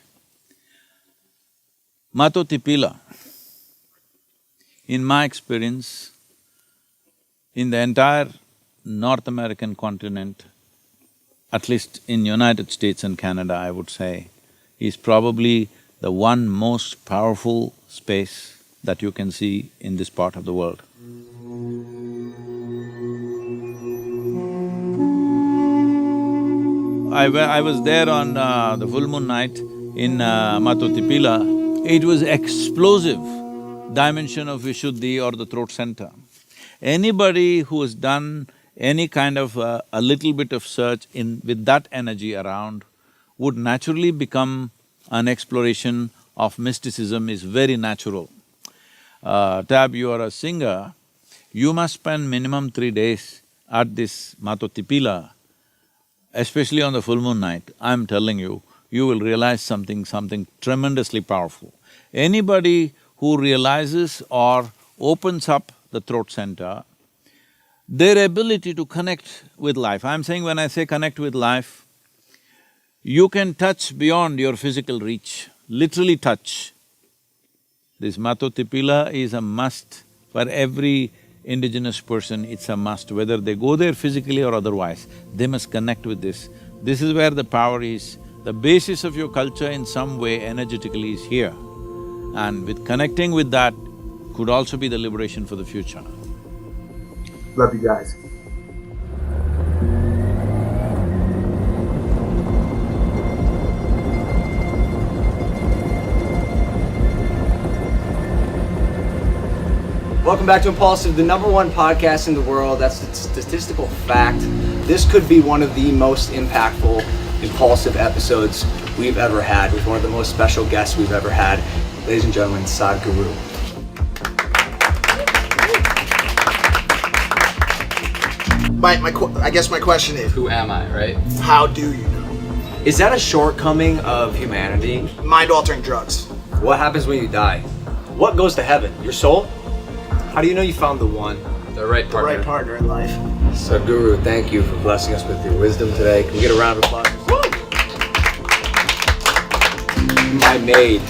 Matotipila, in my experience, in the entire North American continent, at least in United States and Canada, I would say, is probably the one most powerful space that you can see in this part of the world. I was there on the full moon night in Matotipila. It was explosive dimension of Vishuddhi or the throat center. Anybody who has done any kind of a little bit of search with that energy around would naturally become an exploration of mysticism is very natural. Tab, you are a singer, you must spend minimum 3 days at this Matotipila, especially on the full moon night. I'm telling you, you will realize something tremendously powerful. Anybody who realizes or opens up the throat center, their ability to connect with life. I'm saying when I say connect with life, you can touch beyond your physical reach, literally touch. This Matotipila is a must for every indigenous person, it's a must, whether they go there physically or otherwise, they must connect with this. This is where the power is. The basis of your culture in some way energetically is here. And with connecting with that could also be the liberation for the future. Love you guys. Welcome back to Impulsive, the #1 podcast in the world. That's a statistical fact. This could be one of the most impactful Impulsive episodes we've ever had, with one of the most special guests we've ever had. Ladies and gentlemen, Sadhguru. I guess my question is, who am I, right? How do you know? Is that a shortcoming of humanity? Mind-altering drugs. What happens when you die? What goes to heaven? Your soul? How do you know you found the one? The right partner. The right partner in life. Sadhguru, thank you for blessing us with your wisdom today. Can we get a round of applause? Woo! My maid,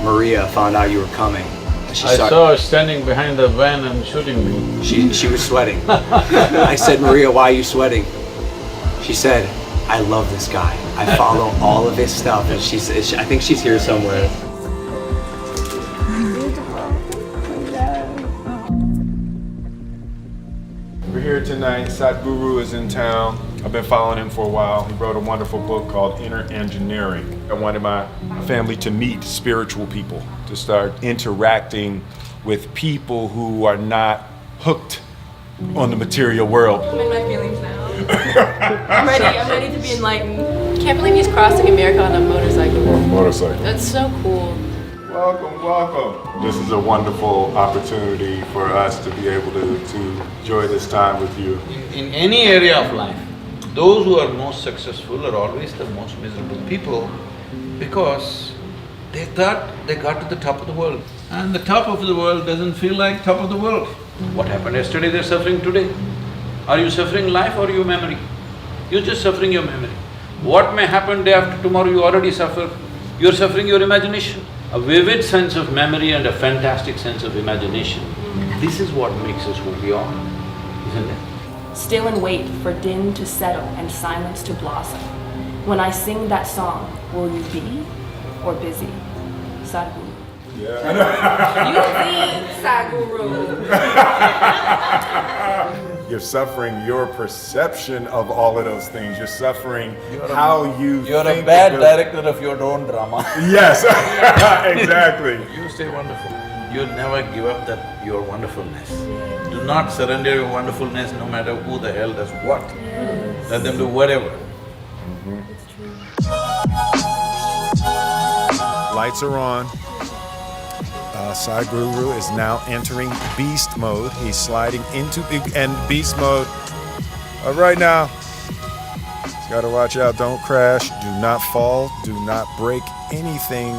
Maria, found out you were coming. I saw her standing behind the van and shooting me. She was sweating. I said, Maria, why are you sweating? She said, I love this guy. I follow all of his stuff. And I think she's here somewhere. We're here tonight. Sadhguru is in town. I've been following him for a while. He wrote a wonderful book called Inner Engineering. I wanted my family to meet spiritual people, to start interacting with people who are not hooked on the material world. I'm in my feelings now. I'm ready to be enlightened. Can't believe he's crossing America on a motorcycle. Motorcycle. That's so cool. Welcome, welcome. This is a wonderful opportunity for us to be able to enjoy this time with you. In any area of life, those who are most successful are always the most miserable people because they thought they got to the top of the world. And the top of the world doesn't feel like top of the world. What happened yesterday, they're suffering today. Are you suffering life or your memory? You're just suffering your memory. What may happen day after tomorrow, you already suffer. You're suffering your imagination. A vivid sense of memory and a fantastic sense of imagination. This is what makes us who we are, isn't it? Still and wait for din to settle and silence to blossom. When I sing that song, will you be or busy? Sadhguru. Yeah. You be Sadhguru. You're suffering your perception of all of those things. You're suffering how you You're think a bad director of your own drama. Yes, exactly. You stay wonderful. You never give up your wonderfulness. Do not surrender your wonderfulness no matter who the hell does what. Yes. Let them do whatever. It's true. Lights are on. Sadhguru is now entering beast mode. He's sliding into beast mode. Right now, he's got to watch out. Don't crash. Do not fall. Do not break anything.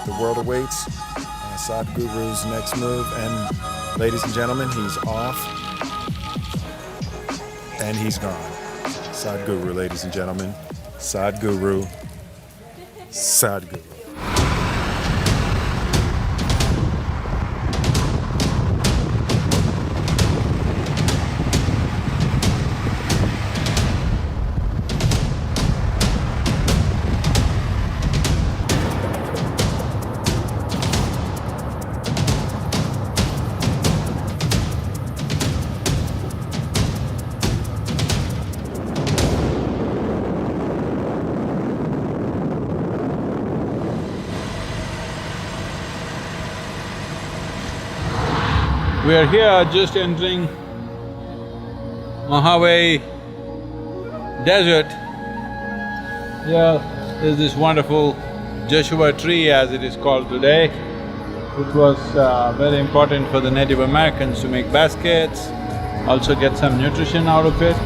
The world awaits Sadhguru's next move. And ladies and gentlemen, he's off. and he's gone. Sadhguru, ladies and gentlemen. Sadhguru. Sadhguru. We are here just entering Mojave Desert. Here is this wonderful Joshua tree, as it is called today. It was very important for the Native Americans to make baskets, also get some nutrition out of it.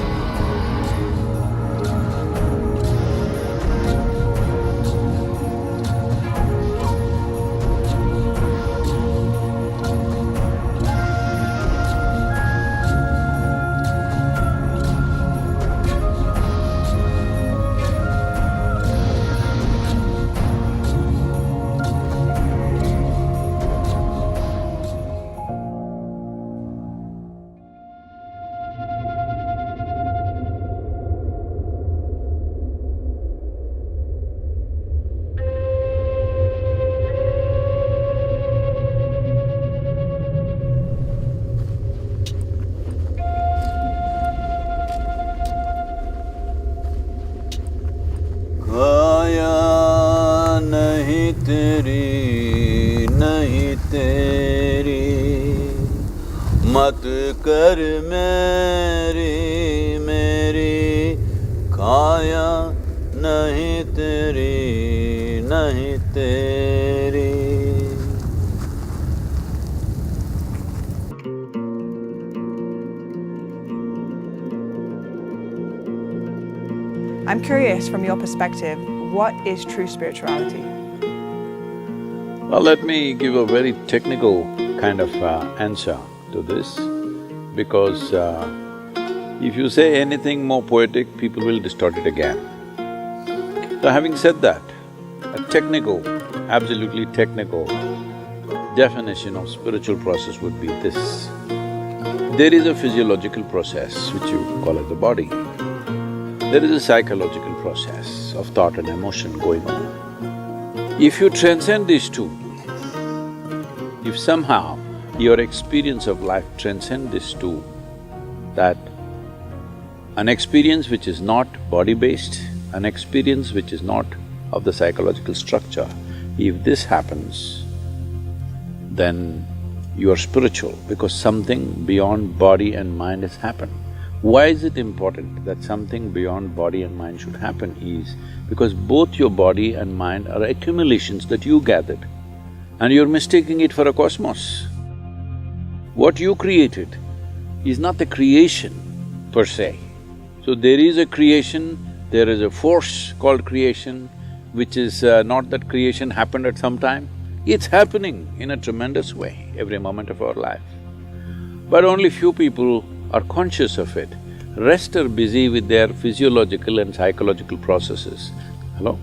मत कर मेरी मेरी काया नहीं तेरी नहीं तेरी। I'm curious, from your perspective, what is true spirituality? Well, let me give a very technical kind of answer to this, because if you say anything more poetic, people will distort it again. So having said that, a technical, absolutely technical definition of spiritual process would be this. There is a physiological process which you call as the body. There is a psychological process of thought and emotion going on. If you transcend these two, if somehow your experience of life transcends these two, that an experience which is not body-based, an experience which is not of the psychological structure, if this happens, then you are spiritual, because something beyond body and mind has happened. Why is it important that something beyond body and mind should happen is because both your body and mind are accumulations that you gathered, and you're mistaking it for a cosmos. What you created is not the creation per se. So there is a creation, there is a force called creation, which is not that creation happened at some time. It's happening in a tremendous way every moment of our life. But only few people are conscious of it. Rest are busy with their physiological and psychological processes. Hello?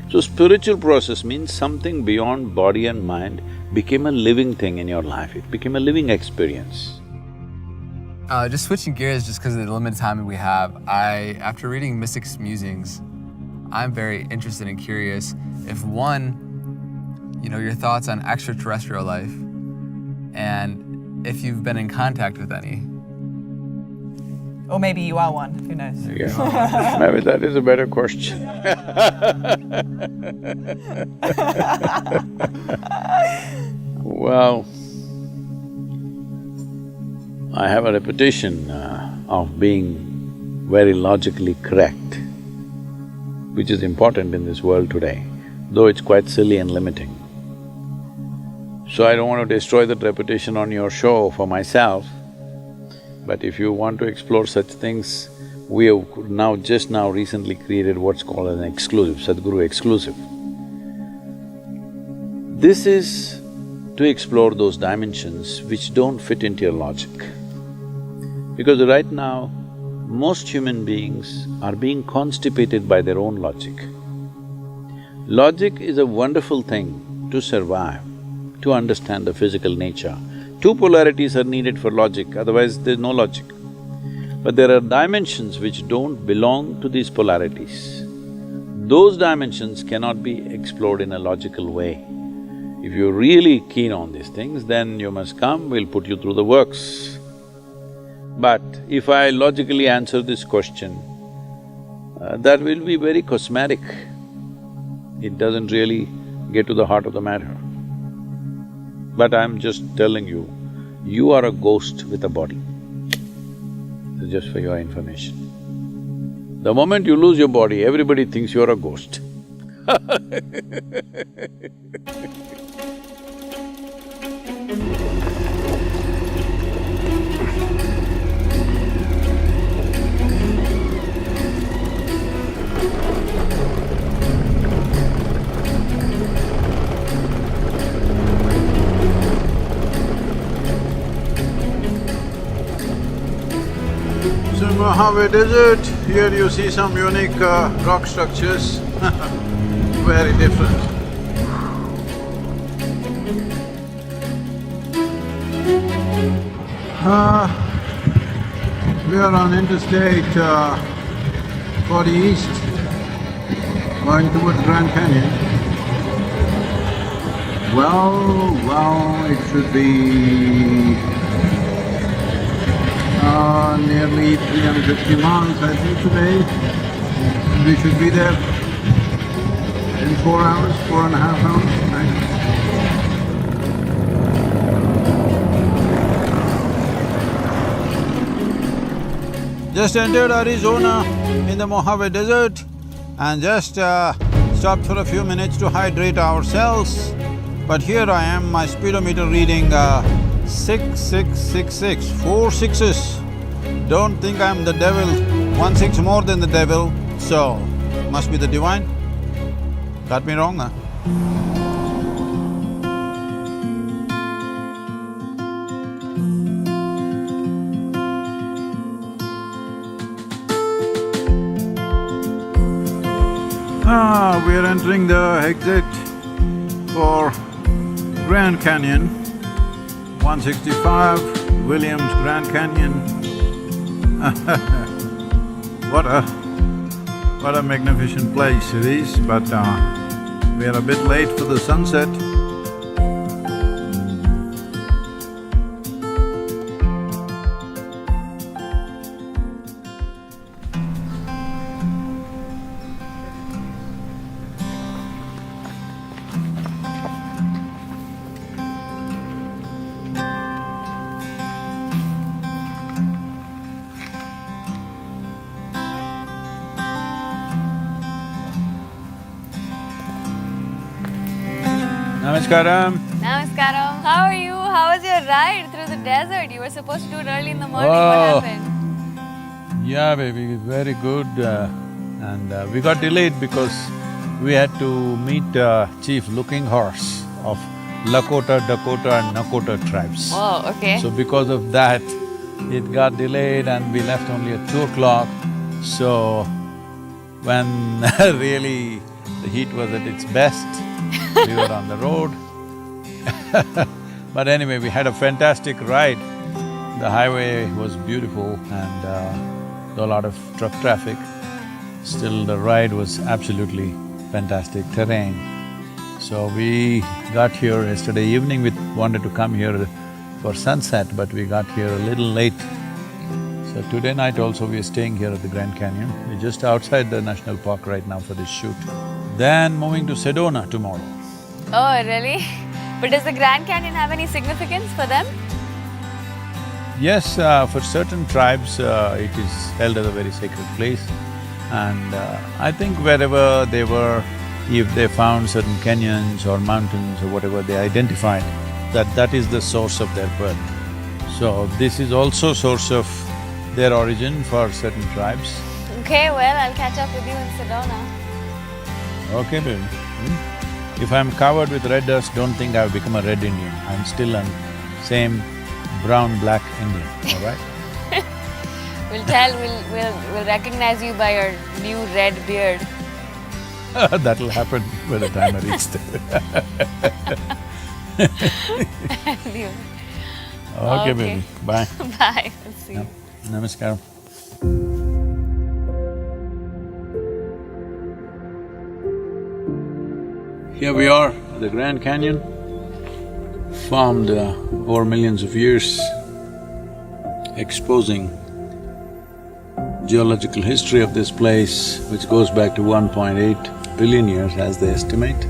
So spiritual process means something beyond body and mind became a living thing in your life, it became a living experience. Just switching gears just because of the limited time we have, after reading Mystic's musings, I'm very interested and curious if one, your thoughts on extraterrestrial life, and if you've been in contact with any. Or maybe you are one, who knows? Yeah, maybe that is a better question. Well, I have a reputation of being very logically correct, which is important in this world today, though it's quite silly and limiting. So I don't want to destroy that reputation on your show for myself, but if you want to explore such things, we have just now recently created what's called an exclusive, Sadhguru exclusive. This is to explore those dimensions which don't fit into your logic. Because right now, most human beings are being constipated by their own logic. Logic is a wonderful thing to survive, to understand the physical nature. Two polarities are needed for logic, otherwise there's no logic. But there are dimensions which don't belong to these polarities. Those dimensions cannot be explored in a logical way. If you're really keen on these things, then you must come, we'll put you through the works. But if I logically answer this question, that will be very cosmetic. It doesn't really get to the heart of the matter. But I'm just telling you, you are a ghost with a body. So just for your information. The moment you lose your body, everybody thinks you're a ghost. So Mojave Desert, here you see some unique rock structures, very different. We are on Interstate 40 East, going towards Grand Canyon. Well, it should be nearly 350 miles, I think, today. We should be there in 4 hours, 4.5 hours, right? Just entered Arizona in the Mojave Desert and just stopped for a few minutes to hydrate ourselves. But here I am, my speedometer reading 6666, 4 sixes. Don't think I'm the devil, 1 6 more than the devil, so must be the divine. Got me wrong, huh? We are entering the exit for Grand Canyon, 165 Williams Grand Canyon. What a magnificent place it is, but we are a bit late for the sunset. Namaskaram. Namaskaram. How are you? How was your ride through the desert? You were supposed to do it early in the morning. What happened? Yeah, baby, very good. And we got delayed because we had to meet Chief Looking Horse of Lakota, Dakota and Nakota tribes. Oh, okay. So because of that, it got delayed and we left only at 2 o'clock. So when really the heat was at its best, we were on the road. But anyway, we had a fantastic ride. The highway was beautiful and there was a lot of truck traffic. Still, the ride was absolutely fantastic terrain. So we got here yesterday evening, we wanted to come here for sunset, but we got here a little late. So today night also we are staying here at the Grand Canyon. We're just outside the national park right now for this shoot. Then moving to Sedona tomorrow. Oh, really? But does the Grand Canyon have any significance for them? Yes, for certain tribes, it is held as a very sacred place. And I think wherever they were, if they found certain canyons or mountains or whatever, they identified that is the source of their birth. So this is also source of their origin for certain tribes. Okay, well, I'll catch up with you in Sedona. Okay, baby. If I'm covered with red dust, don't think I've become a red Indian. I'm still a same brown-black Indian, all right? We'll recognize you by your new red beard. That'll happen by the time I reach there. Okay, baby. Bye. Bye. We'll see you. Namaskaram. Here we are, the Grand Canyon, formed over millions of years, exposing geological history of this place, which goes back to 1.8 billion years as they estimate.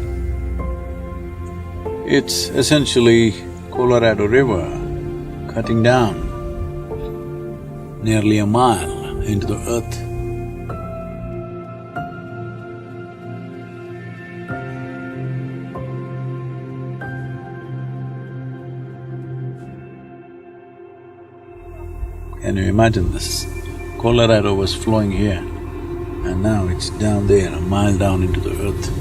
It's essentially Colorado River cutting down nearly a mile into the earth. Can you imagine this? Colorado was flowing here and now it's down there, a mile down into the earth.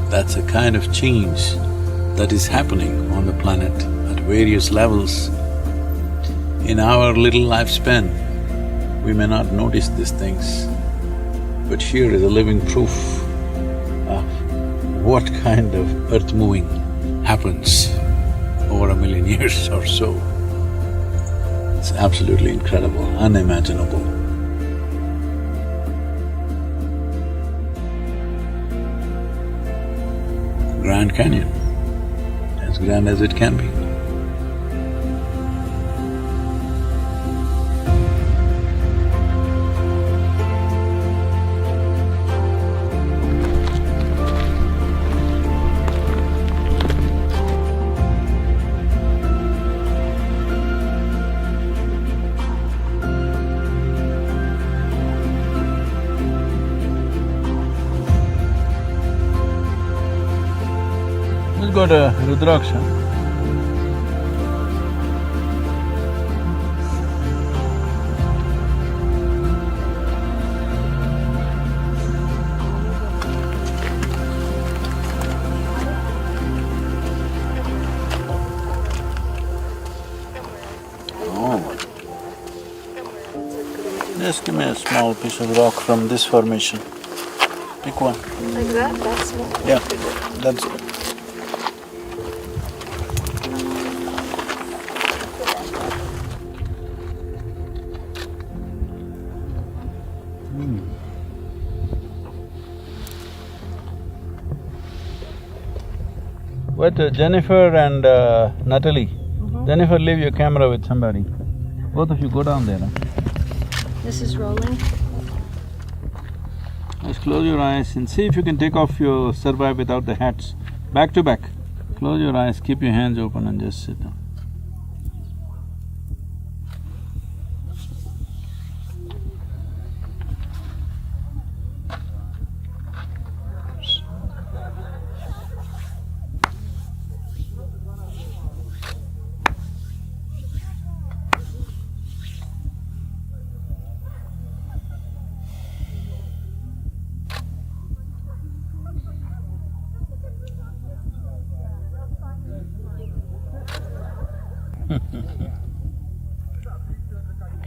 That's a kind of change that is happening on the planet at various levels. In our little lifespan, we may not notice these things, but here is a living proof of what kind of earth moving happens over a million years or so. It's absolutely incredible, unimaginable. Grand Canyon, as grand as it can be. Let's go to Rudraksha. Oh. Just give me a small piece of rock from this formation. Pick one. Like that? That's small? Yeah, that's good. But Jennifer and Natalie, Jennifer, leave your camera with somebody. Both of you go down there. This is rolling. Just close your eyes and see if you can take off your survive without the hats. Back to back. Close your eyes, keep your hands open and just sit down.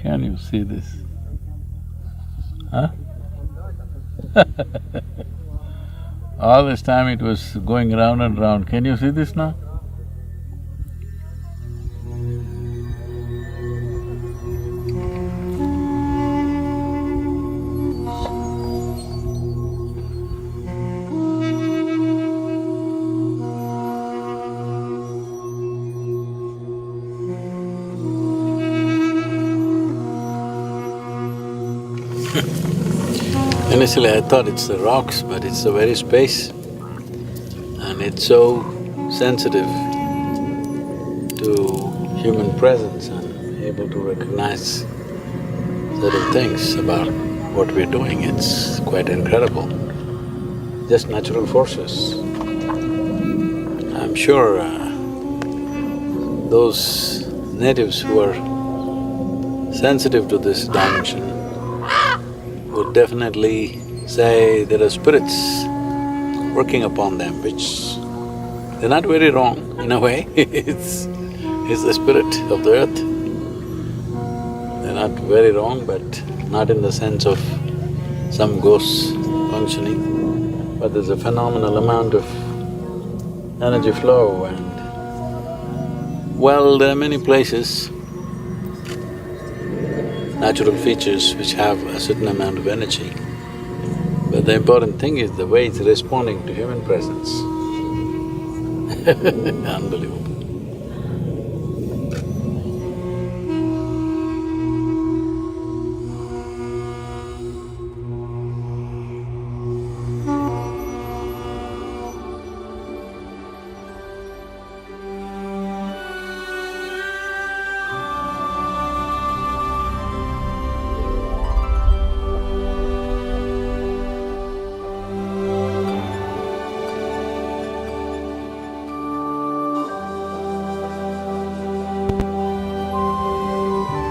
Can you see this? Huh? All this time it was going round and round. Can you see this now? Initially I thought it's the rocks, but it's the very space. And it's so sensitive to human presence and able to recognize certain things about what we're doing. It's quite incredible. Just natural forces. I'm sure those natives who are sensitive to this dimension would definitely say there are spirits working upon them, which they're not very wrong in a way. It's the spirit of the earth. not very wrong, but not in the sense of some ghosts functioning, but there's a phenomenal amount of energy flow and… Well, there are many places, natural features which have a certain amount of energy, but the important thing is the way it's responding to human presence. Unbelievable.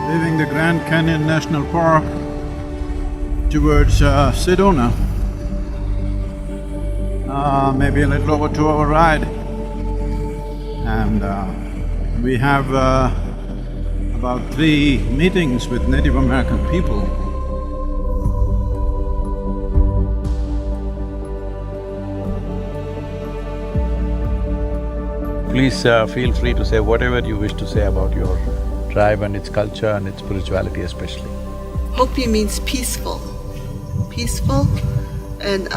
Leaving the Grand Canyon National Park towards Sedona. Maybe a little over 2 hour ride. And we have about 3 meetings with Native American people. Please feel free to say whatever you wish to say about your tribe and its culture and its spirituality especially. Hopi means peaceful. Peaceful. And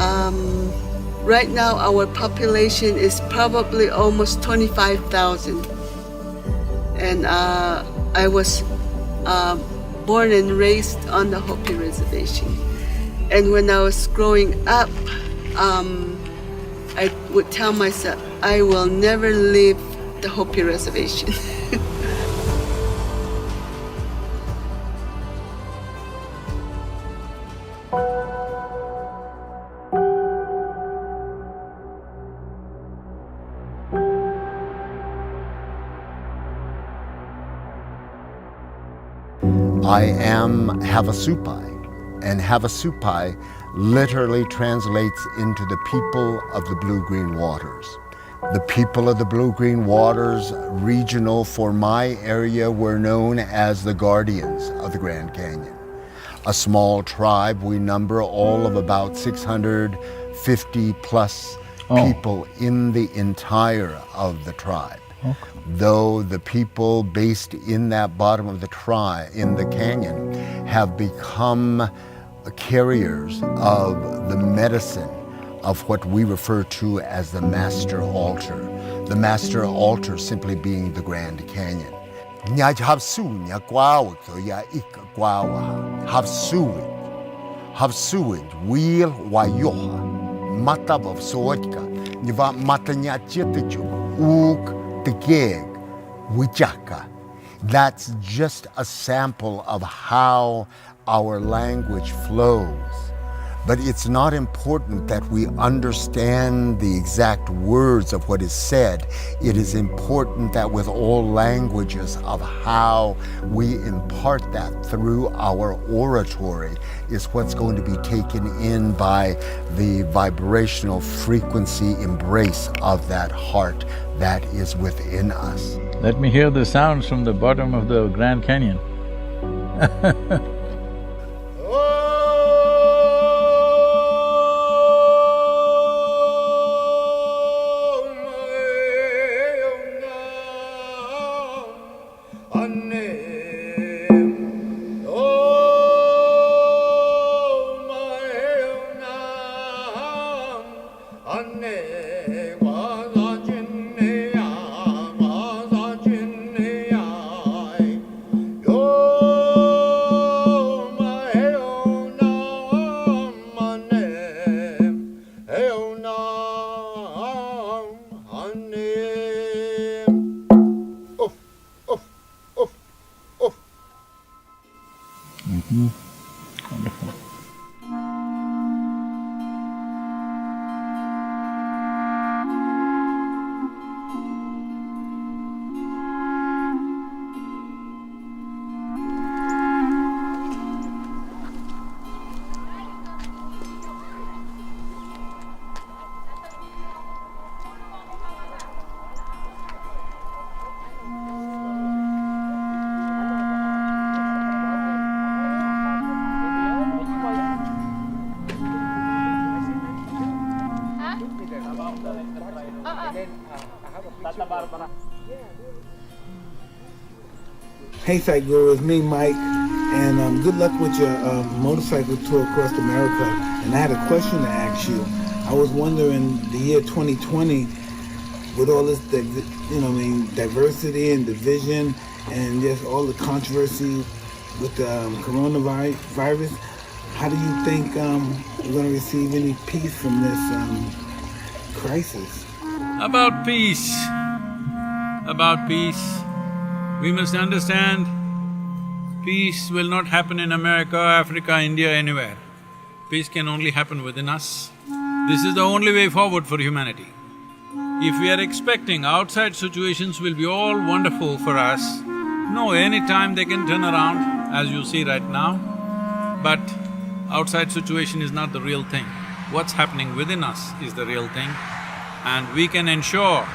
right now our population is probably almost 25,000. And I was born and raised on the Hopi reservation. And when I was growing up, I would tell myself, I will never leave the Hopi reservation. I am Havasupai, and Havasupai literally translates into the people of the blue-green waters. The people of the blue-green waters, regional for my area, were known as the guardians of the Grand Canyon. A small tribe, we number all of about 650 plus people in the entire of the tribe. Though the people based in that bottom of the in the canyon, have become carriers of the medicine of what we refer to as the master altar. The master altar simply being the Grand Canyon. Havsuit, wheel wayoha, matab of soitka, niva matanya chitichu, uk tegeg, wichaka. That's just a sample of how our language flows. But it's not important that we understand the exact words of what is said. It is important that with all languages of how we impart that through our oratory is what's going to be taken in by the vibrational frequency embrace of that heart that is within us. Let me hear the sounds from the bottom of the Grand Canyon. Hey Sadhguru, it's me, Mike, and good luck with your motorcycle tour across America. And I had a question to ask you. I was wondering, the year 2020, with all this, diversity and division, and just all the controversy with the coronavirus, how do you think we're going to receive any peace from this crisis? About peace, we must understand peace will not happen in America, Africa, India, anywhere. Peace can only happen within us. This is the only way forward for humanity. If we are expecting outside situations will be all wonderful for us, no, anytime they can turn around, as you see right now. But outside situation is not the real thing. What's happening within us is the real thing. And we can ensure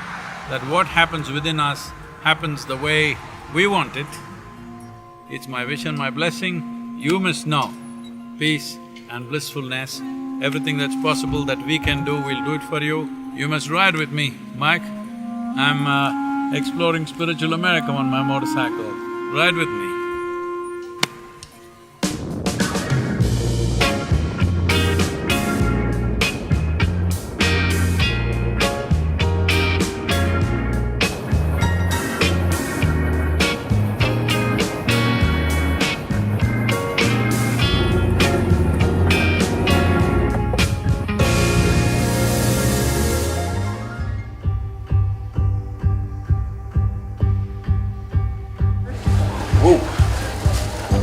that what happens within us happens the way we want it. It's my wish and my blessing. You must know peace and blissfulness, everything that's possible that we can do, we'll do it for you. You must ride with me, Mike. I'm exploring spiritual America on my motorcycle. Ride with me.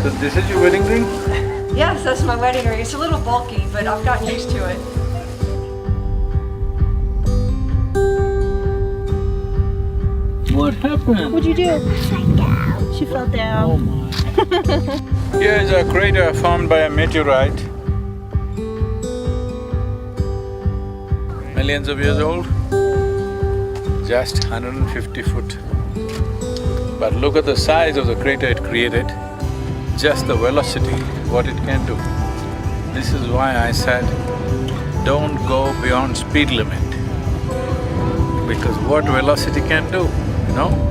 So this is your wedding ring? Yes, that's my wedding ring. It's a little bulky, but I've gotten used to it. What happened? What'd you do? She fell down. Oh my. Here is a crater formed by a meteorite. Millions of years old, just 150 foot. But look at the size of the crater it created, just the velocity, what it can do. This is why I said, don't go beyond speed limit, because what velocity can do, you know?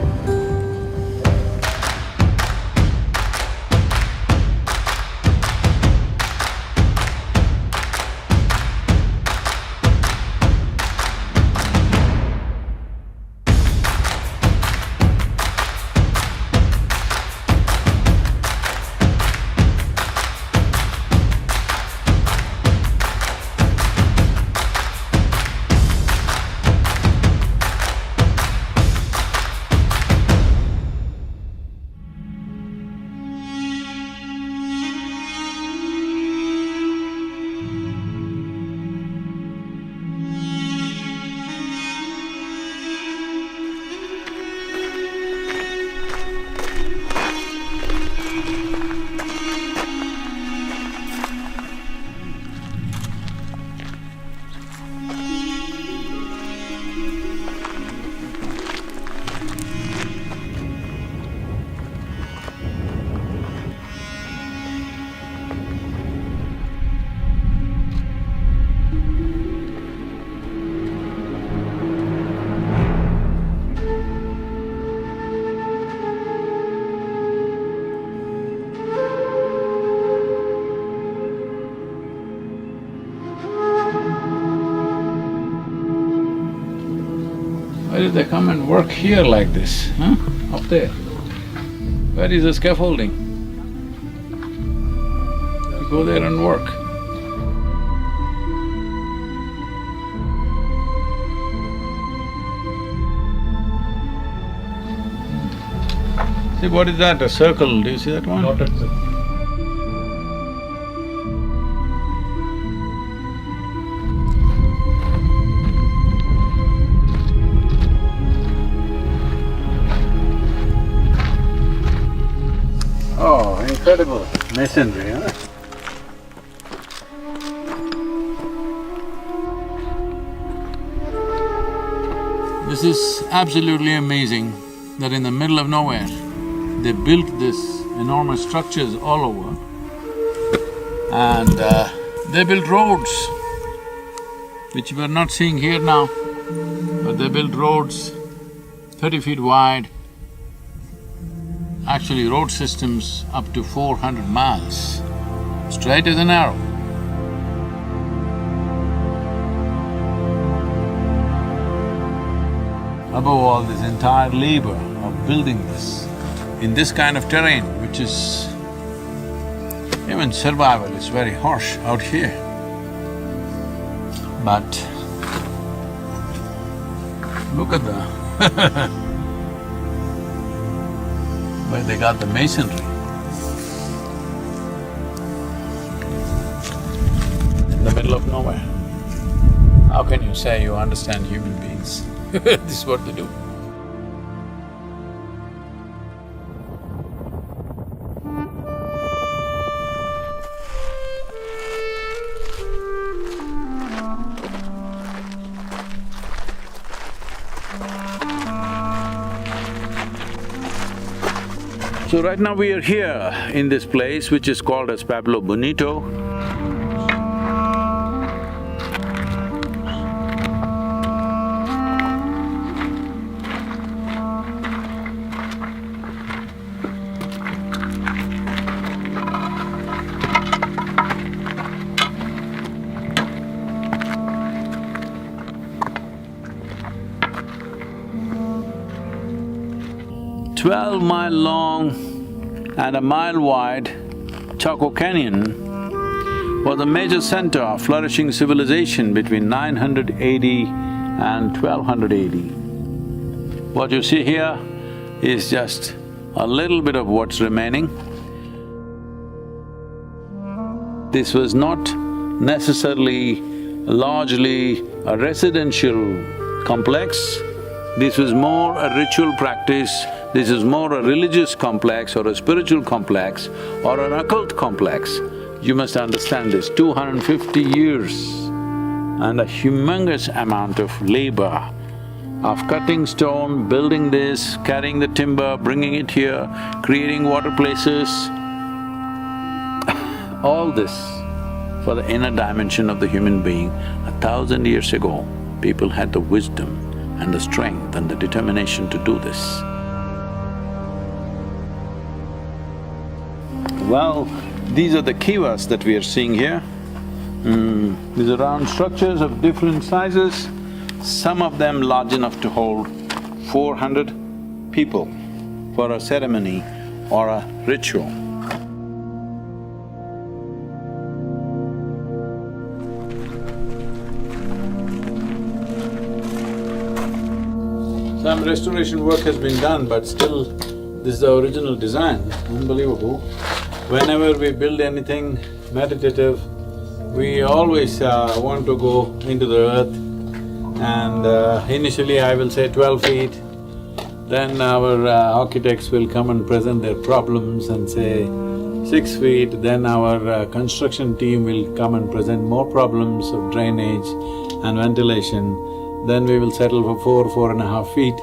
Why did they come and work here like this, huh? Up there? Where is the scaffolding? You go there and work. See, what is that? A circle, do you see that one? Dotted circle. Oh, incredible masonry, huh? This is absolutely amazing that in the middle of nowhere, they built this enormous structures all over and they built roads, which we're not seeing here now, but They built roads 30 feet wide, actually road systems up to 400 miles, straight as an arrow. Above all, this entire labor of building this in this kind of terrain, which is… even survival is very harsh out here. But look at the where they got the masonry. In the middle of nowhere. How can you say you understand human beings? This is what they do. So right now we are here in this place which is called as Pueblo Bonito. "12-mile long and a mile wide, Chaco Canyon was a major center of flourishing civilization between 900 AD and 1200 AD. What you see here is just a little bit of what's remaining. This was not necessarily largely a residential complex, this was more a ritual practice, this is more a religious complex or a spiritual complex or an occult complex. You must understand this, 250 years and a humongous amount of labor of cutting stone, building this, carrying the timber, bringing it here, creating water places, all this for the inner dimension of the human being. 1,000 years ago, people had the wisdom and the strength and the determination to do this. Well, these are the kivas that we are seeing here. These are round structures of different sizes, some of them large enough to hold 400 people for a ceremony or a ritual. Some restoration work has been done, but still this is the original design, unbelievable. Whenever we build anything meditative, we always want to go into the earth, and initially I will say 12 feet, then our architects will come and present their problems and say 6 feet, then our construction team will come and present more problems of drainage and ventilation, then we will settle for 4.5 feet.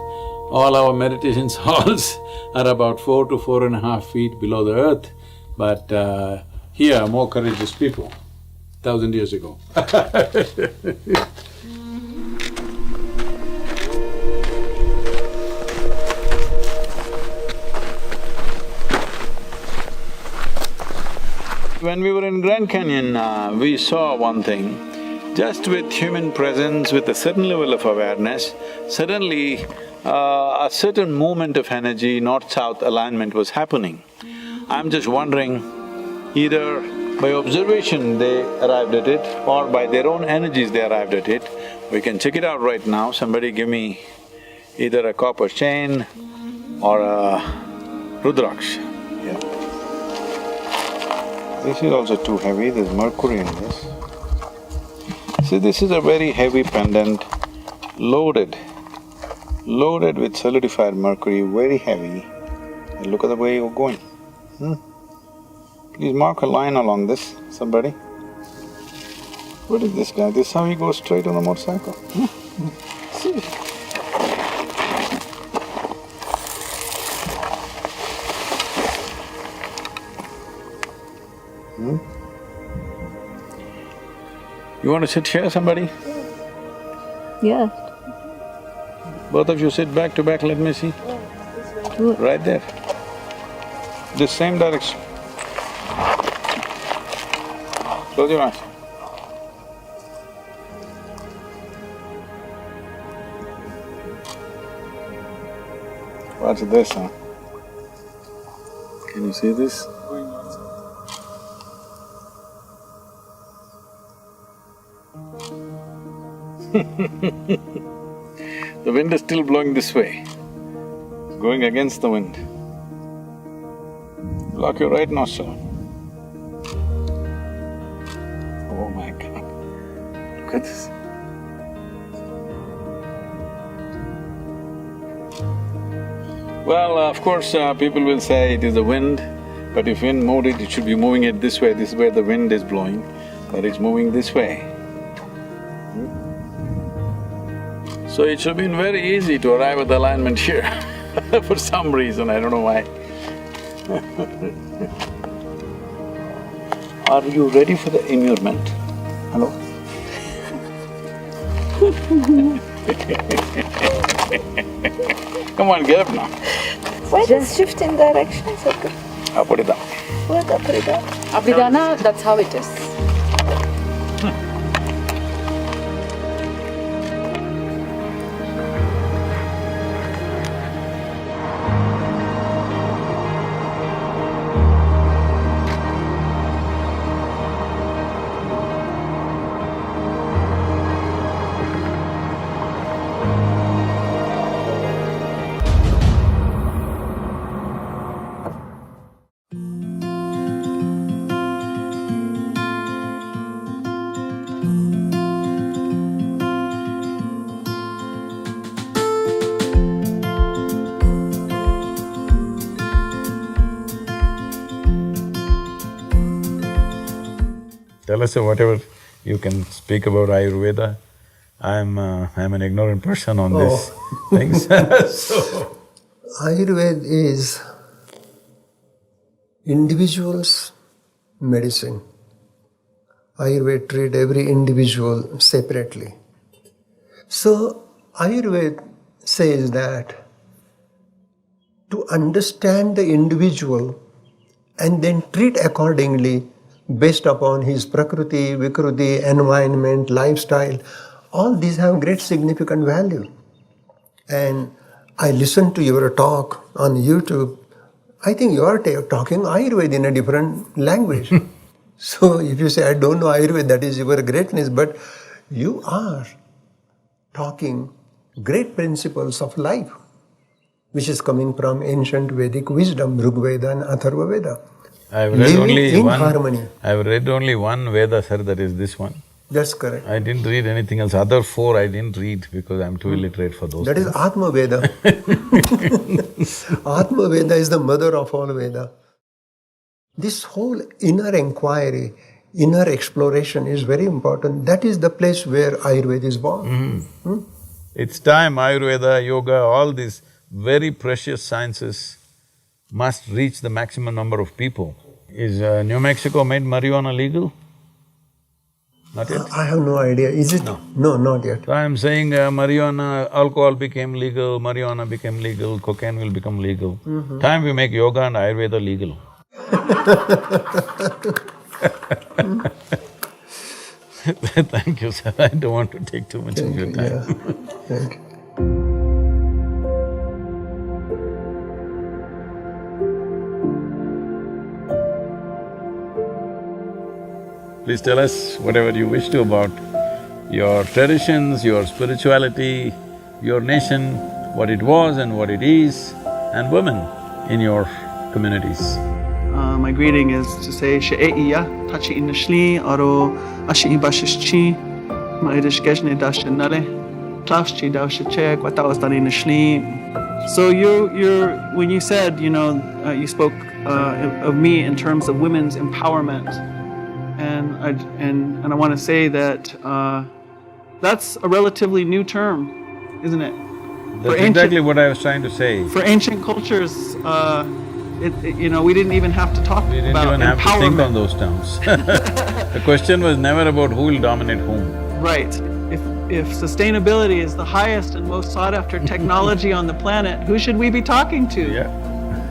All our meditation halls are about 4 to 4.5 feet below the earth, but here more courageous people, 1,000 years ago. When we were in Grand Canyon, we saw one thing. Just with human presence, with a certain level of awareness, suddenly a certain movement of energy, north-south alignment was happening. I'm just wondering, either by observation they arrived at it or by their own energies they arrived at it. We can check it out right now. Somebody give me either a copper chain or a Rudraksh. Yeah. This is also too heavy, there's mercury in this. See, this is a very heavy pendant, loaded with solidified mercury, very heavy. And look at the way you're going. Please mark a line along this, somebody. What is this guy? This is how he goes straight on a motorcycle? See? You want to sit here, somebody? Yes. Both of you sit back to back, let me see. Right there. This same direction. Close your eyes. What's this, huh? Can you see this? The wind is still blowing this way, going against the wind. Block your right nostril. Oh my God, look at this. Well, of course, people will say it is the wind, but if wind moved it, it should be moving it this way. This is where the wind is blowing, but it's moving this way. So it should have been very easy to arrive at the alignment here for some reason, I don't know why. Are you ready for the immurement? Hello? Come on, get up now. Why just shift in direction, Sadhguru? I'll put it down. What, Apridana? Abhidana, that's how it is. Tell us whatever you can speak about Ayurveda. I'm an ignorant person on these things so… Ayurveda is individual's medicine. Ayurveda treats every individual separately. So Ayurveda says that to understand the individual and then treat accordingly based upon his prakriti, vikruti, environment, lifestyle, all these have great significant value. And I listened to your talk on YouTube. I think you are talking Ayurveda in a different language. So if you say, I don't know Ayurveda, that is your greatness, but you are talking great principles of life, which is coming from ancient Vedic wisdom, Rig Veda and Atharva Veda. I've read only one… harmony. I've read only one Veda, sir, that is this one. That's correct. I didn't read anything else. Other four I didn't read because I'm too illiterate for those That things. is Atma Veda. Atma Veda is the mother of all Veda. This whole inner inquiry, inner exploration is very important. That is the place where Ayurveda is born. It's time Ayurveda, yoga, all these very precious sciences must reach the maximum number of people. Is New Mexico made marijuana legal? Not yet? I have no idea. Is it? No, not yet. So I'm saying marijuana, alcohol became legal, marijuana became legal, cocaine will become legal. Time we make yoga and Ayurveda legal. Thank you, sir. I don't want to take too much of your time. Yeah. Thank you. Please tell us whatever you wish to about your traditions, your spirituality, your nation, what it was and what it is, and women in your communities. My greeting is to say She'e'iya, Tachi Inashli, Aro Ashi Ibashishchi, Ma'idish Geshne Dashanale, Tafchi Dashache, Kwatawastani Nashli. So when you said, you spoke of me in terms of women's empowerment. And I want to say that that's a relatively new term, isn't it? That's exactly what I was trying to say. For ancient cultures, we didn't even have to talk about We didn't even have to think on those terms. The question was never about who will dominate whom. Right. if sustainability is the highest and most sought after technology on the planet, who should we be talking to?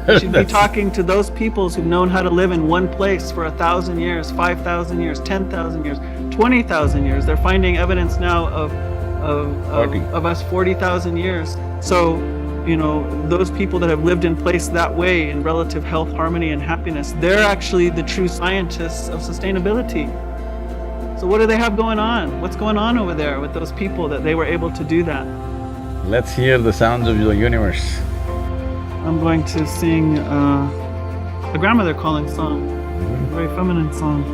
We should be talking to those peoples who've known how to live in one place for 1,000 years, 5,000 years, 10,000 years, 20,000 years. They're finding evidence now of us 40,000 years. So, you know, those people that have lived in place that way in relative health, harmony, and happiness, they're actually the true scientists of sustainability. So what do they have going on? What's going on over there with those people that they were able to do that? Let's hear the sounds of the universe. I'm going to sing a grandmother calling song, a very feminine song.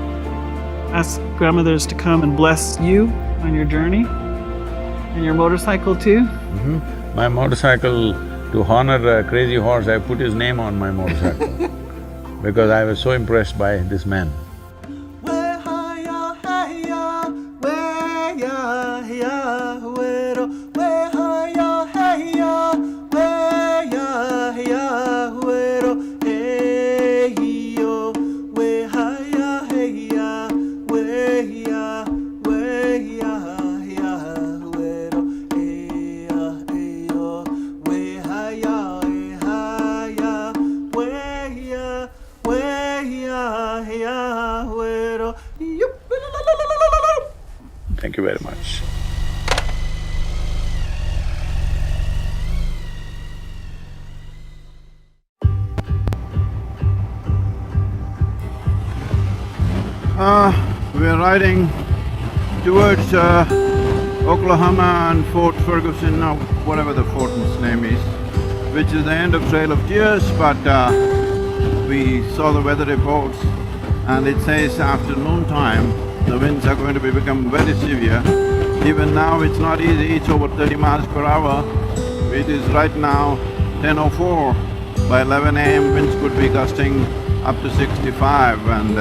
Ask grandmothers to come and bless you on your journey, and your motorcycle too. My motorcycle, to honor a crazy horse, I put his name on my motorcycle because I was so impressed by this man. Thank you very much. We're riding towards Oklahoma and Fort Ferguson, or whatever the fort's name is, which is the end of Trail of Tears, but we saw the weather reports and it says after noontime the winds are going to become very severe. Even now it's not easy, it's over 30 miles per hour. It is right now 10:04. By 11 a.m. winds could be gusting up to 65, and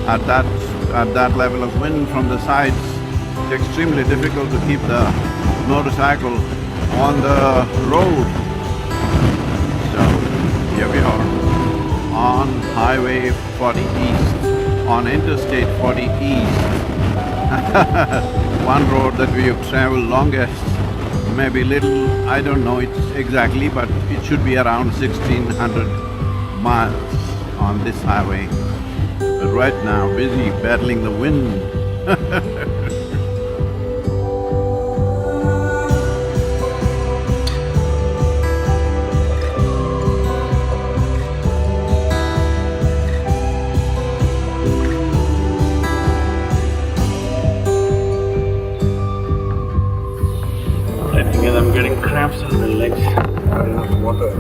at that level of wind from the sides, it's extremely difficult to keep the motorcycle on the road. So here we are on Highway 40 East, on Interstate 40 East. One road that we have traveled longest, maybe little, I don't know it exactly, but it should be around 1,600 miles on this highway. But right now, busy battling the wind. I'm getting cramps in my legs. Not enough water.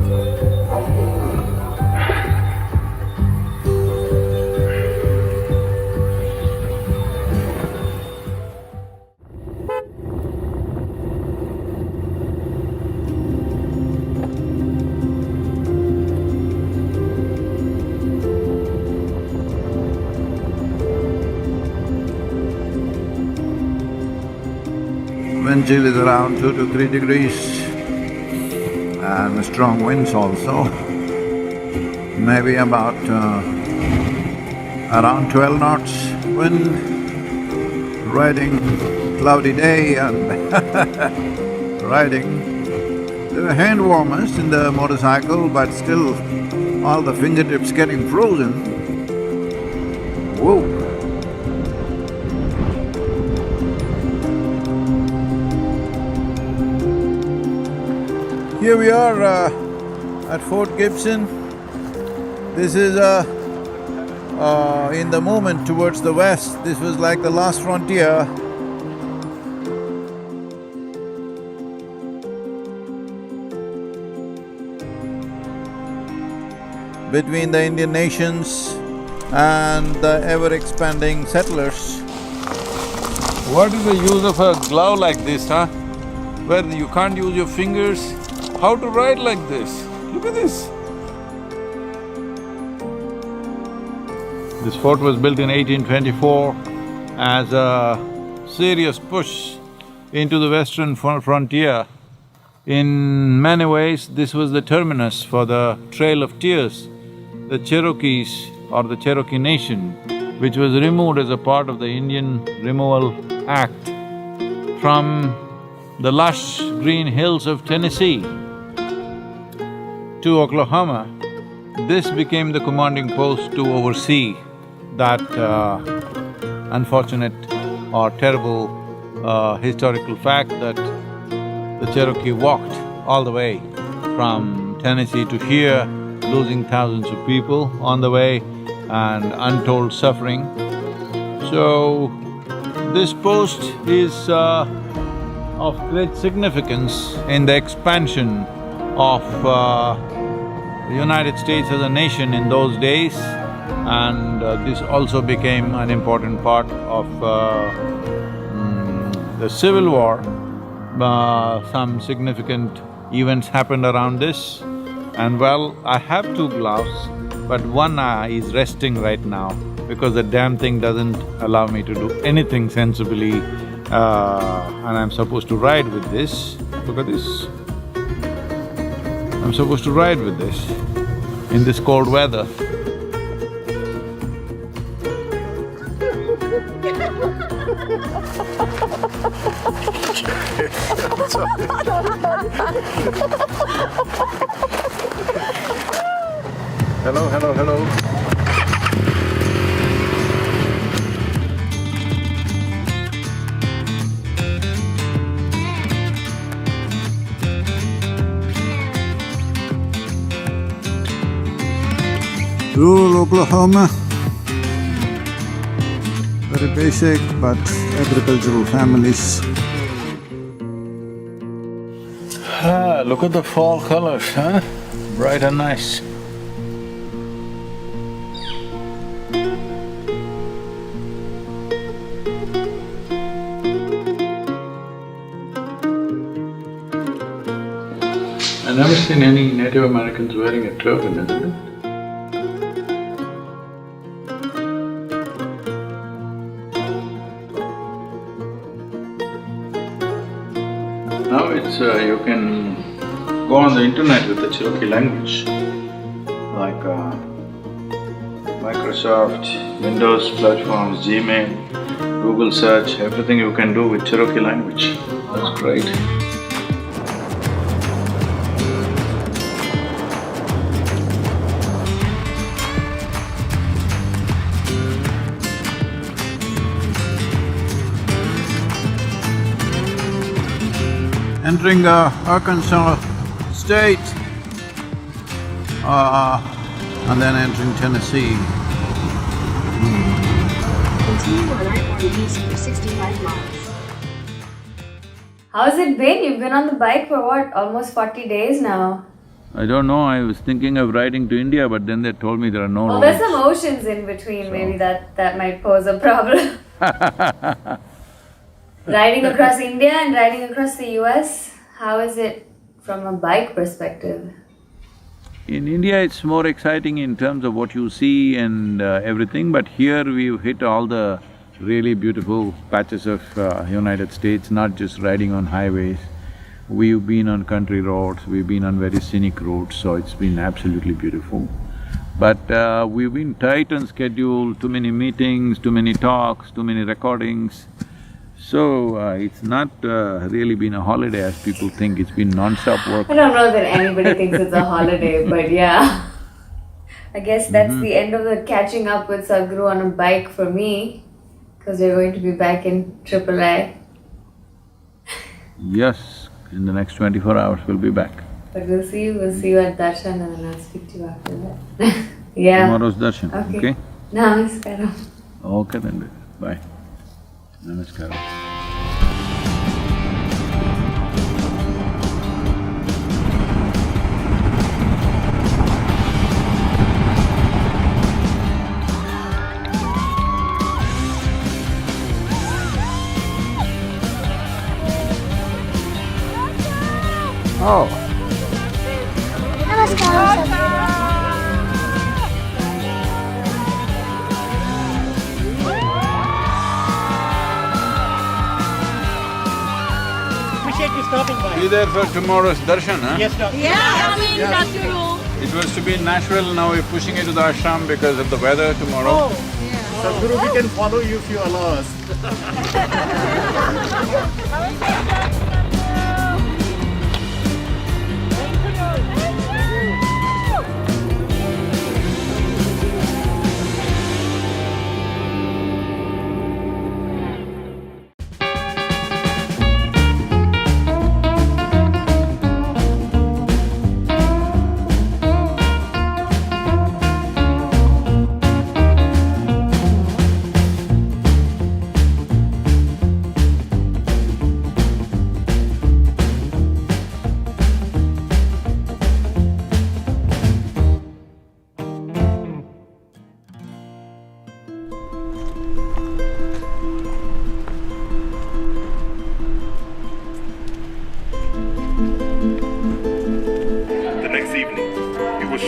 Wind chill is around 2 to 3 degrees and strong winds also, maybe about around 12 knots wind, riding cloudy day and riding. There are hand warmers in the motorcycle, but still all the fingertips getting frozen. Whoa! Here we are at Fort Gibson. This is in the movement towards the west. This was like the last frontier. Between the Indian nations and the ever-expanding settlers. What is the use of a glove like this, huh? Where you can't use your fingers? How to ride like this? Look at this. This fort was built in 1824 as a serious push into the western frontier. In many ways, this was the terminus for the Trail of Tears, the Cherokees or the Cherokee Nation, which was removed as a part of the Indian Removal Act. from the lush green hills of Tennessee to Oklahoma, this became the commanding post to oversee that unfortunate or terrible historical fact that the Cherokee walked all the way from Tennessee to here, losing thousands of people on the way and untold suffering. So, this post is of great significance in the expansion of the United States as a nation in those days, and this also became an important part of the Civil War. Some significant events happened around this, and well, I have two gloves, but one eye is resting right now because the damn thing doesn't allow me to do anything sensibly, and I'm supposed to ride with this. Look at this. I'm supposed to ride with this in this cold weather. Hello, hello, hello. Rural Oklahoma, very basic but agricultural families. Ah, look at the fall colors, huh? Bright and nice. I've never seen any Native Americans wearing a turban, isn't it? Now it's… you can go on the internet with the Cherokee language, like Microsoft, Windows platforms, Gmail, Google search, everything you can do with Cherokee language. That's great. Entering Arkansas State, and then entering Tennessee. Continue on I-40 east for 65 miles. How's it been? You've been on the bike for what, almost 40 days now? I don't know, I was thinking of riding to India, but then they told me there are no Well, roads. there's some oceans in between, maybe that might pose a problem. Riding across India and riding across the US, how is it from a bike perspective? In India, it's more exciting in terms of what you see and everything, but here we've hit all the really beautiful patches of United States, not just riding on highways. We've been on country roads, we've been on very scenic routes, so it's been absolutely beautiful. But we've been tight on schedule, too many meetings, too many talks, too many recordings. So, it's not really been a holiday as people think, it's been non-stop work. I don't know that anybody thinks it's a holiday, but yeah. I guess that's the end of the catching up with Sadhguru on a bike for me, because we're going to be back in AAA. Yes, in the next 24 hours we'll be back. But we'll see you at darshan, and then I'll speak to you after that. Yeah. Tomorrow's darshan, okay? Namaskaram. Okay then, bye. Namaskaram. Oh. Appreciate you stopping by. Be there for tomorrow's darshan, huh? Yes, Doctor. It was to be in Nashville, now we're pushing it to the ashram because of the weather tomorrow. Sadhguru, we can follow you if you allow us.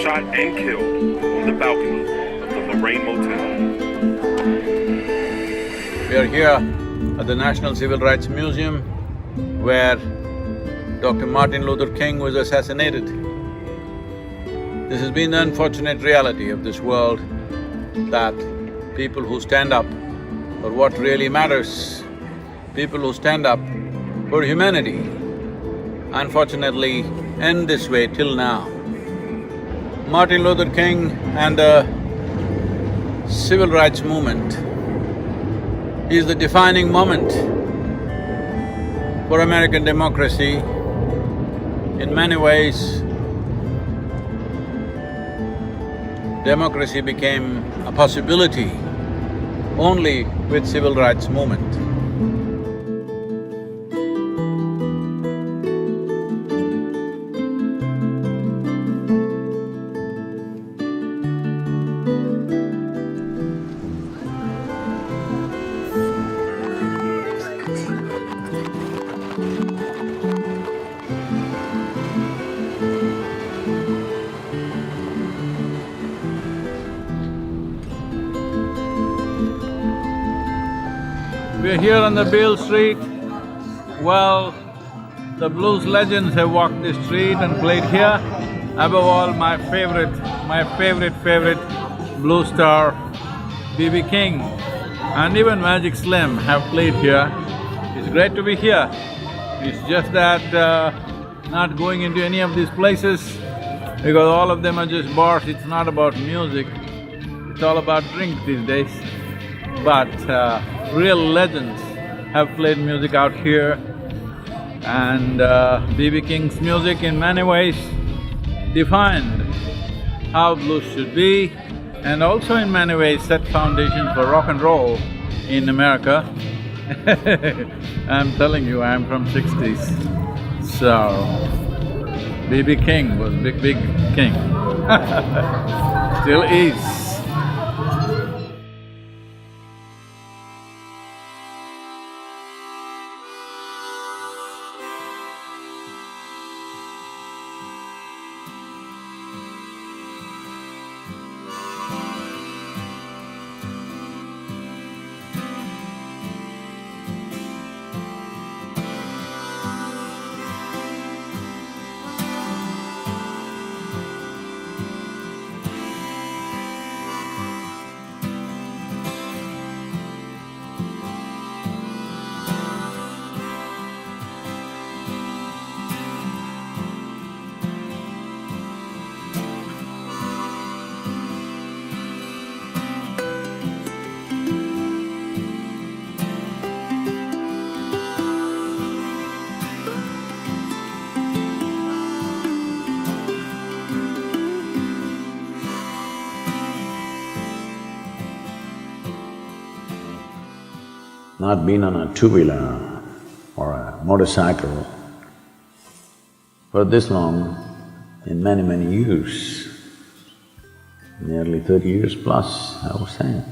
shot and killed on the balcony of the Lorraine Motel. We are here at the National Civil Rights Museum where Dr. Martin Luther King was assassinated. This has been the unfortunate reality of this world, that people who stand up for what really matters, people who stand up for humanity, unfortunately end this way till now. Martin Luther King and the civil rights movement is the defining moment for American democracy. In many ways, democracy became a possibility only with civil rights movement. We're here on the Beale Street. Well, the blues legends have walked this street and played here. Above all, my favorite blues star, B.B. King, and even Magic Slim have played here. It's great to be here. It's just that not going into any of these places because all of them are just bars. It's not about music, it's all about drink these days. But real legends have played music out here, and B.B. King's music in many ways defined how blues should be, and also in many ways set foundations for rock and roll in America. I'm telling you, I'm from '60s, so B.B. King was big king. Still is. Not been on a two-wheeler or a motorcycle for this long in many years, nearly 30 years plus, I was saying.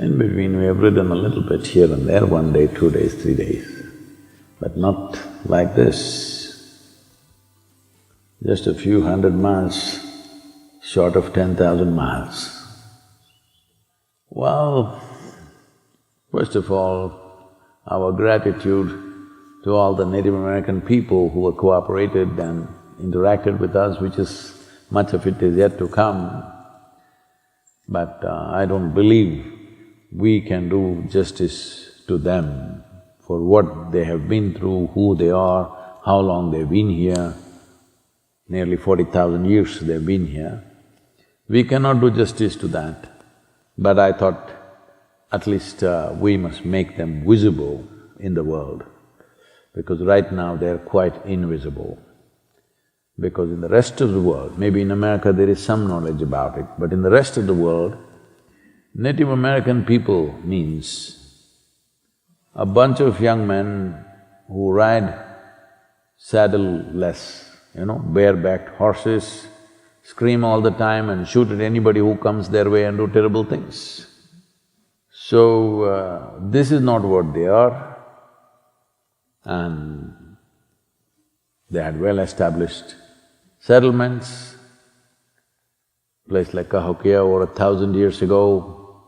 In between we have ridden a little bit here and there, 1 day, 2 days, 3 days, but not like this. Just a few 100 miles short of 10,000 miles. Well, first of all, our gratitude to all the Native American people who have cooperated and interacted with us, which is… much of it is yet to come. But I don't believe we can do justice to them for what they have been through, who they are, how long they've been here. Nearly 40,000 years they've been here. We cannot do justice to that, but I thought at least we must make them visible in the world, because right now they're quite invisible. Because in the rest of the world, maybe in America there is some knowledge about it, but in the rest of the world, Native American people means a bunch of young men who ride saddle-less, barebacked horses, scream all the time and shoot at anybody who comes their way and do terrible things. So, this is not what they are, and they had well-established settlements, Place like Cahokia over 1,000 years ago,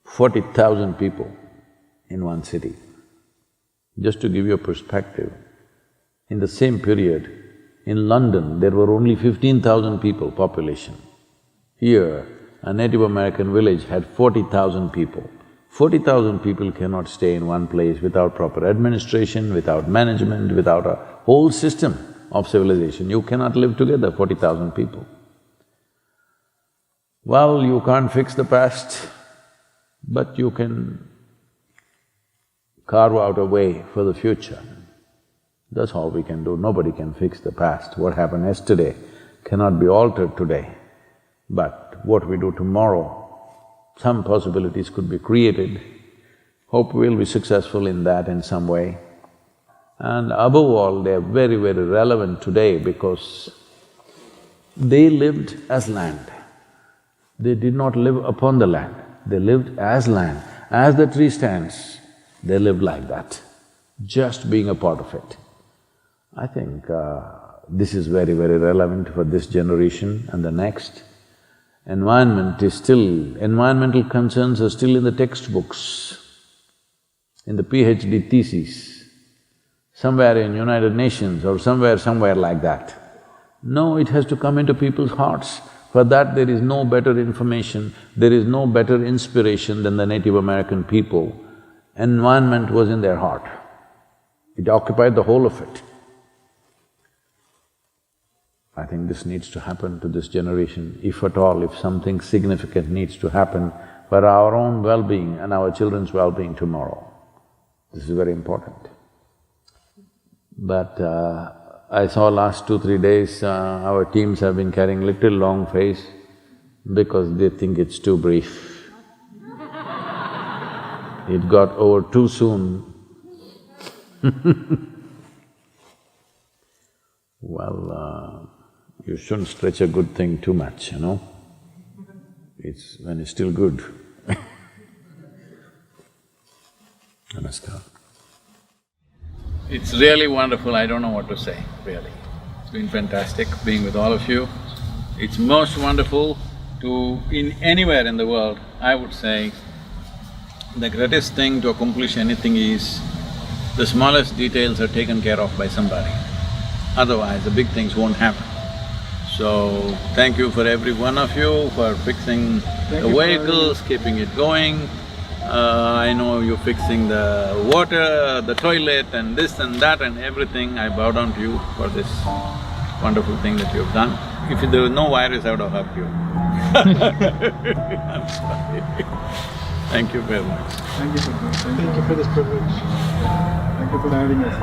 40,000 people in one city. Just to give you a perspective, in the same period, in London, there were only 15,000 people population. Here, a Native American village had 40,000 people. 40,000 people cannot stay in one place without proper administration, without management, without a whole system of civilization. You cannot live together, 40,000 people. Well, you can't fix the past, but you can carve out a way for the future. That's all we can do. Nobody can fix the past. What happened yesterday cannot be altered today. But what we do tomorrow, some possibilities could be created. Hope we'll be successful in that in some way. And above all, they're very, very relevant today because they lived as land. They did not live upon the land, they lived as land. As the tree stands, they lived like that, just being a part of it. I think this is very, very relevant for this generation and the next. Environmental concerns are still in the textbooks, in the PhD thesis, somewhere in United Nations or somewhere like that. No, it has to come into people's hearts. For that, there is no better information, there is no better inspiration than the Native American people. Environment was in their heart. It occupied the whole of it. I think this needs to happen to this generation, if at all, if something significant needs to happen for our own well-being and our children's well-being tomorrow. This is very important. But I saw last 2-3 days, our teams have been carrying little long face because they think it's too brief. It got over too soon. Well, you shouldn't stretch a good thing too much, you know? It's… when it's still good. Namaskar. It's really wonderful, I don't know what to say, really. It's been fantastic being with all of you. It's most wonderful to… in anywhere in the world, I would say, the greatest thing to accomplish anything is the smallest details are taken care of by somebody. Otherwise, the big things won't happen. So, thank you for every one of you for fixing the vehicles, keeping it going. I know you're fixing the water, the toilet and this and that and everything. I bow down to you for this wonderful thing that you've done. If there was no virus, I would have hugged you. I'm sorry. Thank you very much. Thank you for this privilege. Thank you for having us.